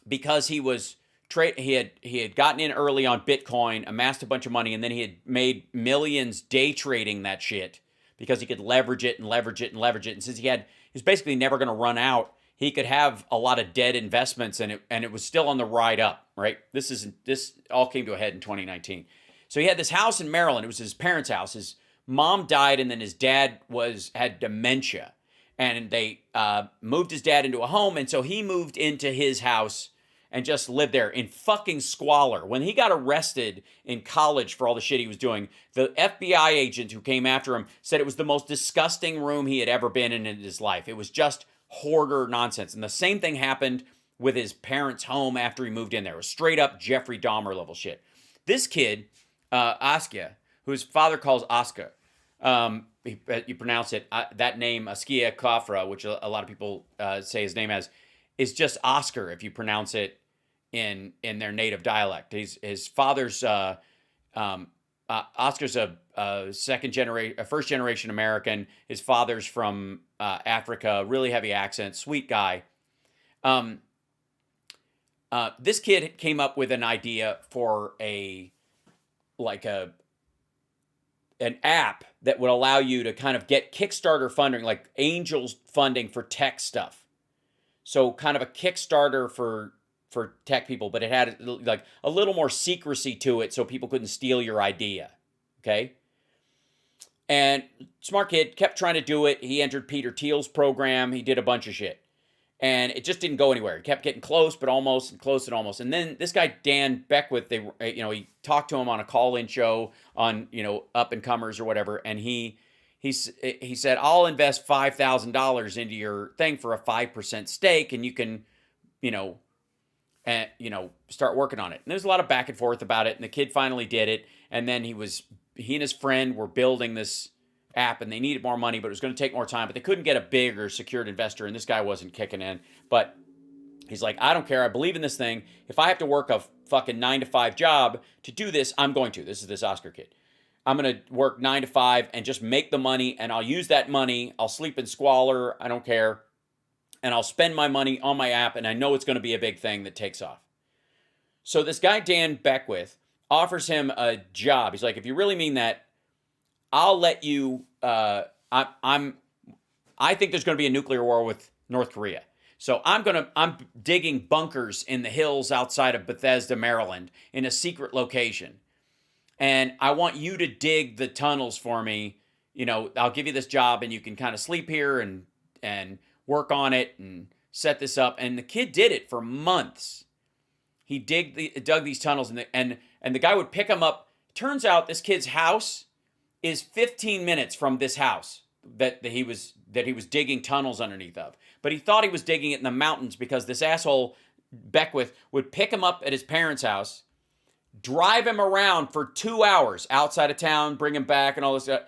because he was he had gotten in early on Bitcoin, amassed a bunch of money, and then he had made millions day trading that shit because he could leverage it and leverage it and leverage it. And since he was basically never going to run out, he could have a lot of dead investments, and it was still on the ride up, right? This all came to a head in 2019. So he had this house in Maryland. It was his parents' house. His mom died, and then his dad had dementia, and they moved his dad into a home, and so he moved into his house and just lived there in fucking squalor. When he got arrested in college for all the shit he was doing, the FBI agent who came after him said it was the most disgusting room he had ever been in his life. It was just hoarder nonsense. And the same thing happened with his parents' home after he moved in there. It was straight up Jeffrey Dahmer level shit. This kid, Askia, who his father calls Oscar, you pronounce it, that name, Askia Kafra, which a lot of people say his name as, is just Oscar if you pronounce it in their native dialect. His father's Oscar's a first generation American. His father's from Africa, really heavy accent, sweet guy. This kid came up with an idea for an app that would allow you to kind of get Kickstarter funding, like angels funding for tech stuff. So kind of a Kickstarter for tech people, but it had like a little more secrecy to it so people couldn't steal your idea, okay? And smart kid, kept trying to do it. He entered Peter Thiel's program. He did a bunch of shit. And it just didn't go anywhere. It kept getting close, but almost, and close, and almost. And then this guy, Dan Beckwith, he talked to him on a call-in show on, up-and-comers or whatever. And he said, I'll invest $5,000 into your thing for a 5% stake, and you can, start working on it. And there's a lot of back and forth about it. And the kid finally did it. And then he and his friend were building this app, and they needed more money, but it was going to take more time, but they couldn't get a big or secured investor, and this guy wasn't kicking in. But he's like, I don't care. I believe in this thing. If I have to work a fucking 9-to-5 job to do this, I'm going to. This is this Oscar kid. I'm going to work 9 to 5 and just make the money, and I'll use that money. I'll sleep in squalor. I don't care. And I'll spend my money on my app, and I know it's going to be a big thing that takes off. So this guy, Dan Beckwith, offers him a job. He's like, if you really mean that, I'll let you, I think there's going to be a nuclear war with North Korea. So I'm digging bunkers in the hills outside of Bethesda, Maryland, in a secret location. And I want you to dig the tunnels for me. I'll give you this job, and you can kind of sleep here and work on it and set this up. And the kid did it for months. He dug these tunnels, and the guy would pick him up. Turns out this kid's house is 15 minutes from this house that he was digging tunnels underneath of. But he thought he was digging it in the mountains because this asshole Beckwith would pick him up at his parents' house, drive him around for 2 hours outside of town, bring him back and all this stuff,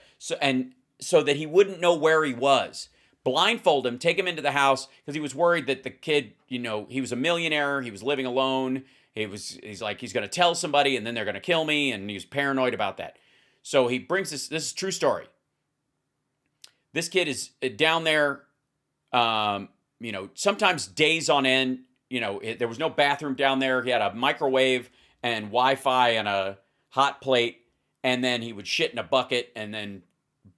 so that he wouldn't know where he was. Blindfold him, take him into the house because he was worried that the kid, he was a millionaire, he was living alone. He's like, he's going to tell somebody and then they're going to kill me, and he was paranoid about that. So he brings this is a true story. This kid is down there, sometimes days on end. There was no bathroom down there. He had a microwave and Wi-Fi and a hot plate, and then he would shit in a bucket, and then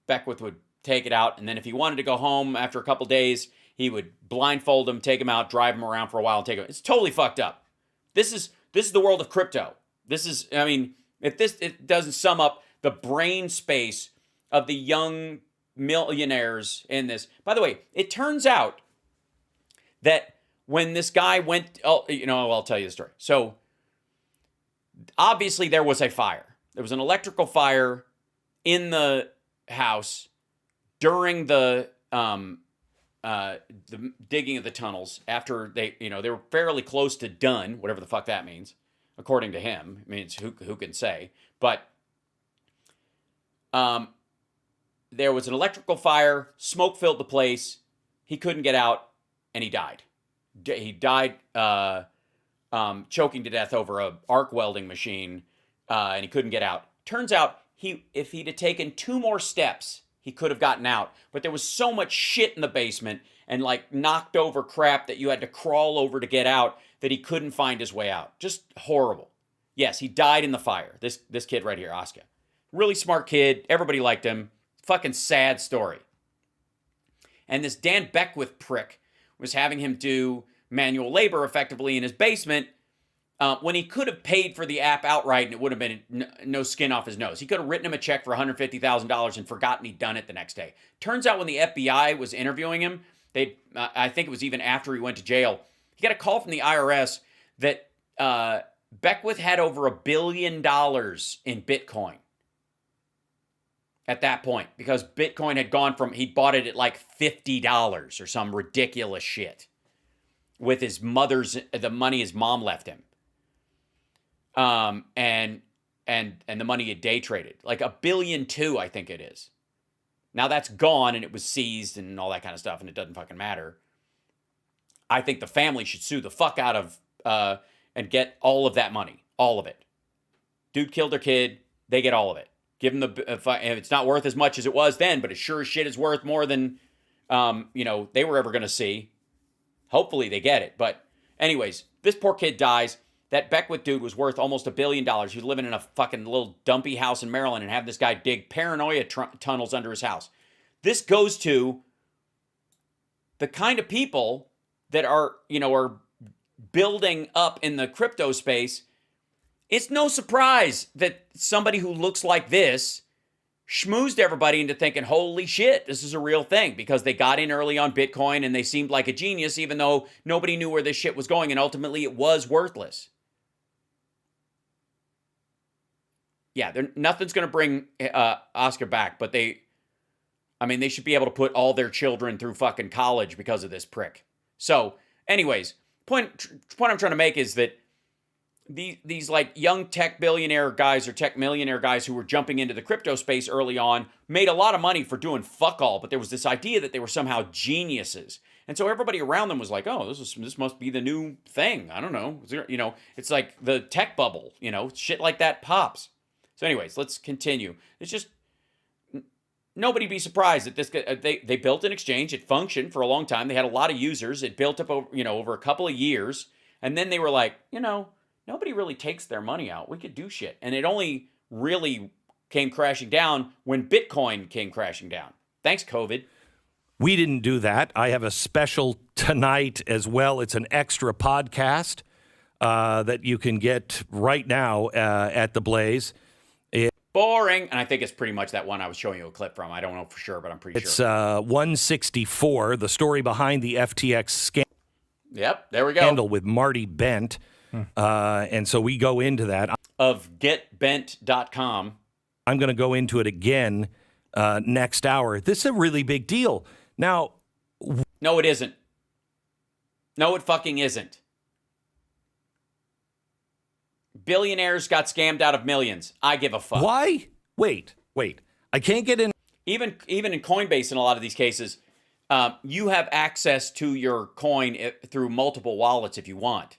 Beckwith would take it out. And then if he wanted to go home after a couple days, he would blindfold him, take him out, drive him around for a while, and take him. It's totally fucked up. This is the world of crypto. If it doesn't sum up the brain space of the young millionaires in this. By the way, it turns out that when this guy went, I'll tell you the story. So obviously there was a fire. There was an electrical fire in the house during the digging of the tunnels after they were fairly close to done, whatever the fuck that means, according to him. I mean, it's who can say, but there was an electrical fire, smoke filled the place, he couldn't get out, and he died. He died choking to death over a arc welding machine, and he couldn't get out. Turns out, if he'd have taken 2 more steps, he could have gotten out. But there was so much shit in the basement and knocked over crap that you had to crawl over to get out that he couldn't find his way out. Just horrible. Yes, he died in the fire. This kid right here, Oscar. Really smart kid. Everybody liked him. Fucking sad story. And this Dan Beckwith prick was having him do manual labor effectively in his basement when he could have paid for the app outright and it would have been no skin off his nose. He could have written him a check for $150,000 and forgotten he'd done it the next day. Turns out when the FBI was interviewing him, I think it was even after he went to jail, he got a call from the IRS that Beckwith had over $1 billion in Bitcoin at that point, because Bitcoin had gone from, he bought it at $50 or some ridiculous shit with the money his mom left him. And the money he day traded, $1.2 billion, I think it is. Now that's gone and it was seized and all that kind of stuff, and it doesn't fucking matter. I think the family should sue the fuck out of, and get all of that money, all of it. Dude killed their kid, they get all of it. Give them it's not worth as much as it was then, but it sure as shit is worth more than, they were ever going to see. Hopefully they get it. But anyways, this poor kid dies. That Beckwith dude was worth almost $1 billion. He was living in a fucking little dumpy house in Maryland and have this guy dig paranoia tunnels under his house. This goes to the kind of people that are building up in the crypto space. It's no surprise that somebody who looks like this schmoozed everybody into thinking, holy shit, this is a real thing, because they got in early on Bitcoin and they seemed like a genius, even though nobody knew where this shit was going, and ultimately it was worthless. Yeah, nothing's going to bring Oscar back, but they should be able to put all their children through fucking college because of this prick. So, anyways, point I'm trying to make is that these like young tech billionaire guys or tech millionaire guys who were jumping into the crypto space early on made a lot of money for doing fuck all, but there was this idea that they were somehow geniuses. And so everybody around them was like, oh, this must be the new thing. I don't know. It's like the tech bubble, shit like that pops. So anyways, let's continue. It's just, nobody be surprised that this, they built an exchange. It functioned for a long time. They had a lot of users. It built up over a couple of years. And then they were like, nobody really takes their money out. We could do shit. And it only really came crashing down when Bitcoin came crashing down. Thanks, COVID. We didn't do that. I have a special tonight as well. It's an extra podcast that you can get right now at The Blaze. Boring. And I think it's pretty much that one I was showing you a clip from. I don't know for sure, but I'm pretty sure. It's 164, the story behind the FTX scandal. Yep, there we go. Scandal with Marty Bent. And so we go into that. Of getbent.com. I'm going to go into it again next hour. This is a really big deal. Now. No, it isn't. No, it fucking isn't. Billionaires got scammed out of millions. I give a fuck. Why? Wait. I can't get in. Even in Coinbase, in a lot of these cases, you have access to your coin through multiple wallets if you want.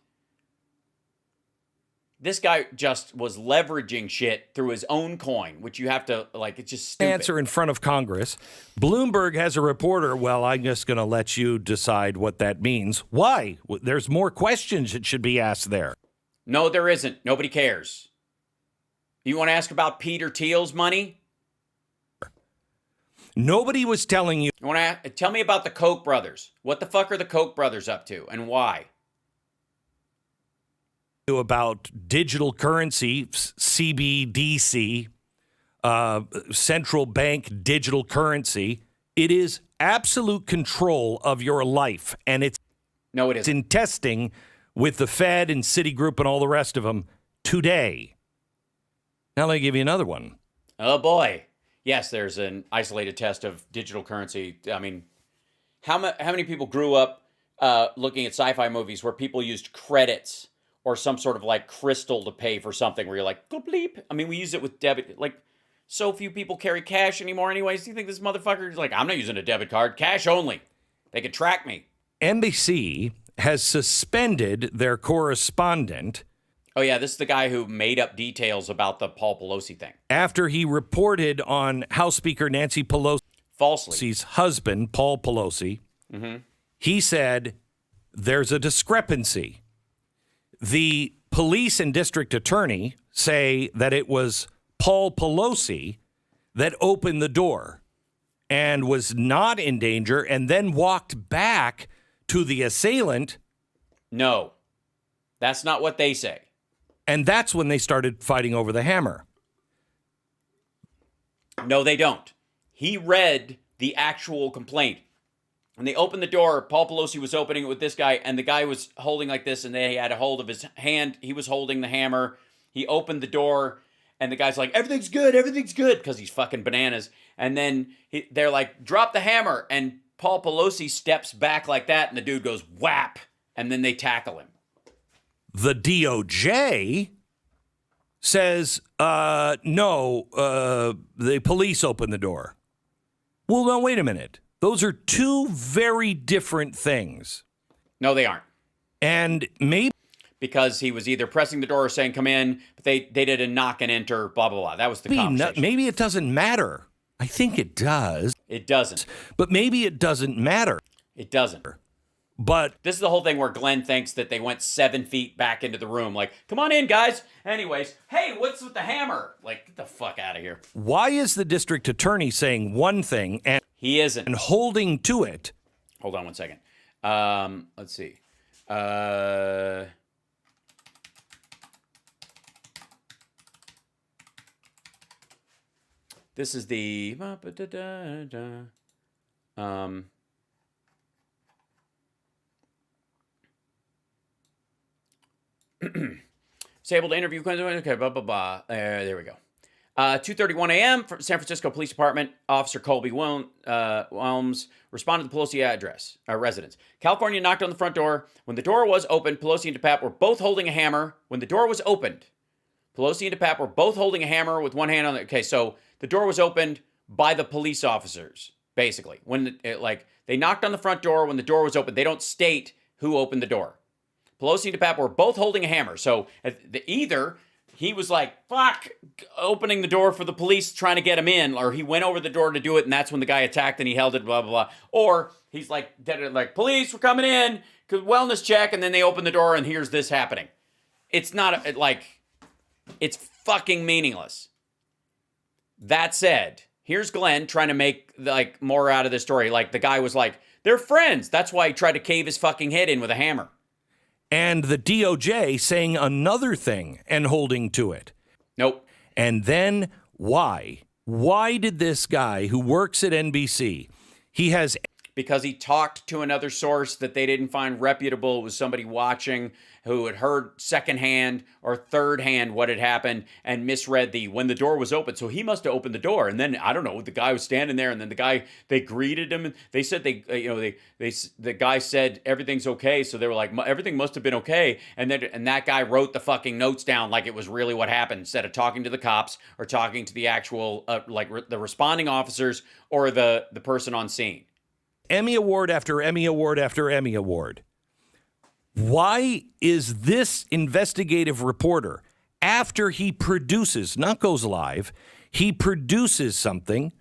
This guy just was leveraging shit through his own coin, which you have to, it's just stupid. Answer in front of Congress. Bloomberg has a reporter. Well, I'm just going to let you decide what that means. Why? There's more questions that should be asked there. No, there isn't. Nobody cares. You want to ask about Peter Thiel's money? Nobody was telling you. You want to tell me about the Koch brothers? What the fuck are the Koch brothers up to, and why? About digital currency, CBDC, central bank digital currency. It is absolute control of your life, and it's in testing with the Fed and Citigroup and all the rest of them today. Now let me give you another one. Oh boy, yes, there's an isolated test of digital currency. I mean, how many people grew up looking at sci-fi movies where people used credits or some sort of crystal to pay for something where you're like, go bleep. I mean, we use it with debit. So few people carry cash anymore anyways. Do you think this motherfucker is I'm not using a debit card, cash only. They can track me. NBC has suspended their correspondent. Oh yeah, this is the guy who made up details about the Paul Pelosi thing. After he reported on House Speaker Nancy Pelosi's husband, Paul Pelosi, he said there's a discrepancy. The police and district attorney say that it was Paul Pelosi that opened the door and was not in danger and then walked back to the assailant. No, that's not what they say. And that's when they started fighting over the hammer. No, they don't. He read the actual complaint. When they opened the door, Paul Pelosi was opening it with this guy, and the guy was holding like this, and they had a hold of his hand. He was holding the hammer. He opened the door, and the guy's like, everything's good, because he's fucking bananas. And then they're like, drop the hammer, and Paul Pelosi steps back like that, and the dude goes, whap, and then they tackle him. The DOJ says, no, the police opened the door. Well, no, wait a minute. Those are two very different things. No, they aren't. And maybe because he was either pressing the door or saying, come in, but they did a knock and enter, blah, blah, blah. That was the conversation. Maybe it doesn't matter. I think it does. It doesn't. But maybe it doesn't matter. It doesn't. But this is the whole thing where Glenn thinks that they went 7 feet back into the room. Like, come on in, guys. Anyways, hey, what's with the hammer? Like, get the fuck out of here. Why is the district attorney saying one thing and he isn't and holding to it? Hold on one second. Let's see. This is the disabled interview. Okay, blah blah blah. There we go. 2:31 a.m. from San Francisco Police Department. Officer Colby Wilms responded to the Pelosi residence. California knocked on the front door. When the door was opened, Pelosi and DePape were both holding a hammer. When the door was opened, Pelosi and DePape were both holding a hammer with one hand on the... Okay, so the door was opened by the police officers, basically. When they knocked on the front door when the door was opened. They don't state who opened the door. Pelosi and DePape were both holding a hammer. So either he was like, fuck, opening the door for the police trying to get him in, or he went over the door to do it, and that's when the guy attacked and he held it, blah, blah, blah. Or he's like, police, we're coming in, wellness check, and then they open the door and here's this happening. It's not, it's fucking meaningless. That said, here's Glenn trying to make, more out of this story. The guy was like, they're friends. That's why he tried to cave his fucking head in with a hammer. And the DOJ saying another thing and holding to it. Nope. And then why? Why did this guy who works at NBC, because he talked to another source that they didn't find reputable. It was somebody watching who had heard secondhand or thirdhand what had happened and misread when the door was open. So he must have opened the door. And then, I don't know, the guy was standing there, and then they greeted him. And they said the guy said everything's okay. So they were like, everything must have been okay. And that guy wrote the fucking notes down like it was really what happened, instead of talking to the cops or talking to the actual, the responding officers or the person on scene. Emmy Award after Emmy Award after Emmy Award. Why is this investigative reporter, after he produces, not goes live, he produces something,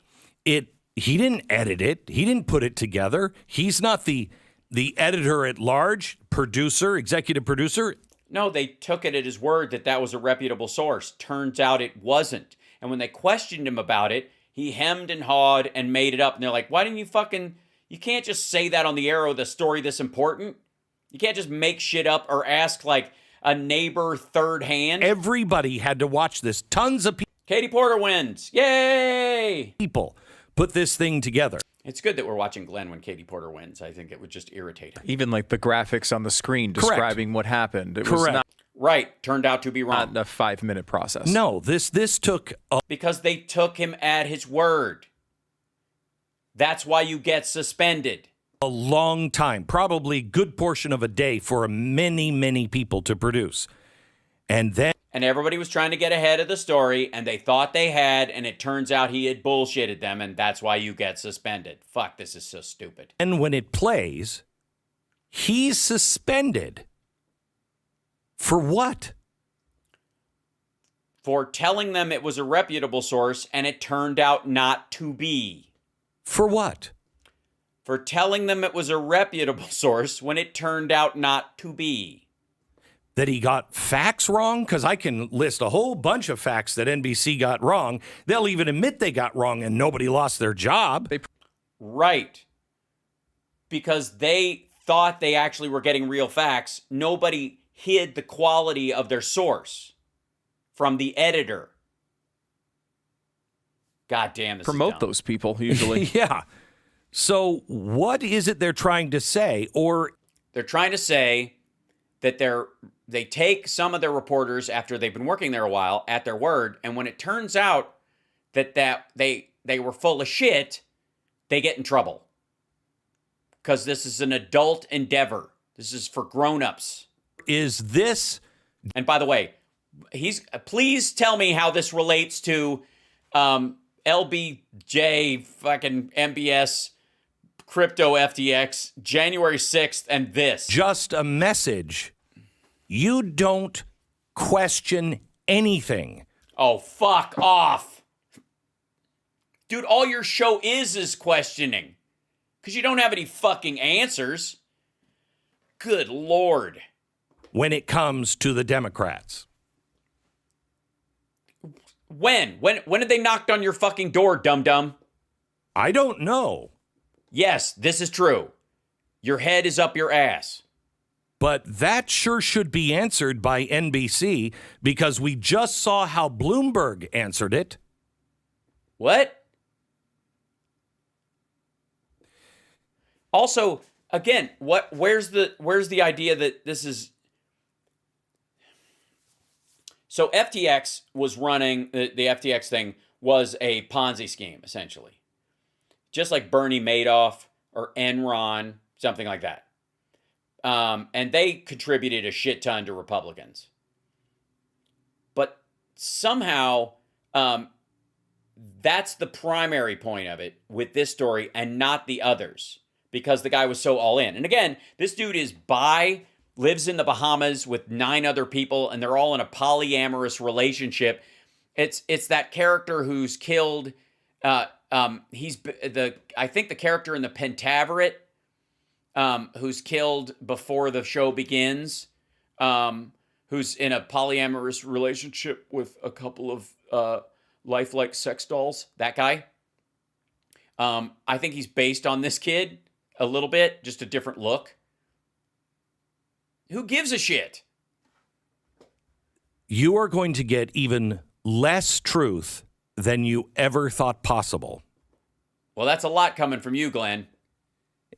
he didn't edit it, he didn't put it together, he's not the editor at large, producer, executive producer? No, they took it at his word that was a reputable source. Turns out it wasn't. And when they questioned him about it, he hemmed and hawed and made it up. And they're like, why didn't you can't just say that on the air with a story this important. You can't just make shit up or ask a neighbor third hand. Everybody had to watch this. Tons of people. Katie Porter wins. Yay! People put this thing together. It's good that we're watching Glenn when Katie Porter wins. I think it would just irritate him. Even the graphics on the screen describing what happened. It was not right. Turned out to be wrong. Not a 5-minute process. No, this took... Because they took him at his word. That's why you get suspended. A long time, probably good portion of a day for many, many people to produce. And everybody was trying to get ahead of the story, and they thought they had, and it turns out he had bullshitted them, and that's why you get suspended. Fuck, this is so stupid. And when it plays, he's suspended. For what? For telling them it was a reputable source, and it turned out not to be. For what? For telling them it was a reputable source when it turned out not to be. That he got facts wrong? Because I can list a whole bunch of facts that NBC got wrong. They'll even admit they got wrong and nobody lost their job. Right. Because they thought they actually were getting real facts. Nobody hid the quality of their source from the editor. God damn, this Promote those people, usually. Yeah. So what is it they're trying to say? Or they're trying to say that they take some of their reporters after they've been working there a while at their word, and when it turns out that they were full of shit, they get in trouble. Because this is an adult endeavor. This is for grown-ups. Is this... And by the way, please tell me how this relates to LBJ, fucking MBS, crypto FTX, January 6th, and this. Just a message. You don't question anything. Oh, fuck off. Dude, all your show is questioning. Because you don't have any fucking answers. Good Lord. When it comes to the Democrats. When? When did they knock on your fucking door, dum-dum? I don't know. Yes, this is true. Your head is up your ass. But that sure should be answered by NBC, because we just saw how Bloomberg answered it. What? Also, again, where's the idea that this is... So FTX was running, the FTX thing was a Ponzi scheme, essentially. Just like Bernie Madoff or Enron, something like that. And they contributed a shit ton to Republicans. But somehow, that's the primary point of it with this story and not the others. Because the guy was so all in. And again, this dude is lives in the Bahamas with 9 other people, and they're all in a polyamorous relationship. It's that character who's killed. I think the character in the Pentaveret, who's killed before the show begins, who's in a polyamorous relationship with a couple of lifelike sex dolls. That guy. I think he's based on this kid. A little bit, just a different look. Who gives a shit? You are going to get even less truth than you ever thought possible. Well, that's a lot coming from you, Glenn.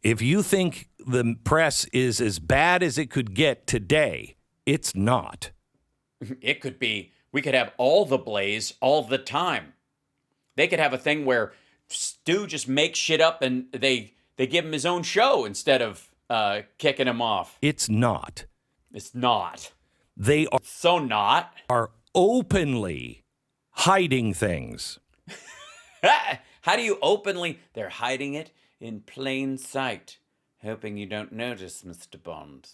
If you think the press is as bad as it could get today, it's not. It could be. We could have all the blaze all the time. They could have a thing where Stu just makes shit up and they give him his own show instead of kicking him off. It's not. It's not. They are so not. Are openly hiding things. How do you openly? They're hiding it in plain sight, hoping you don't notice, Mr. Bond.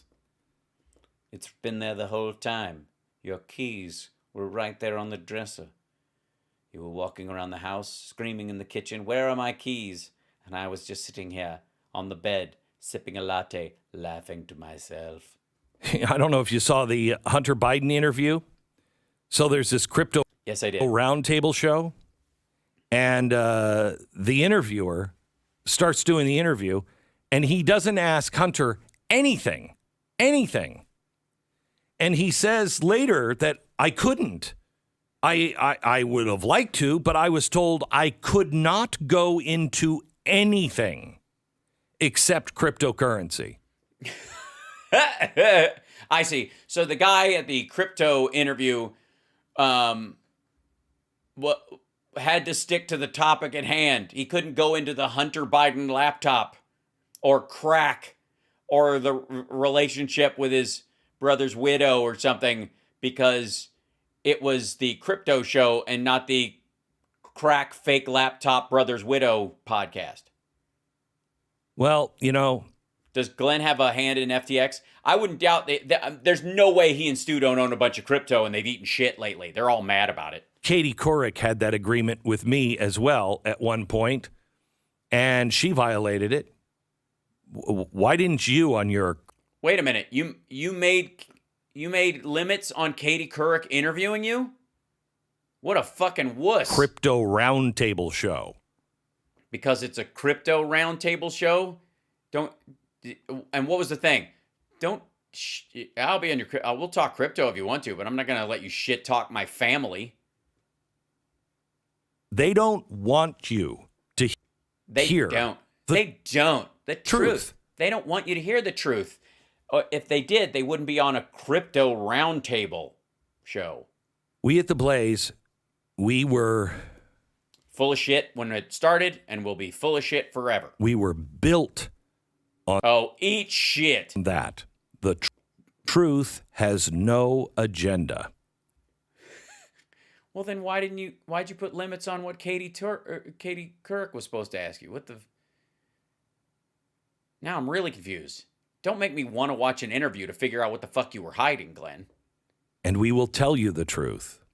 It's been there the whole time. Your keys were right there on the dresser. You were walking around the house, screaming in the kitchen, "Where are my keys?" And I was just sitting here on the bed, sipping a latte, laughing to myself. I don't know if you saw the Hunter Biden interview. So there's this crypto yes, I did. Roundtable show. And the interviewer starts doing the interview, and he doesn't ask Hunter anything. And he says later that I couldn't. I would have liked to, but I was told I could not go into anything except cryptocurrency. I see. So the guy at the crypto interview had to stick to the topic at hand. He couldn't go into the Hunter Biden laptop or crack or the relationship with his brother's widow or something because it was the crypto show and not the crack fake laptop brother's widow podcast. Well, you know. Does Glenn have a hand in FTX? I wouldn't doubt there's no way he and Stu don't own a bunch of crypto and they've eaten shit lately. They're all mad about it. Katie Couric had that agreement with me as well at one point, and she violated it. Why didn't you on your... Wait a minute. You made limits on Katie Couric interviewing you? What a fucking wuss. Crypto roundtable show. Because it's a crypto roundtable show? And what was the thing? I'll be on your... we'll talk crypto if you want to, but I'm not going to let you shit talk my family. They don't want you to hear. They don't. The truth. They don't want you to hear the truth. If they did, they wouldn't be on a crypto roundtable show. We at The Blaze, we were... full of shit when it started, and we'll be full of shit forever. We were built on... Oh, eat shit. That. The truth has no agenda. Well, then why'd you put limits on what Katie Couric was supposed to ask you? What the... Now I'm really confused. Don't make me want to watch an interview to figure out what the fuck you were hiding, Glenn. And we will tell you the truth.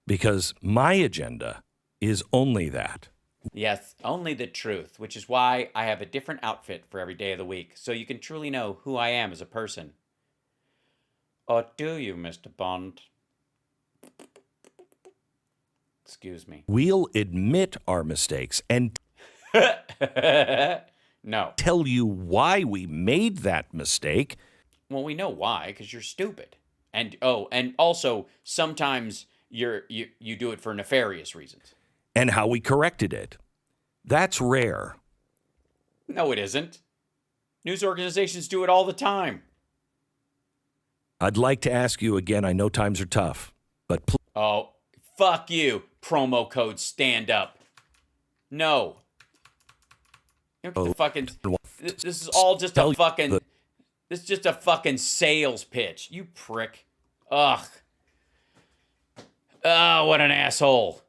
Because my agenda is only that. Yes, only the truth, which is why I have a different outfit for every day of the week, so you can truly know who I am as a person. Or do you, Mr. Bond? Excuse me. We'll admit our mistakes and no. Tell you why we made that mistake. Well, we know why, because you're stupid. And also sometimes you do it for nefarious reasons. and how we corrected it. That's rare. No, it isn't. News organizations do it all the time. I'd like to ask you again, I know times are tough, but oh, fuck you. Promo code stand up. No. You know, fucking, this is all just a fucking, this is just a fucking sales pitch. You prick. Ugh. Oh, what an asshole.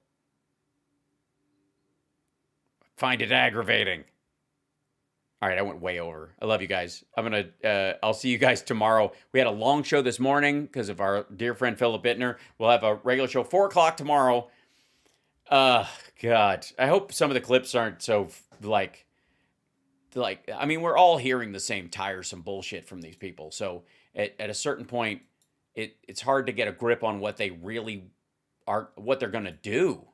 Find it aggravating. All right, I went way over. I love you guys. I'll see you guys tomorrow. We had a long show this morning because of our dear friend Philip Bittner. We'll have a regular show 4 o'clock tomorrow. God, I hope some of the clips aren't so like, I mean, we're all hearing the same tiresome bullshit from these people. So at a certain point, it's hard to get a grip on what they really are, what they're going to do.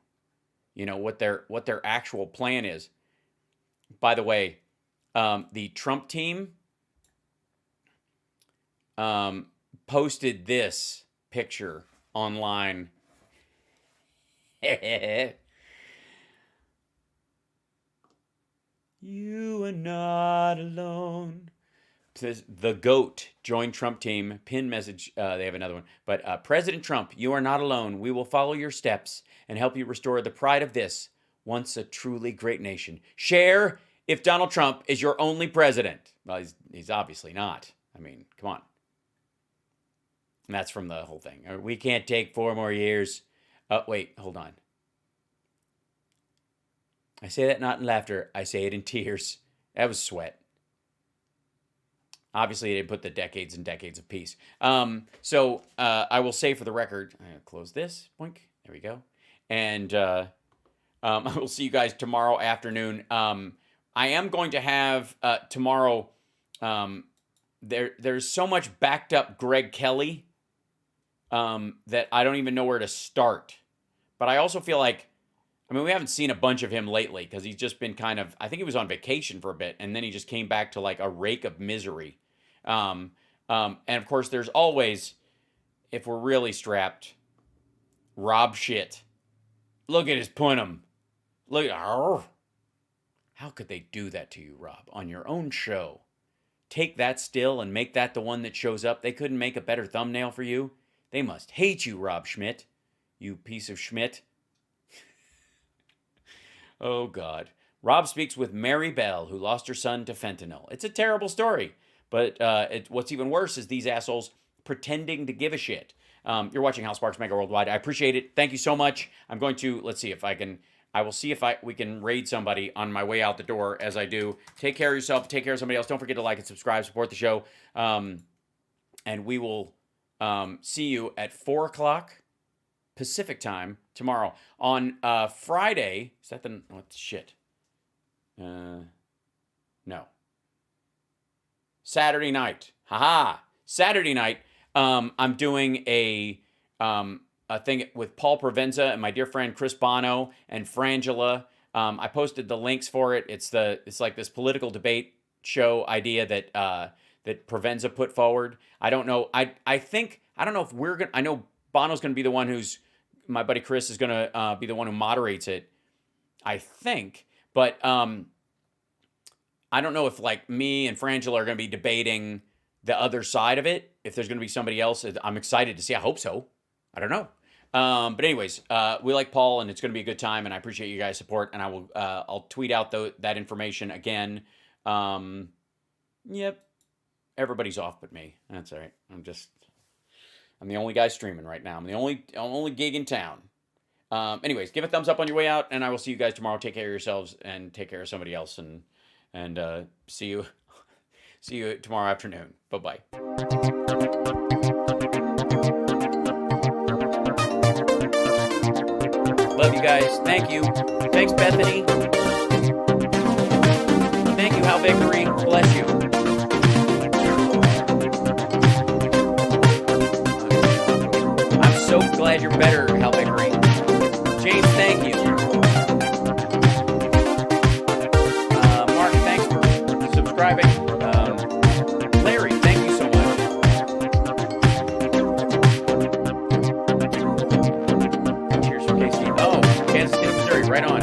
You know, what their actual plan is. By the way, the Trump team posted this picture online. You are not alone. Says the GOAT joined Trump team. Pin message. They have another one. But President Trump, you are not alone. We will follow your steps and help you restore the pride of this once a truly great nation. Share if Donald Trump is your only president. Well, he's obviously not. I mean, come on. And that's from the whole thing. We can't take 4 more years. Wait, hold on. I say that not in laughter. I say it in tears. That was sweat. Obviously, they put the decades and decades of peace. So I will say for the record, I'm going to close this. Boink. There we go. And I will see you guys tomorrow afternoon. I am going to have tomorrow, there's so much backed up Greg Kelly that I don't even know where to start. But I also feel like, I mean, we haven't seen a bunch of him lately because he's just been kind of, I think he was on vacation for a bit, and then he just came back to like a rake of misery. And of course, there's always, if we're really strapped, Rob shit. Look at his punum. Look at her. How could they do that to you, Rob, on your own show? Take that still and make that the one that shows up. They couldn't make a better thumbnail for you. They must hate you, Rob Schmidt. You piece of Schmidt. Oh, God. Rob speaks with Mary Bell, who lost her son to fentanyl. It's a terrible story. But what's even worse is these assholes pretending to give a shit. You're watching HAL Sparks Mega Worldwide. I appreciate it. Thank you so much. I'm going to, let's see if I can, I will see if we can raid somebody on my way out the door as I do. Take care of yourself. Take care of somebody else. Don't forget to like and subscribe. Support the show. And we will see you at 4 o'clock Pacific time tomorrow. On Friday, is that the, what shit? No. Saturday night. Haha. Saturday night, I'm doing a thing with Paul Provenza and my dear friend Chris Bono and Frangela. I posted the links for it. It's like this political debate show idea that that Provenza put forward. I don't know. I don't know if we're gonna. I know Bono's gonna be the one who's. My buddy Chris is gonna be the one who moderates it. I think, but I don't know if like me and Frangela are gonna be debating the other side of it. If there's gonna be somebody else, I'm excited to see. I hope so. I don't know. But anyways, we like Paul, and it's going to be a good time, and I appreciate you guys' support, and I will, I'll tweet out that information again. Yep. Everybody's off but me. That's all right. I'm the only guy streaming right now. I'm the only gig in town. Anyways, give a thumbs up on your way out, and I will see you guys tomorrow. Take care of yourselves, and take care of somebody else, and see you tomorrow afternoon. Bye-bye. Love you guys. Thank you. Thanks, Bethany. Thank you, Hal Vickery. Bless you. I'm so glad you're better, Hal Vickery. James, thank you. Mark, thanks for subscribing. Larry, thank you so much. Cheers from KC. Oh, Kansas City, Missouri, right on.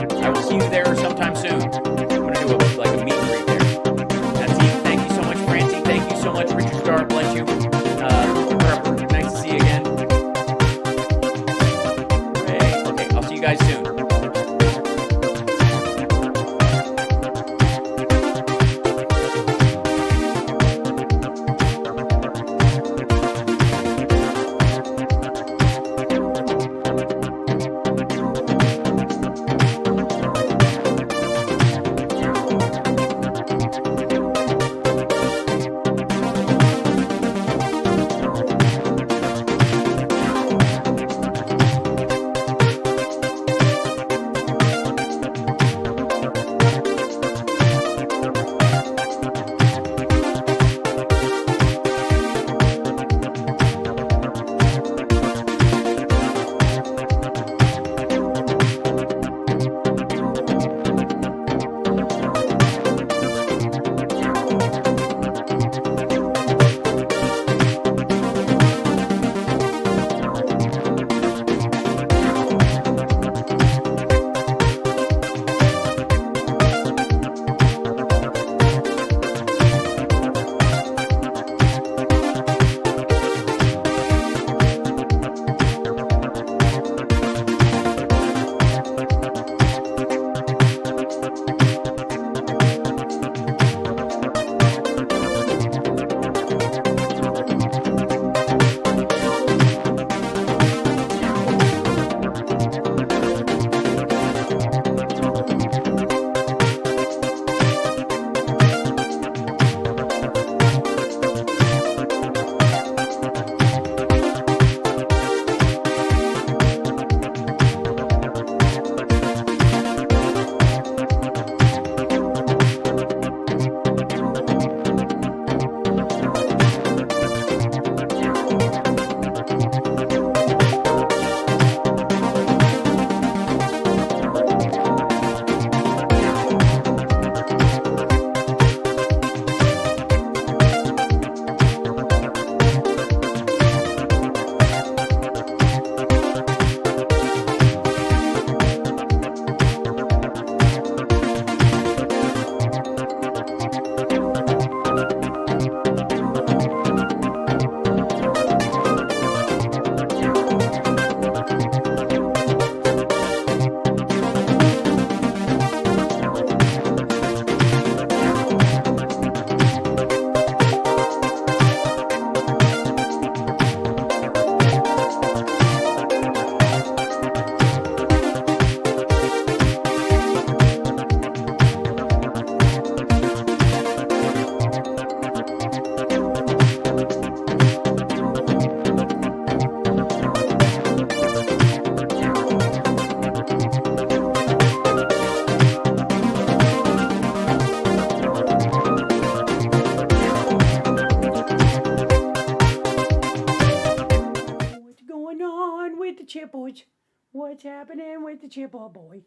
Chipples. What's happening with the Chipple boy?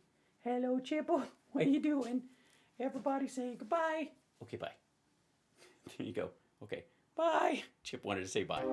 Hello, Chipple. What you doing? Everybody say goodbye. Okay, bye. There you go. Okay, bye. Chip wanted to say bye.